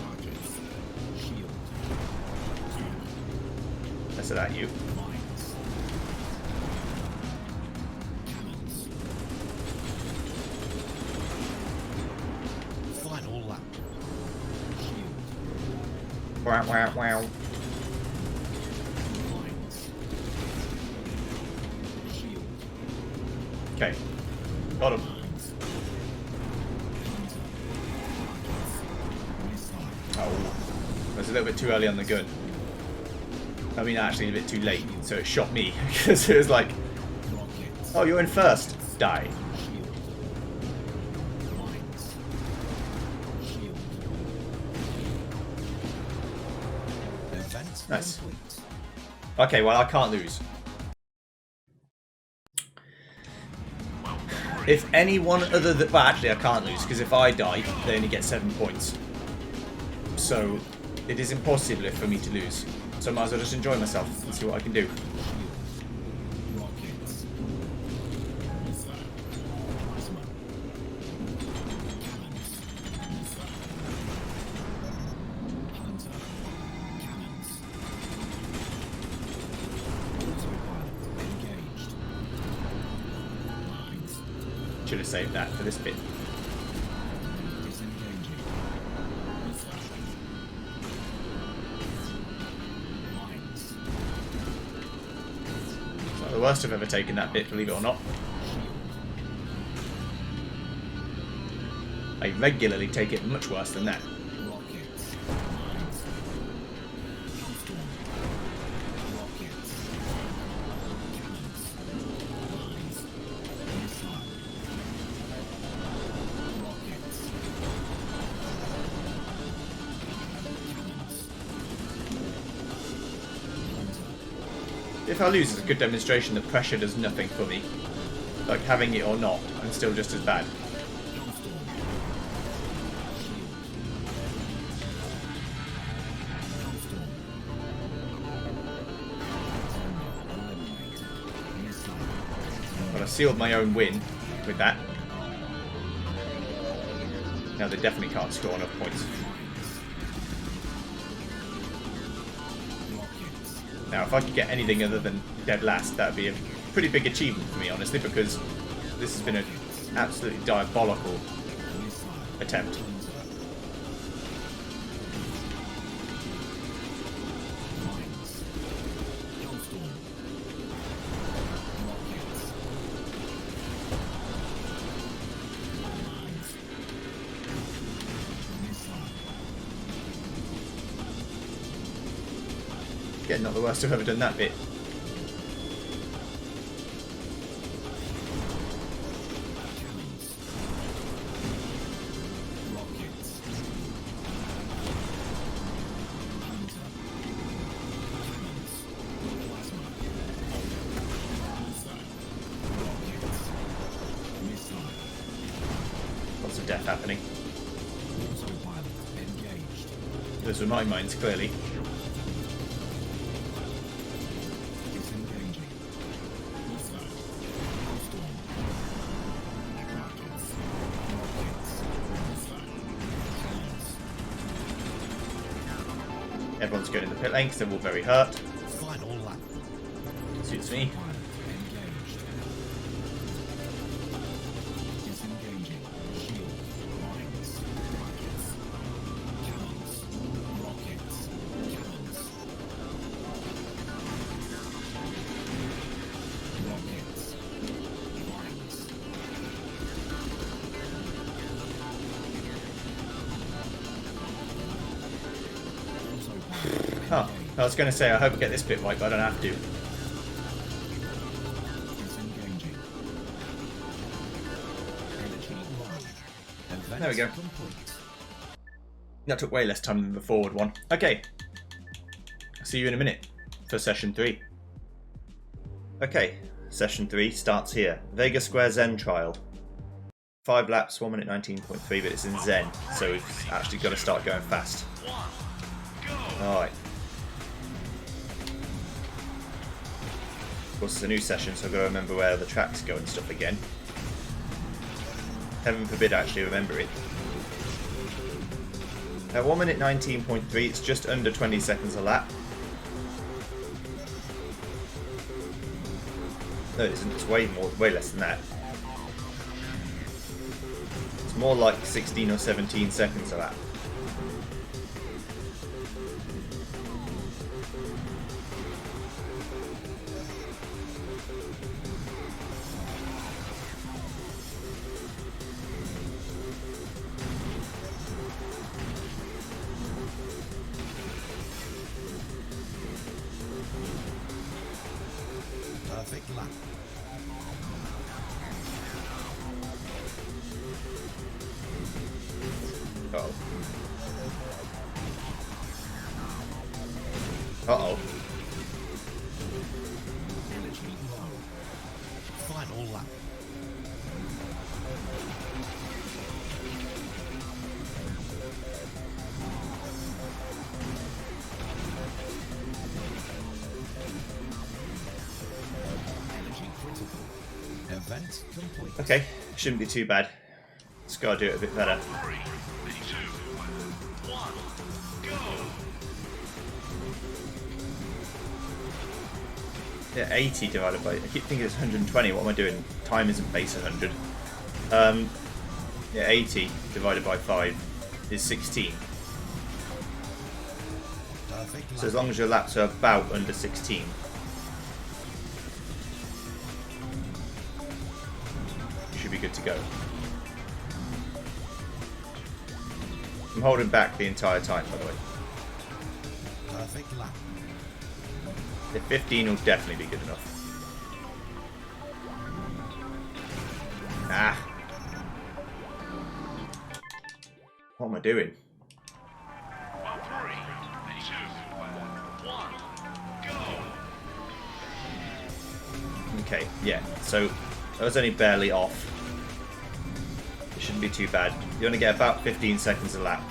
Rockets. Shield. That's at you. Mines. Cannons. Final lap. Shield. Wow, wow, wow. Mines. Shield. Okay. Got him. Mines. Hunter. Rockets. Missile. Oh. I was a little bit too early on the gun. I mean, actually a bit too late, so it shot me. Because it was like, Rockets. oh, you're in first. Die. Shield. Mines. Shield. Event Nice. complete. Okay, well, I can't lose. If anyone other than... Well, actually, I can't lose, because if I die, they only get 7 points. So, it is impossible for me to lose. So I might as well just enjoy myself and see what I can do. Rockets. Missile. Plasma. Cannons. Missile. Hunter. Cannons. Autopilot engaged. Mines. Should have saved that for this bit. Disengaging. worst I've ever taken that bit, believe it or not. I regularly take it much worse than that. Rockets. Mines. Hellstorm. Rockets. Cannons. Mines. Missile. Rockets. Cannons. If I lose, it's a good demonstration that pressure does nothing for me. Like having it or not, I'm still just as bad. Hellstorm. Shield. Hellstorm. Combo eliminated. Missile. But I sealed my own win with that. Now they definitely can't score enough points. Rockets. Now if I could get anything other than dead last, that would be a pretty big achievement for me, honestly, because this has been an absolutely diabolical Missile. attempt. Mines. Hellstorm. Rockets. Mines. Missile. Yeah, not the worst I've ever done that bit. Cannons. Rockets. Hunter. Cannons. Plasma. Missile. Rockets. Missile. Lots of death happening. Autopilot engaged. Those were my mines, clearly. Disengaging. Missile. Hellstorm. Rockets. Rockets. Missile. Cannons. Everyone's going in the pit lane because they're all very hurt. Final lap. Suits me. Pilot engaged. Disengaging. Shield. Mines. Rockets. Cannons. Rockets. Cannons. Rockets. Mines. Autopilot Oh, I was going to say, I hope I get this bit right, but I don't have to. disengaging. Energy low. Event There we go. complete. That took way less time than the forward one. Okay. I'll see you in a minute for session 3. Okay, session 3 starts here. Vega Square Zen trial. 5 laps, 1 minute 19.3, but it's in Zen, so we've actually got to start going fast. Alright. Of course, it's a new session, so I've got to remember where the tracks go and stuff again. Heaven forbid I actually remember it. At 1 minute 19.3, it's just under 20 seconds a lap. No, it isn't. It's way less than that. It's more like 16 or 17 seconds a lap. Perfect lap. Uh-oh. Uh-oh. Energy low. Final lap. Energy critical. Event complete. Okay, shouldn't be too bad. Just gotta do it a bit better. 3, 2, 1, go! Yeah, 80 divided by... I keep thinking it's 120. What am I doing? Time isn't base 100. Yeah, 80 divided by 5 is 16. Perfect So as lap. long as your laps are about under 16. good to go. I'm holding back the entire time, by the way. Perfect lap. The 15 will definitely be good enough. Ah. What am I doing? 3, 2, 1, go! Okay, yeah, so I was only barely off. It shouldn't be too bad. You only get about 15 seconds a lap.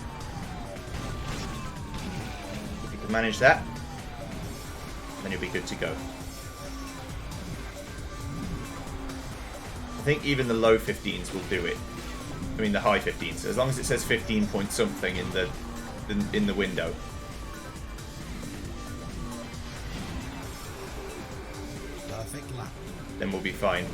If you can manage that, then you'll be good to go. I think even the low 15s will do it. I mean the high 15s, as long as it says 15 point something in the window. Perfect lap. Then we'll be fine.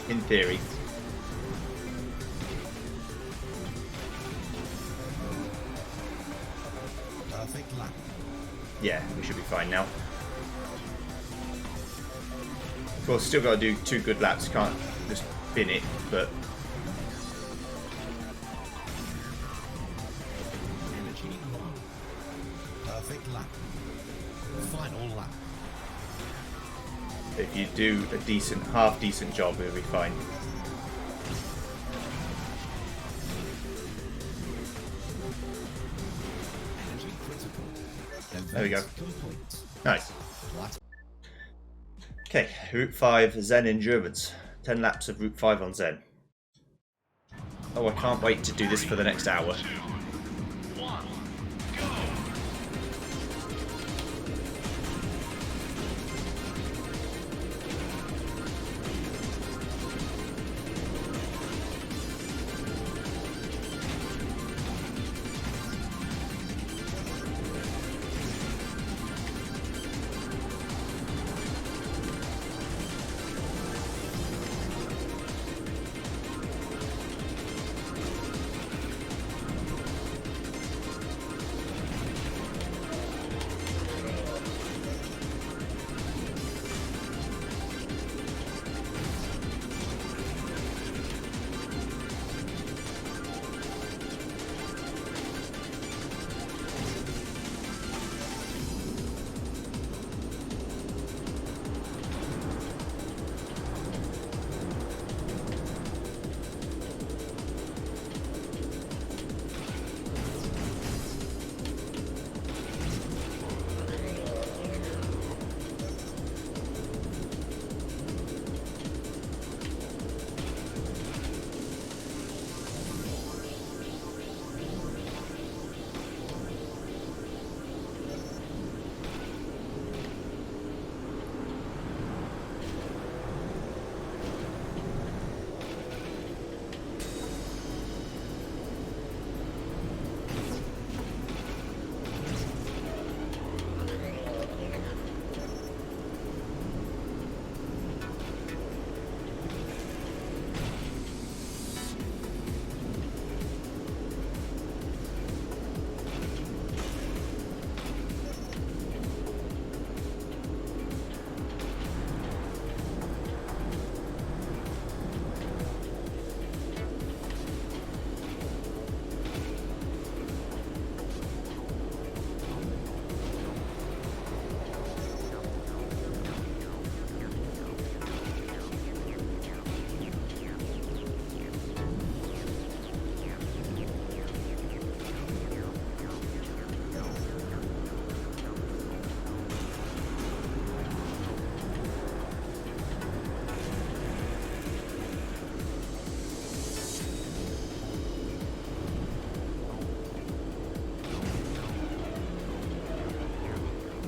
In theory. Perfect lap. Yeah, we should be fine now. Of course, still got to do 2 good laps. Can't just bin it, but Energy low. Perfect lap. Final lap. if you do a decent, half decent job, we'll be fine. Energy critical. There we go. Event complete. Nice. Plat- Okay, Route 5 Zen Endurance. 10 laps of Route 5 on Zen. Oh, I can't wait to do this for the next hour. 2, 1, go!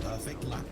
Perfect lap.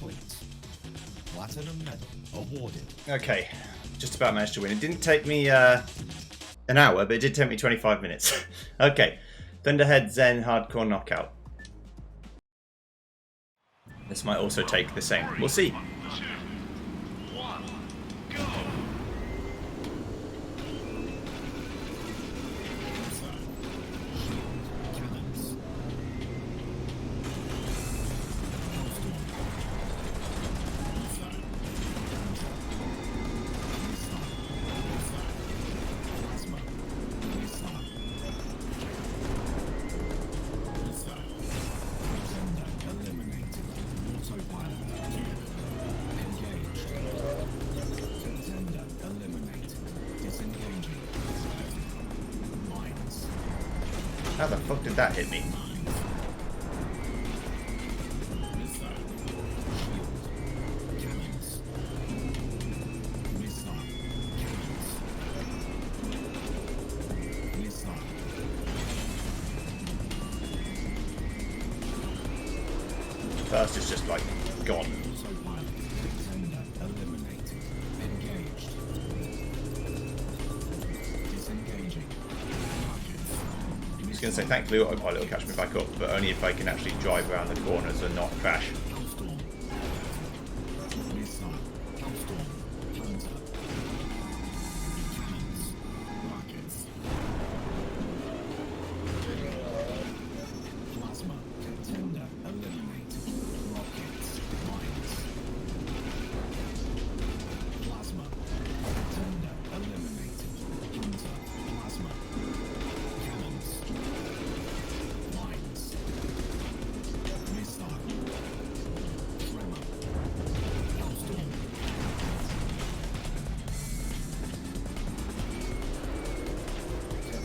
points. Platinum medal awarded. Okay, just about managed to win. It didn't take me an hour, but it did take me 25 minutes. Okay, Thunderhead Zen Hardcore Knockout. This might also take the same. We'll see. 2, 1, go! Cannons. Plasma. Missile. Pretender eliminated. Autopilot. Engaged. Pretender eliminated. Disengaging. Mines. How the fuck did that hit me? Missile. Shield. Cannons. Missile. Cannons. Missile. First is just like gone. Autopilot. Pretender eliminated. Engaged. Disengaging. Targets. I was going to say, thankfully autopilot will catch me back up, but only if I can actually drive around the corners and not crash. Hellstorm. Missile. Hellstorm. Hunter. Cannons. Rockets. Plasma. Contender eliminated. Rockets. Mines. Plasma. Contender eliminated. Hunter. Plasma. Cannons. Mines. Missile. Tremor. Hellstorm.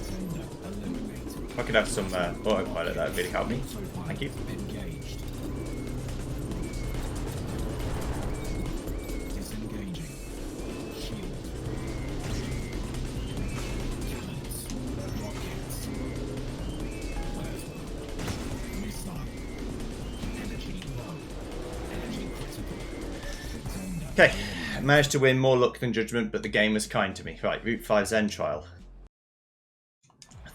Contender eliminated. If I could have some autopilot, that would really help me. Thank you. Engaged. Disengaging. Shield. Cannons. Rockets. Plasma. Missile. Energy low. Energy critical. Contender. Okay, managed to win, more luck than judgment, but the game was kind to me. Right, Route 5 Zen Trial.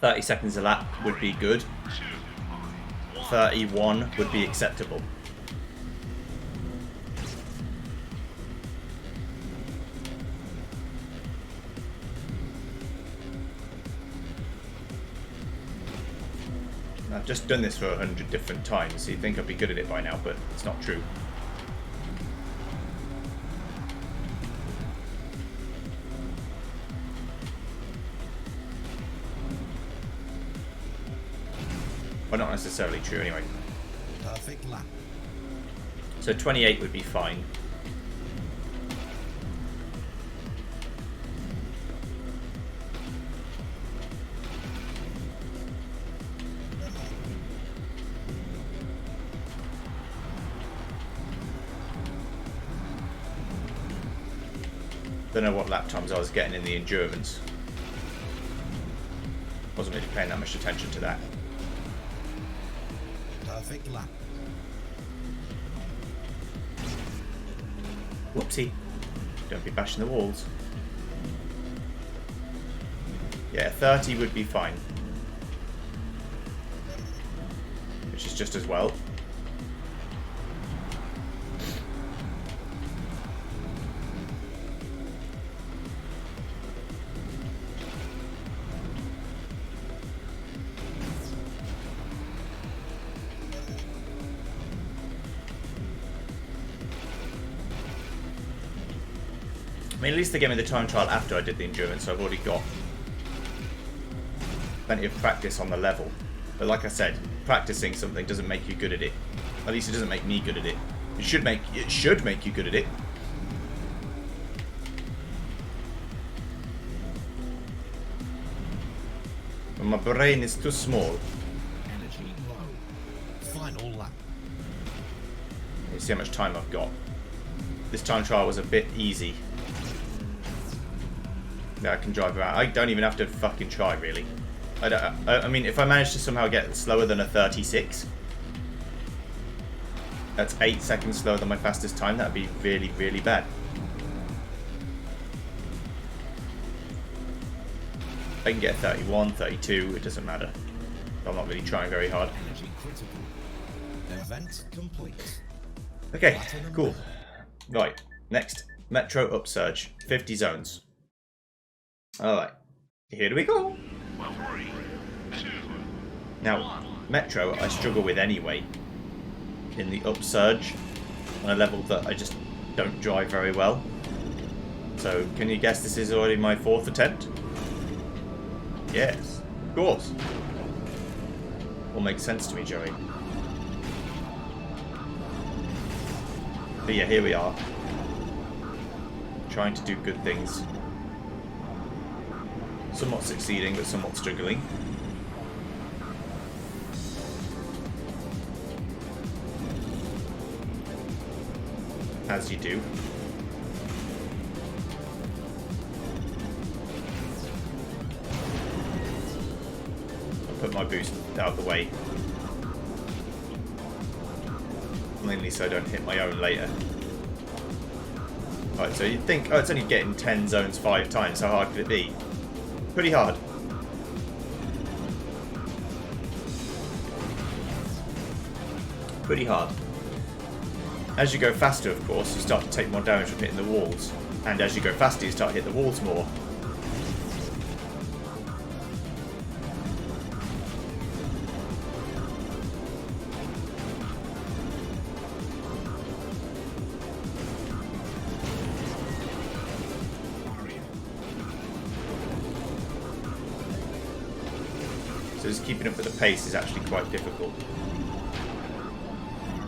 30 seconds a lap would be good. 31 would be acceptable. I've just done this for 100 different times, so you'd think I'd be good at it by now, but it's not true. Well, not necessarily true anyway. Perfect lap. So 28 would be fine. Don't know what lap times I was getting in the endurance. Wasn't really paying that much attention to that. Perfect lap. Whoopsie. Don't be bashing the walls. Yeah, 30 would be fine. Which is just as well. I mean, at least they gave me the time trial after I did the endurance, so I've already got plenty of practice on the level. But like I said, practicing something doesn't make you good at it. At least it doesn't make me good at it. It should make you good at it. But my brain is too small. Energy low. Final lap. You see how much time I've got. This time trial was a bit easy. Yeah, I can drive around. I don't even have to fucking try, really. I mean, if I manage to somehow get slower than a 36, That's 8 seconds slower than my fastest time. That'd be really, really bad. I can get 31, 32, it doesn't matter. I'm not really trying very hard. Energy critical. Event complete. Okay, Platinum cool. level. Right, next. Metro upsurge. 50 zones. Alright, here we go. 3, 2, Now, Metro I struggle with anyway. In the upsurge. On a level that I just don't drive very well. So, can you guess this is already my 4th attempt? Yes, of course. All makes sense to me, Joey. But yeah, here we are. Trying to do good things. Somewhat succeeding, but somewhat struggling. As you do. I'll put my boost out of the way. Mainly so I don't hit my own later. Right, so you'd think, oh, it's only getting 10 zones 5 times, how hard could it be? Pretty hard. Pretty hard. As you go faster, of course, you start to take more damage from hitting the walls. And as you go faster, you start to hit the walls more. So just keeping up with the pace is actually quite difficult.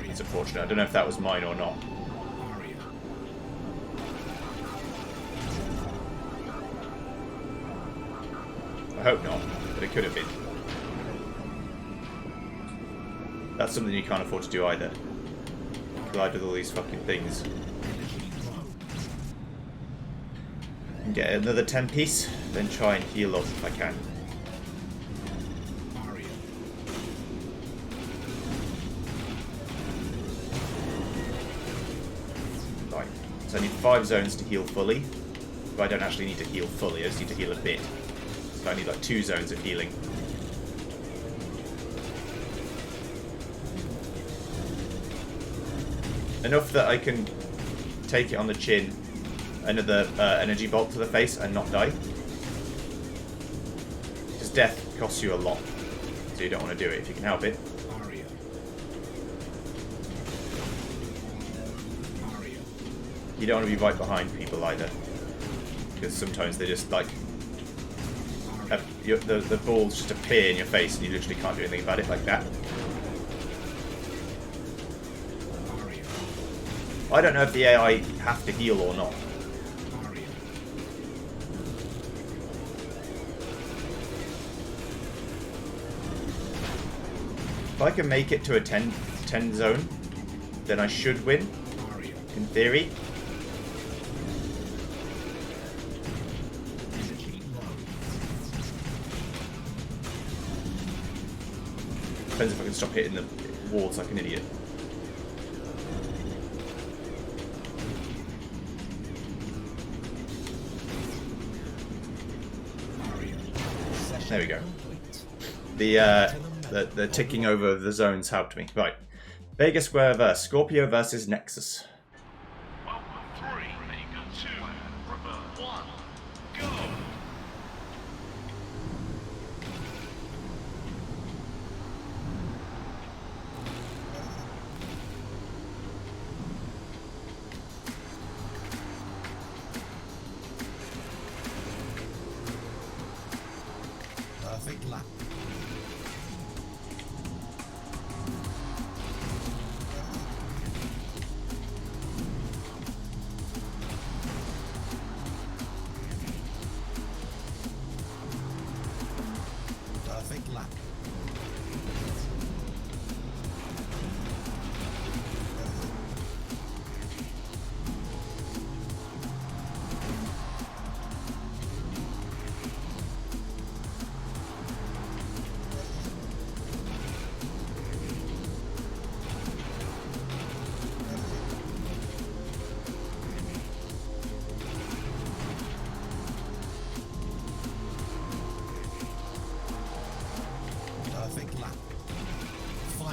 It's unfortunate. I don't know if that was mine or not. I hope not, but it could have been. That's something you can't afford to do either. Collide with all these fucking things. And get another 10 piece, then try and heal up if I can. Right, so I need 5 zones to heal fully. But I don't actually need to heal fully, I just need to heal a bit. So I need like 2 zones of healing. Enough that I can take it on the chin, another energy bolt to the face and not die. Because death costs you a lot, so you don't want to do it if you can help it. You don't want to be right behind people either, because sometimes they just like the balls just appear in your face and you literally can't do anything about it like that. I don't know if the AI have to heal or not. If I can make it to a 10 zone, then I should win, in theory. Depends if I can stop hitting the walls like an idiot. There we go. The ticking over of the zones helped me. Right. Vega Square versus Scorpio versus Nexus. Welcome 3, 2, 1, go! Perfect lap. Perfect lap.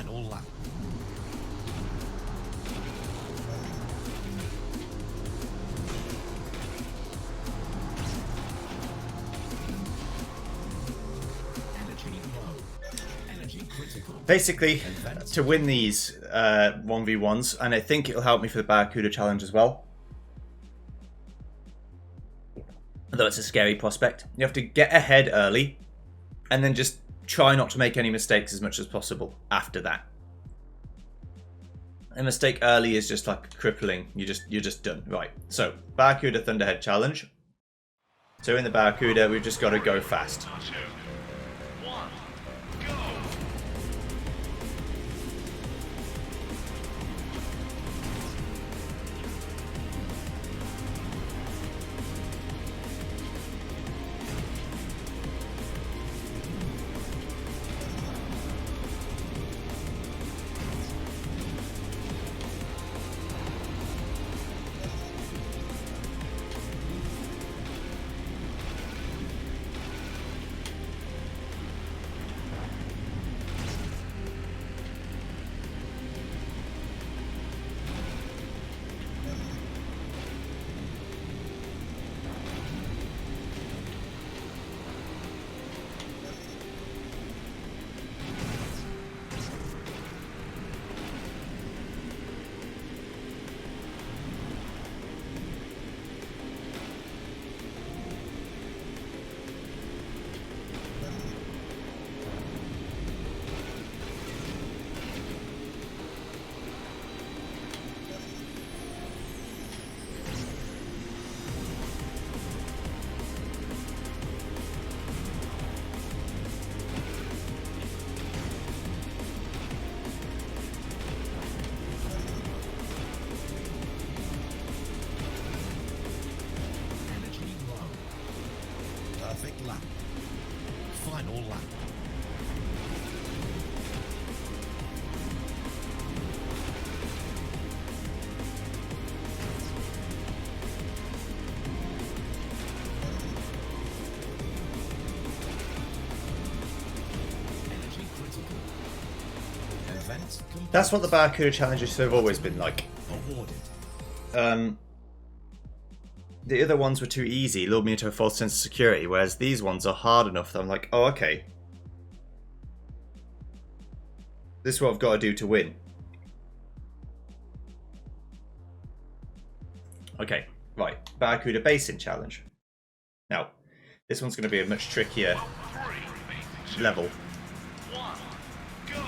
Final lap. Energy low. Energy critical. Basically, to win these 1v1s, and I think it'll help me for the Barracuda challenge as well. Although it's a scary prospect. You have to get ahead early, and then just try not to make any mistakes as much as possible after that. A mistake early is just like crippling. You're just done. Right. So, Barracuda Thunderhead challenge. So in the Barracuda, we've just got to go fast. 2, 1, go! Energy low. Perfect lap. Final lap. Energy critical. Event complete. That's what the Barracuda challenges have always been like. Awarded. The other ones were too easy, lured me into a false sense of security, whereas these ones are hard enough that I'm like, oh, okay. This is what I've got to do to win. Okay, right. Barracuda Basin Challenge. Now, this one's going to be a much trickier 3, level. 1, go!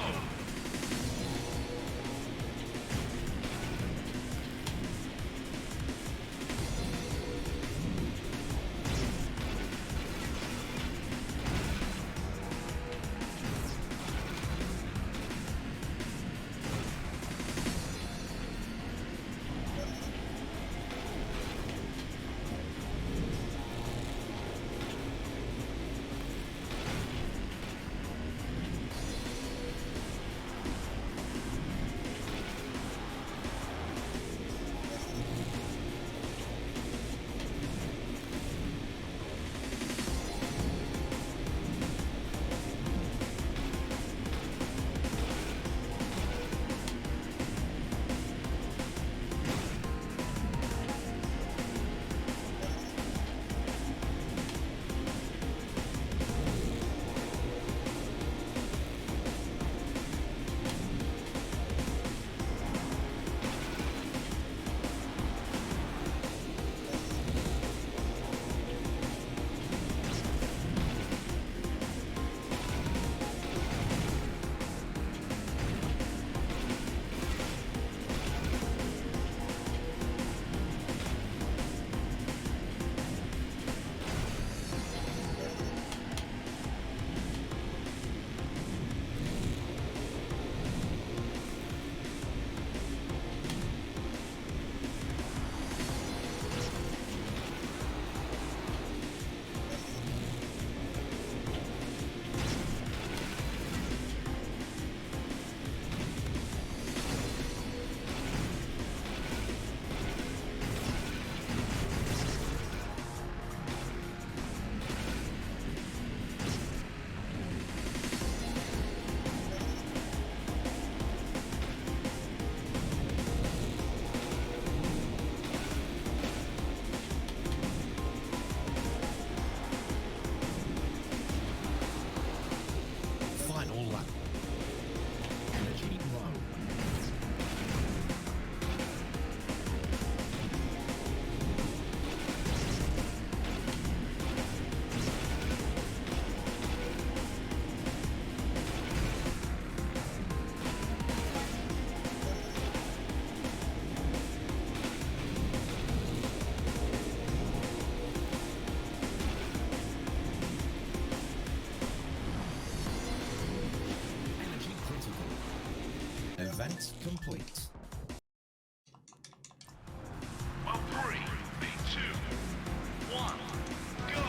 Event complete. A 3, a 2, 1, go!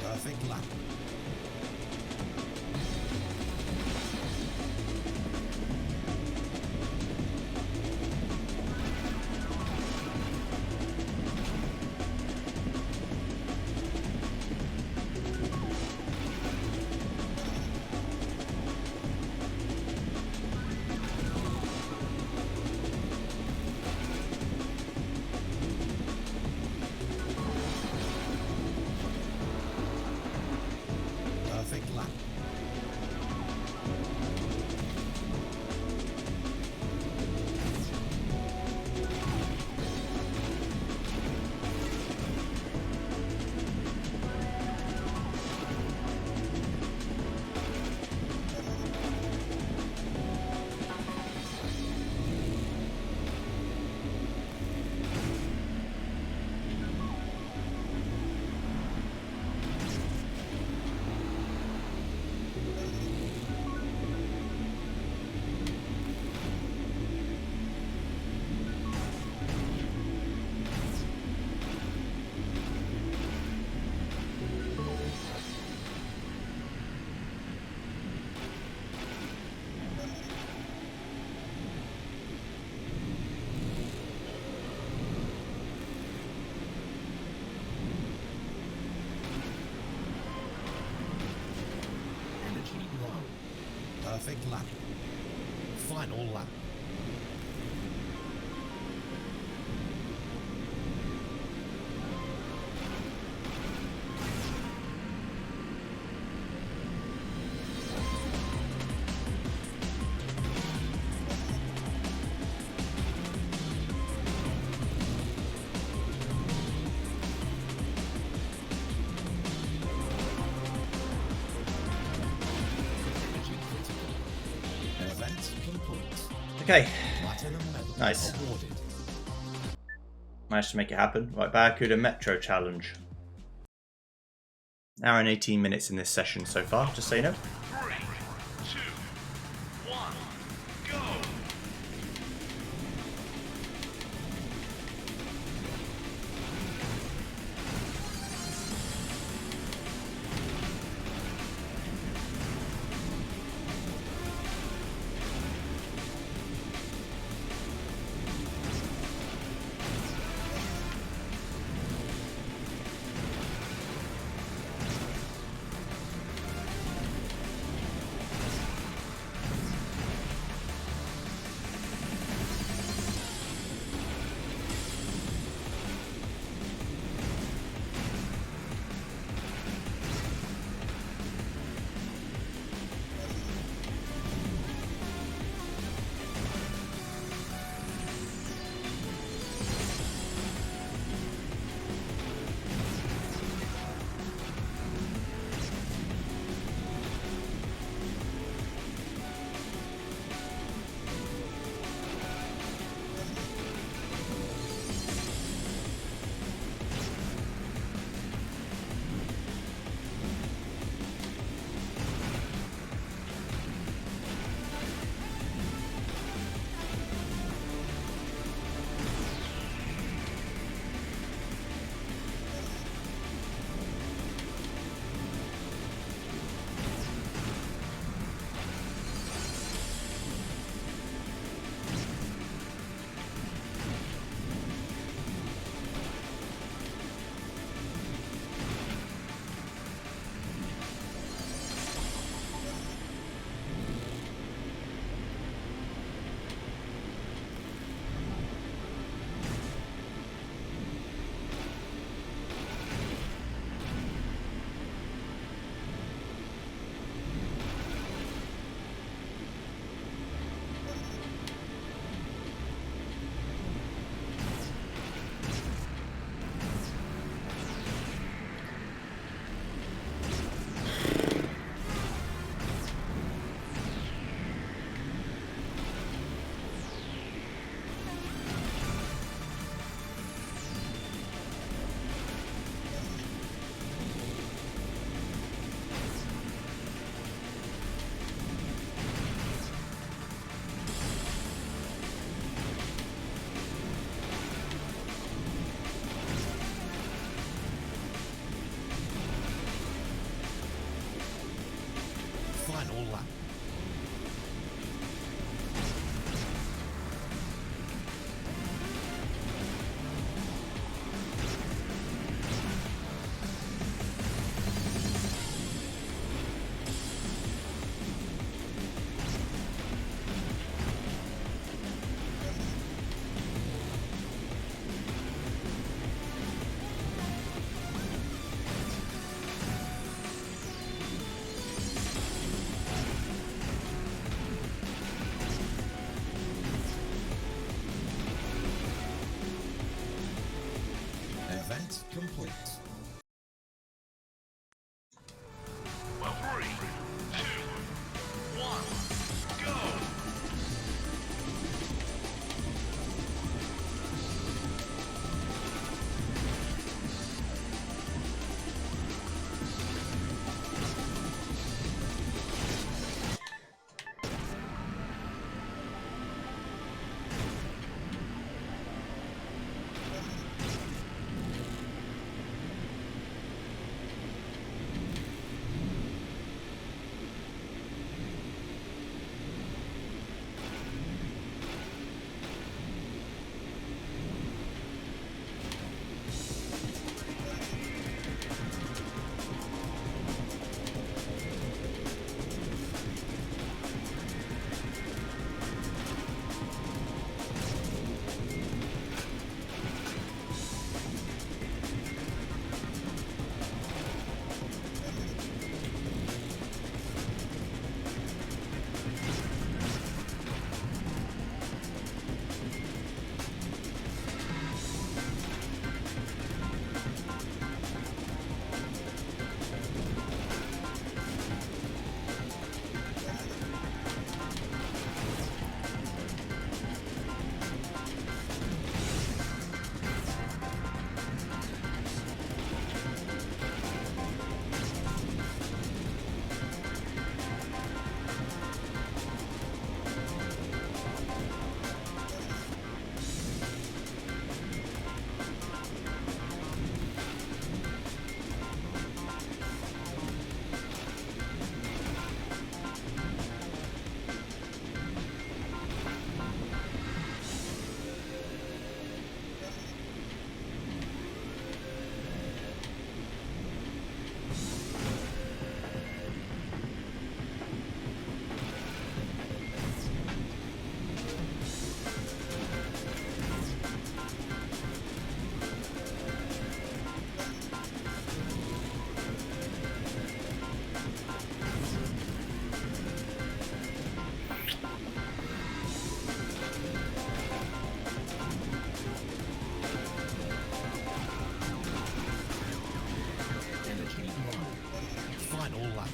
Perfect lap. Perfect lap. Energy low. Perfect lap. Final lap. Energy critical. Event complete. Okay, Platinum medal Nice. awarded. managed to make it happen. Right, Barracuda Metro Challenge. Hour and 18 minutes in this session so far, just so you know. 3, 2, 1, go! Final lap. Event complete. Well, 3, 2, 1, go! Final lap.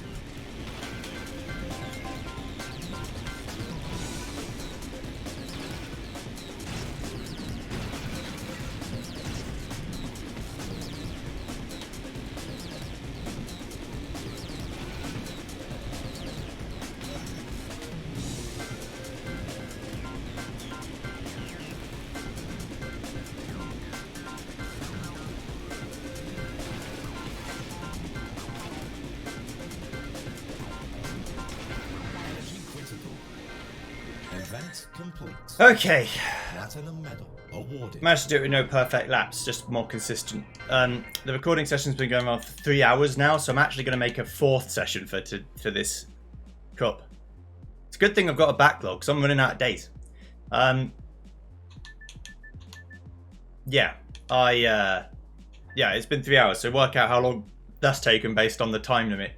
Energy critical. Event complete. Okay, Platinum medal awarded. managed to do it with no perfect laps, just more consistent. The recording session's been going on for 3 hours now, so I'm actually going to make a 4th session for this cup. It's a good thing I've got a backlog, because I'm running out of days. Yeah, it's been 3 hours, so work out how long that's taken based on the time limit.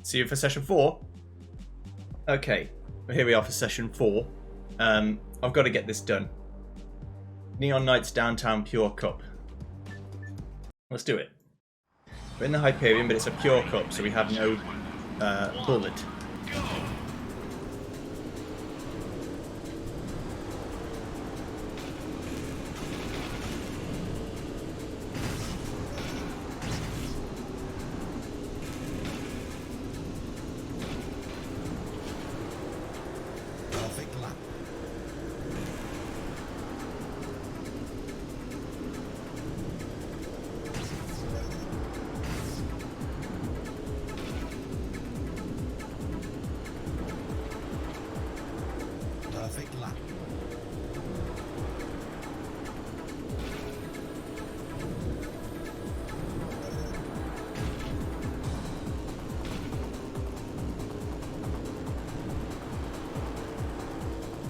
See you for session 4. Okay, here we are for session 4. I've got to get this done. Neon Knights Downtown Pure Cup. Let's do it. We're in the Hyperion, but it's a pure cup, so we have no bullet. Perfect lap. Perfect lap.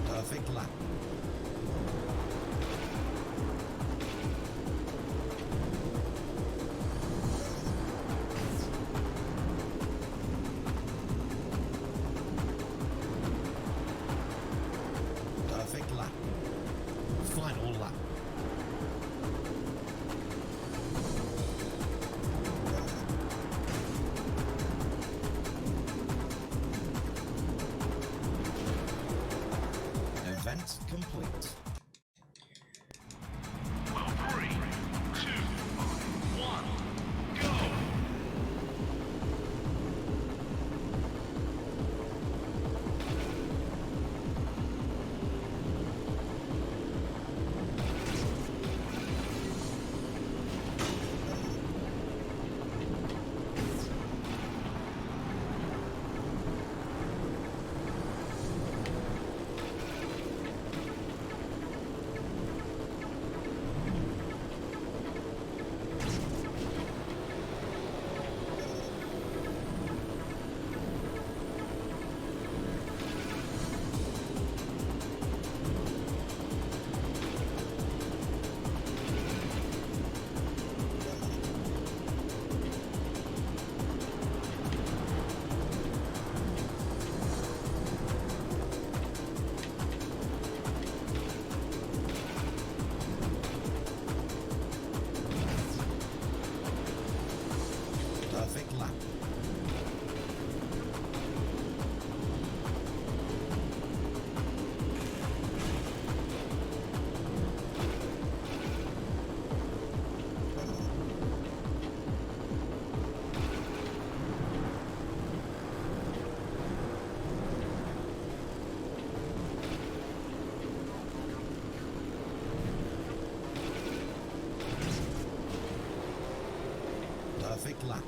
Perfect lap. Perfect lap. Final lap. Event complete. Well, 3, 2, 1, go! Perfect lap. Perfect lap.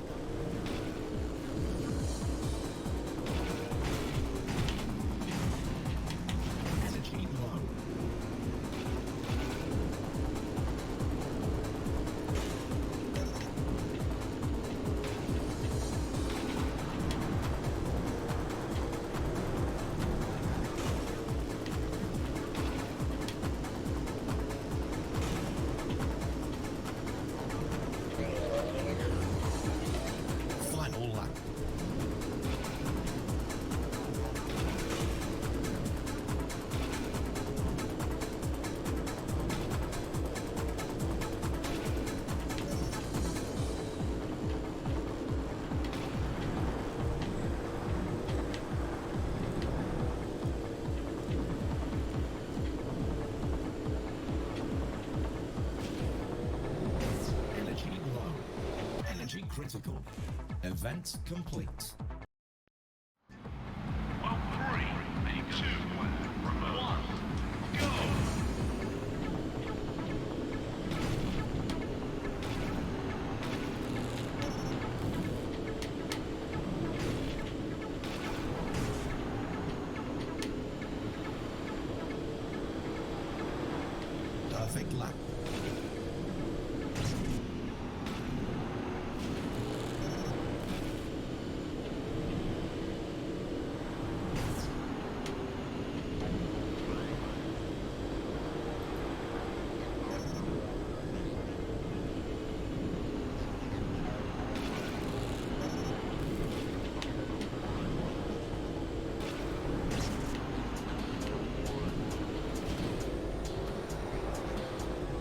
Energy low. Final lap. Energy low. Energy critical. Event complete. Well, 3, 2, 1, go! Perfect lap.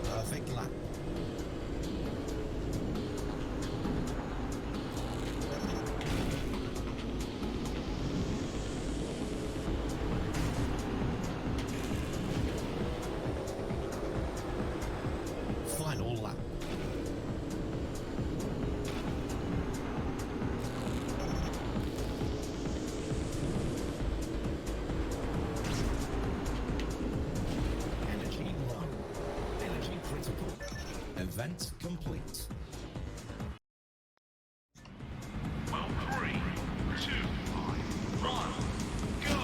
Perfect lap. Final lap. Energy low. Energy critical. Event complete. Well, 3, 2, 1, go!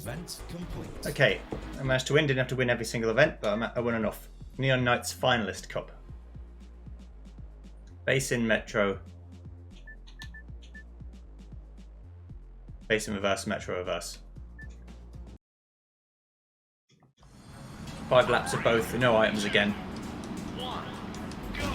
Event complete. Okay, I managed to win. Didn't have to win every single event, but I won enough. Neon Knights Finalist Cup. Basin Metro. Basin Reverse, Metro Reverse. 5 laps of both, no items again. One, go.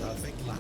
Perfect lap.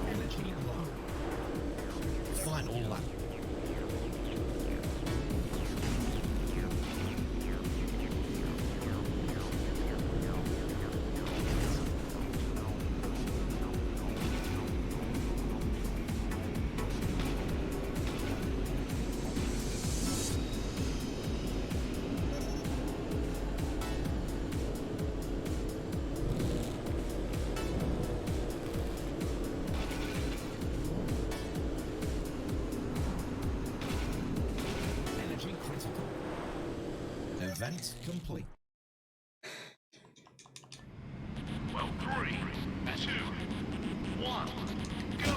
Energy low. Final lap. Energy critical. Event complete. Well, 3, 2, 1, go.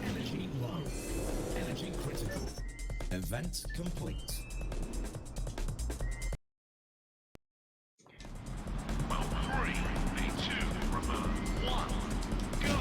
Energy low. Energy critical. Event complete. Well, 3, B2, remote. 1, go!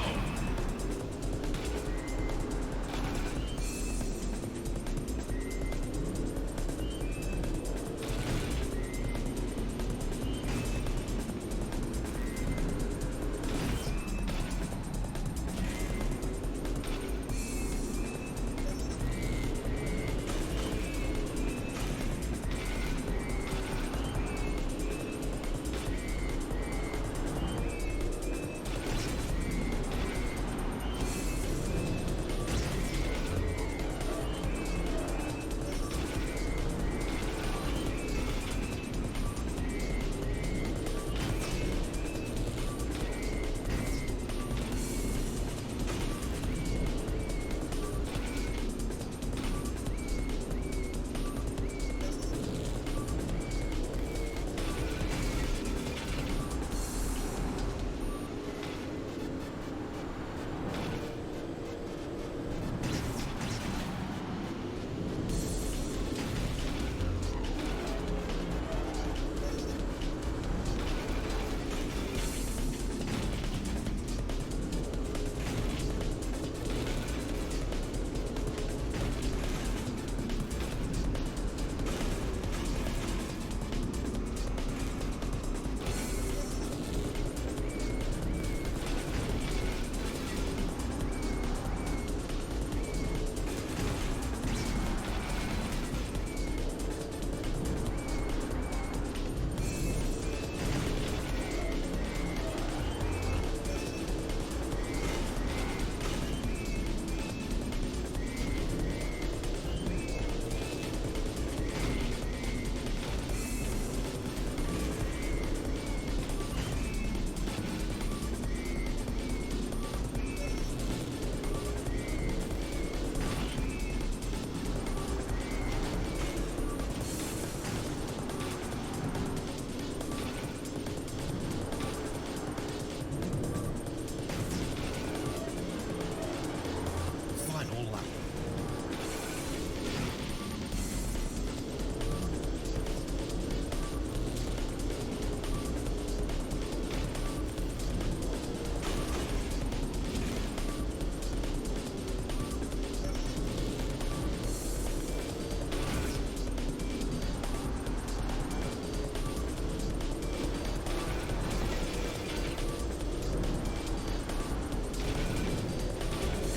Final lap.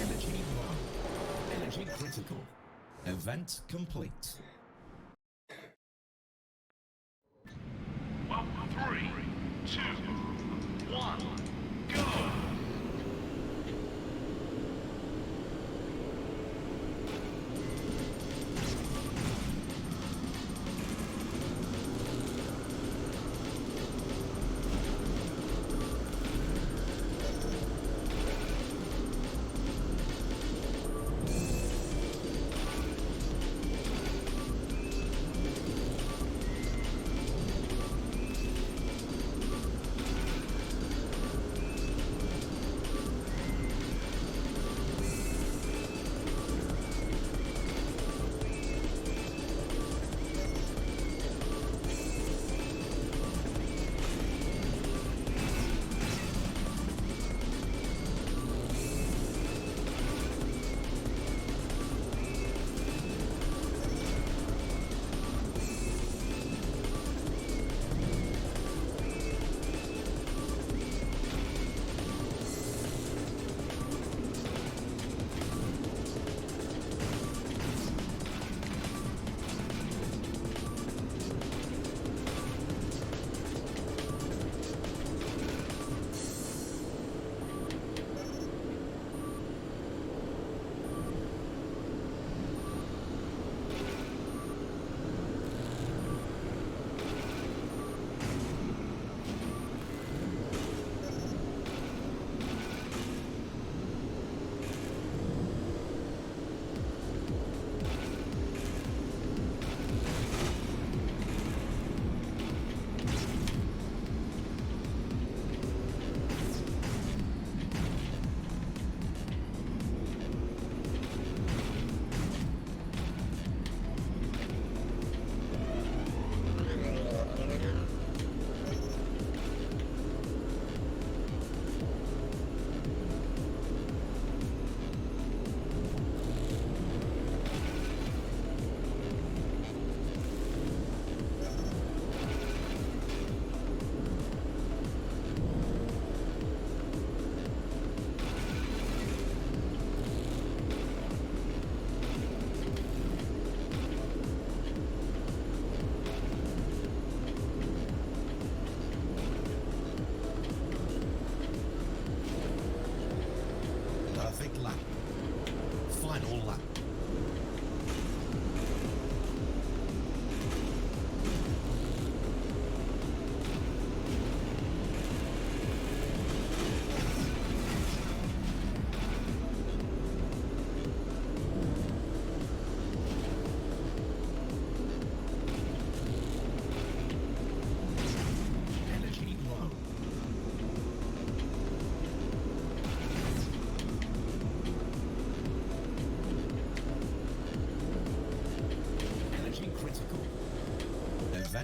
Energy low. Energy critical. Event complete. Well, 3, 2, 1, go!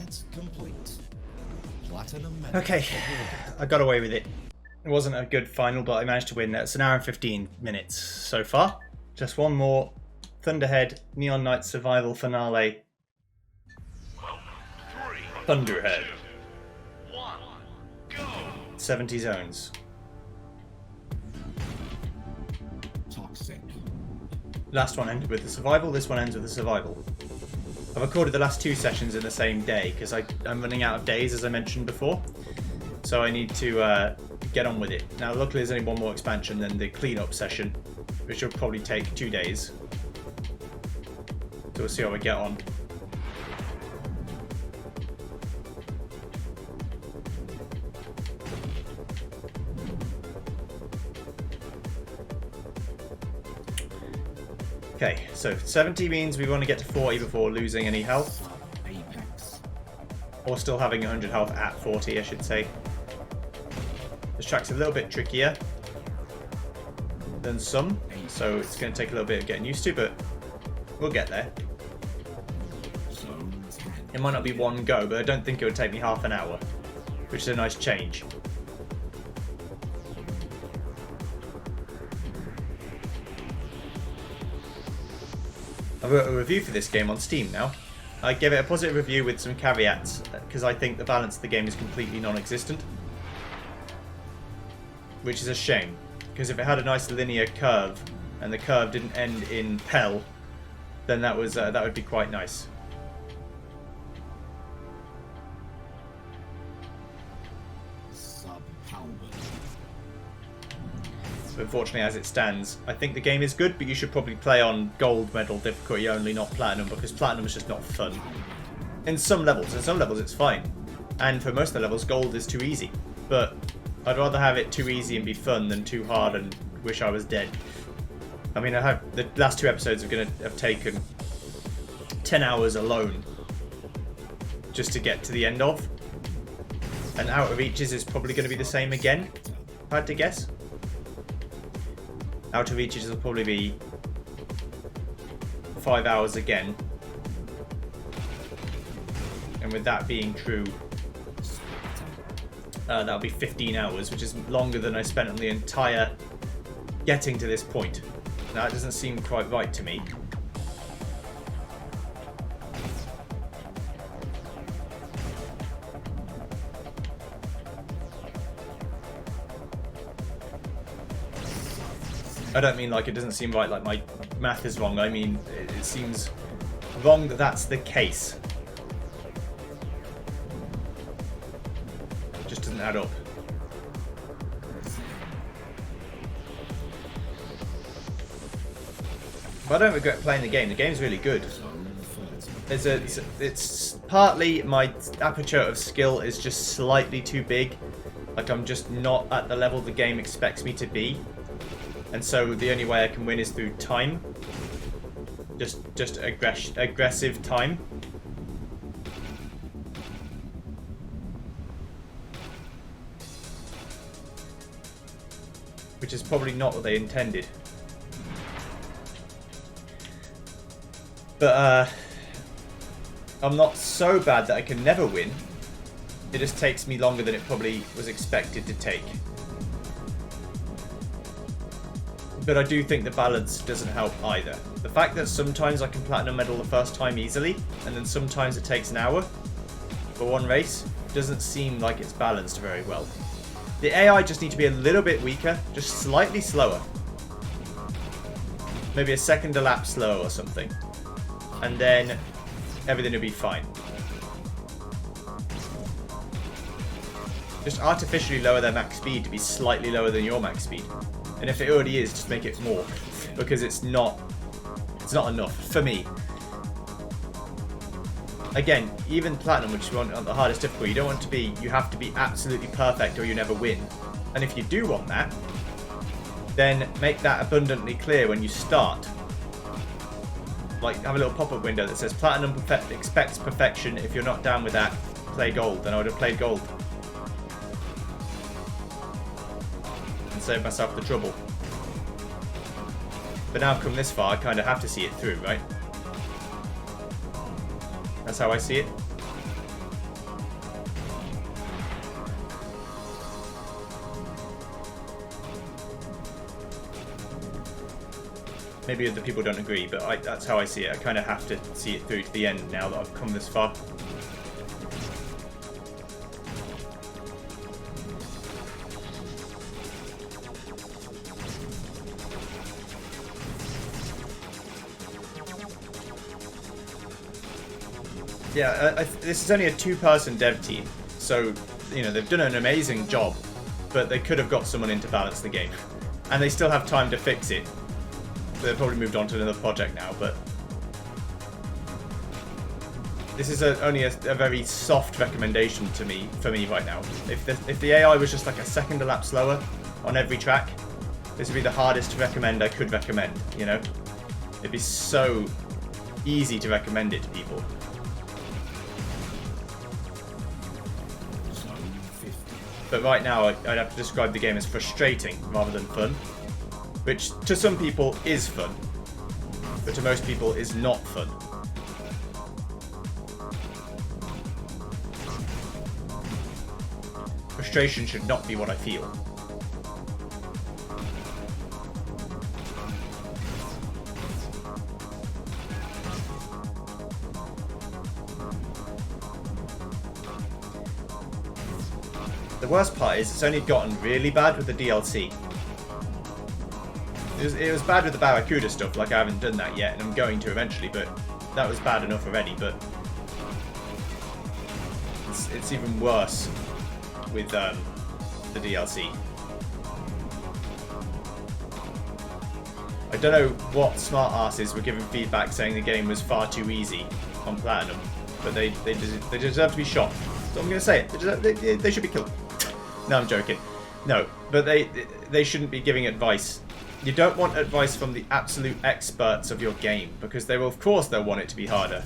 Event complete. Platinum medal Okay, awarded. I got away with it. It wasn't a good final, but I managed to win. That's an hour and 15 minutes so far. Just one more. Thunderhead, Neon Knight Survival Finale. 3, Thunderhead. 2, 1, go! 70 zones. Toxic. Last one ended with the survival, this one ends with the survival. I've recorded the last 2 sessions in the same day because I'm running out of days, as I mentioned before. So I need to get on with it. Now luckily there's only one more expansion than the cleanup session, which will probably take 2 days. So we'll see how we get on. Okay, so 70 means we want to get to 40 before losing any health. Apex. Or still having 100 health at 40, I should say. This track's a little bit trickier than some, so it's going to take a little bit of getting used to, but we'll get there. Zone 10. It might not be one go, but I don't think it would take me half an hour, which is a nice change. I've got a review for this game on Steam now. I gave it a positive review with some caveats, because I think the balance of the game is completely non-existent. Which is a shame, because if it had a nice linear curve, and the curve didn't end in Pell, then that would be quite nice. Sub-Halberd. But unfortunately, as it stands, I think the game is good, but you should probably play on gold medal difficulty only, not platinum, because platinum is just not fun. In some levels it's fine. And for most of the levels, gold is too easy. But I'd rather have it too easy and be fun than too hard and wish I was dead. I mean, the last 2 episodes are going to have taken 10 hours alone just to get to the end of. And Out of Reaches is probably going to be the same again, if I had to guess. Out of Reaches will probably be 5 hours again. And with that being true, that'll be 15 hours, which is longer than I spent on the entire getting to this point. Now, that doesn't seem quite right to me. I don't mean like it doesn't seem right, like my math is wrong. I mean, it seems wrong that that's the case. It just doesn't add up. But I don't regret playing the game. The game's really good. It's partly my aperture of skill is just slightly too big. Like I'm just not at the level the game expects me to be. And so the only way I can win is through time. Just aggressive time. Which is probably not what they intended. But I'm not so bad that I can never win. It just takes me longer than it probably was expected to take. But I do think the balance doesn't help either. The fact that sometimes I can platinum medal the first time easily, and then sometimes it takes an hour for one race, doesn't seem like it's balanced very well. The AI just need to be a little bit weaker, just slightly slower. Maybe a second a lap slower or something. And then everything will be fine. Just artificially lower their max speed to be slightly lower than your max speed. And if it already is, just make it more, because it's not enough for me. Again, even platinum, which you want on the hardest difficulty, you have to be absolutely perfect or you never win. And if you do want that, then make that abundantly clear when you start. Like, have a little pop-up window that says platinum expects perfection. If you're not down with that, play gold. Then I would have played gold. Save myself the trouble. But now I've come this far, I kind of have to see it through, right? That's how I see it. Maybe other people don't agree, but that's how I see it. I kind of have to see it through to the end now that I've come this far. Yeah, this is only a 2-person dev team, so, you know, they've done an amazing job, but they could have got someone in to balance the game. And they still have time to fix it. They've probably moved on to another project now, but this is only a very soft recommendation for me right now. If the AI was just like a second a lap slower on every track, this would be the hardest recommend I could recommend, you know? It'd be so easy to recommend it to people. But right now, I'd have to describe the game as frustrating rather than fun. Which, to some people, is fun. But to most people, is not fun. Frustration should not be what I feel. The worst part is it's only gotten really bad with the DLC. It was bad with the Barracuda stuff, like I haven't done that yet, and I'm going to eventually, but that was bad enough already, but it's even worse with the DLC. I don't know what smart asses were giving feedback saying the game was far too easy on Platinum, but they deserve to be shot. So I'm going to say it. They should be killed. No, I'm joking. No, but they shouldn't be giving advice. You don't want advice from the absolute experts of your game, because they will, of course, they'll want it to be harder.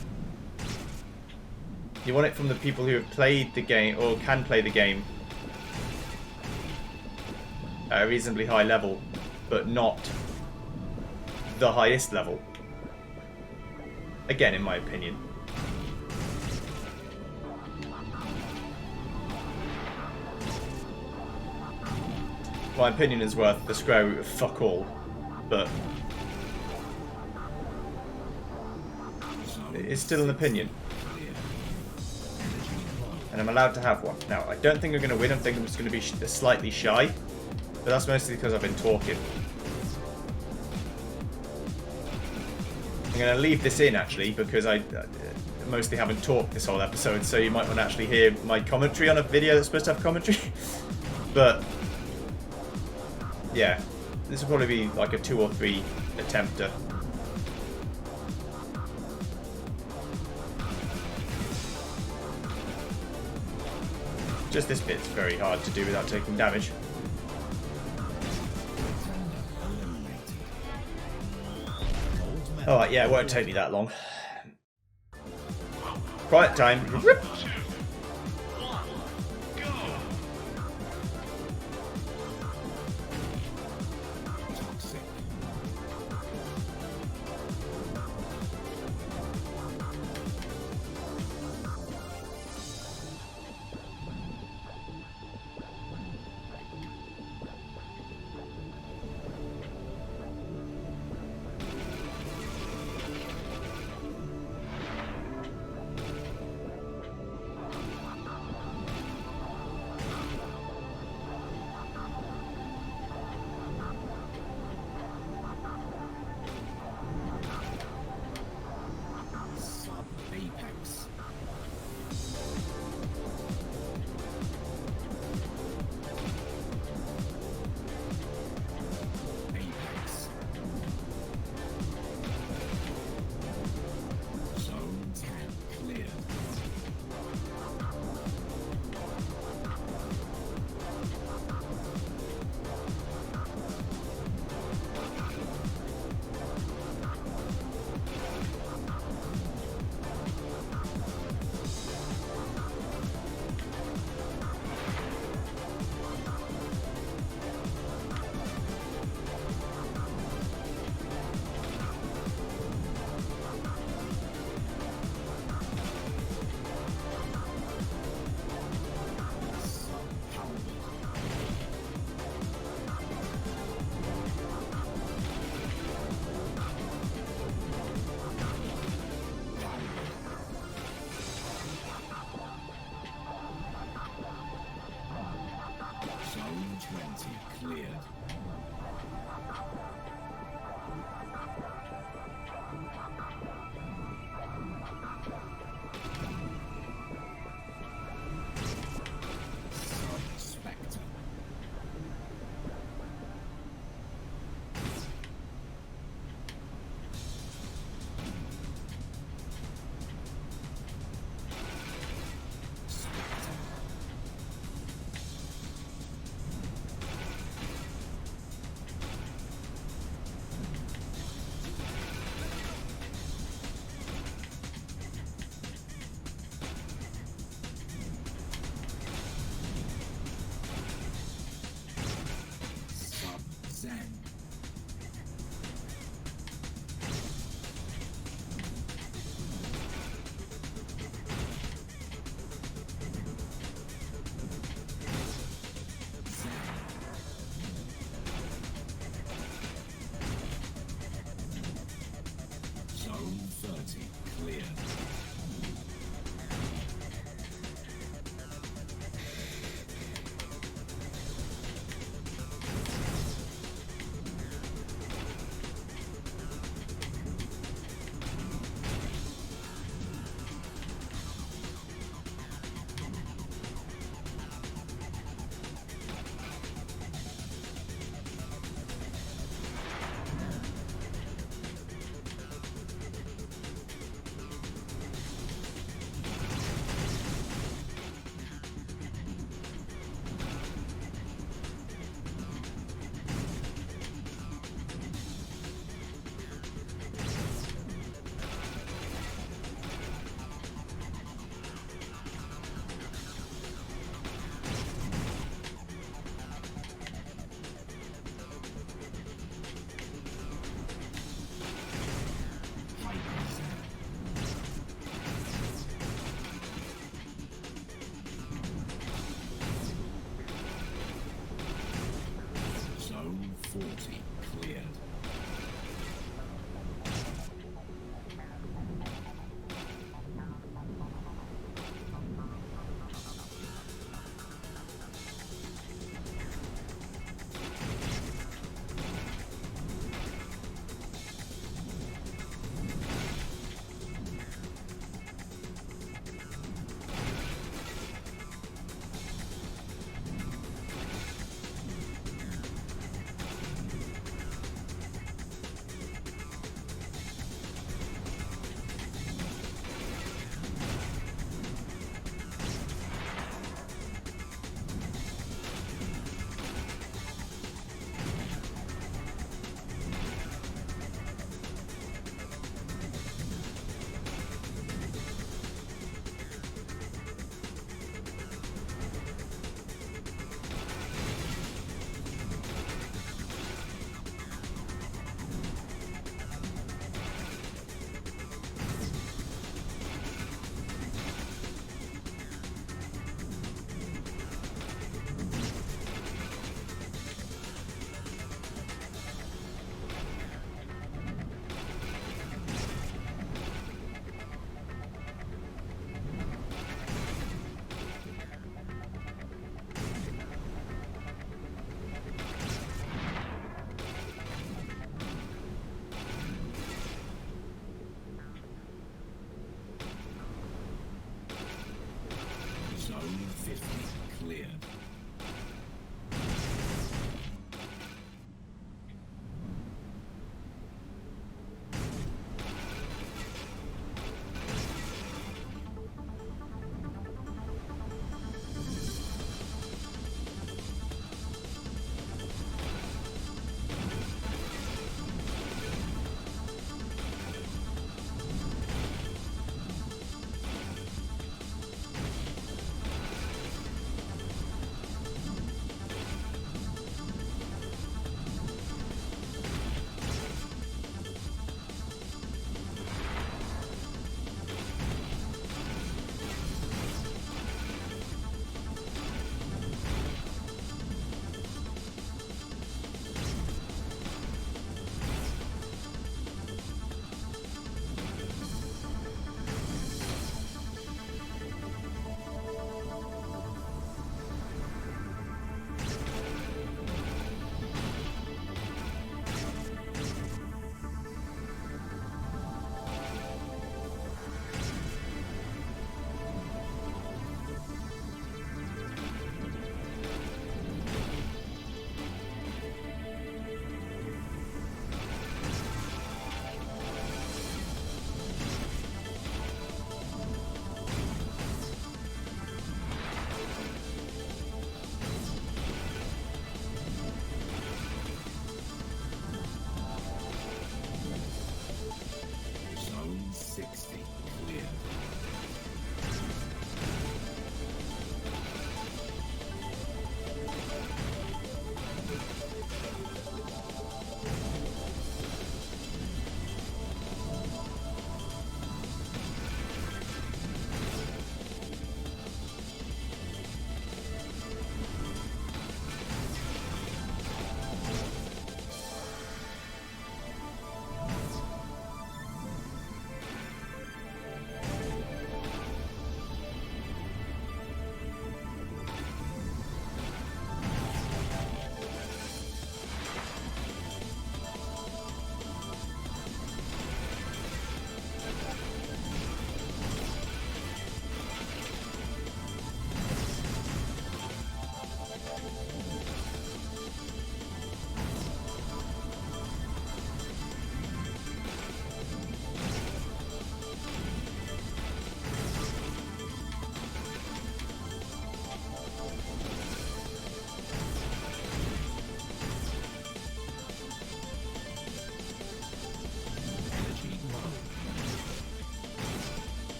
You want it from the people who have played the game, or can play the game at a reasonably high level, but not the highest level. Again, in my opinion. My opinion is worth the square root of fuck all, but it's still an opinion. And I'm allowed to have one. Now, I don't think I'm going to win. I think I'm just going to be slightly shy, but that's mostly because I've been talking. I'm going to leave this in, actually, because I mostly haven't talked this whole episode, so you might want to actually hear my commentary on a video that's supposed to have commentary. But yeah, this will probably be like a 2 or 3 attempter. Just this bit's very hard to do without taking damage. Alright, yeah, it won't take me that long. Quiet time. Rip.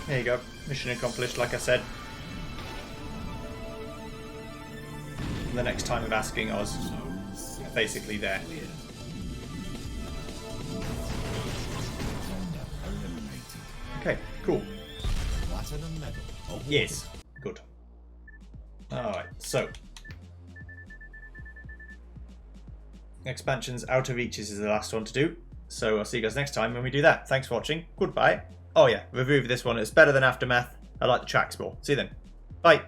There you go. Mission accomplished, like I said. And the next time of asking, I was Zone 6 basically there. cleared. Vendor eliminated. Okay, cool. Platinum medal awarded. Yes. Good. Alright, so. Expansions Out of Reaches is the last one to do. So I'll see you guys next time when we do that. Thanks for watching. Goodbye. Oh yeah, review of this one. It's better than Aftermath. I like the tracks more. See you then. Bye.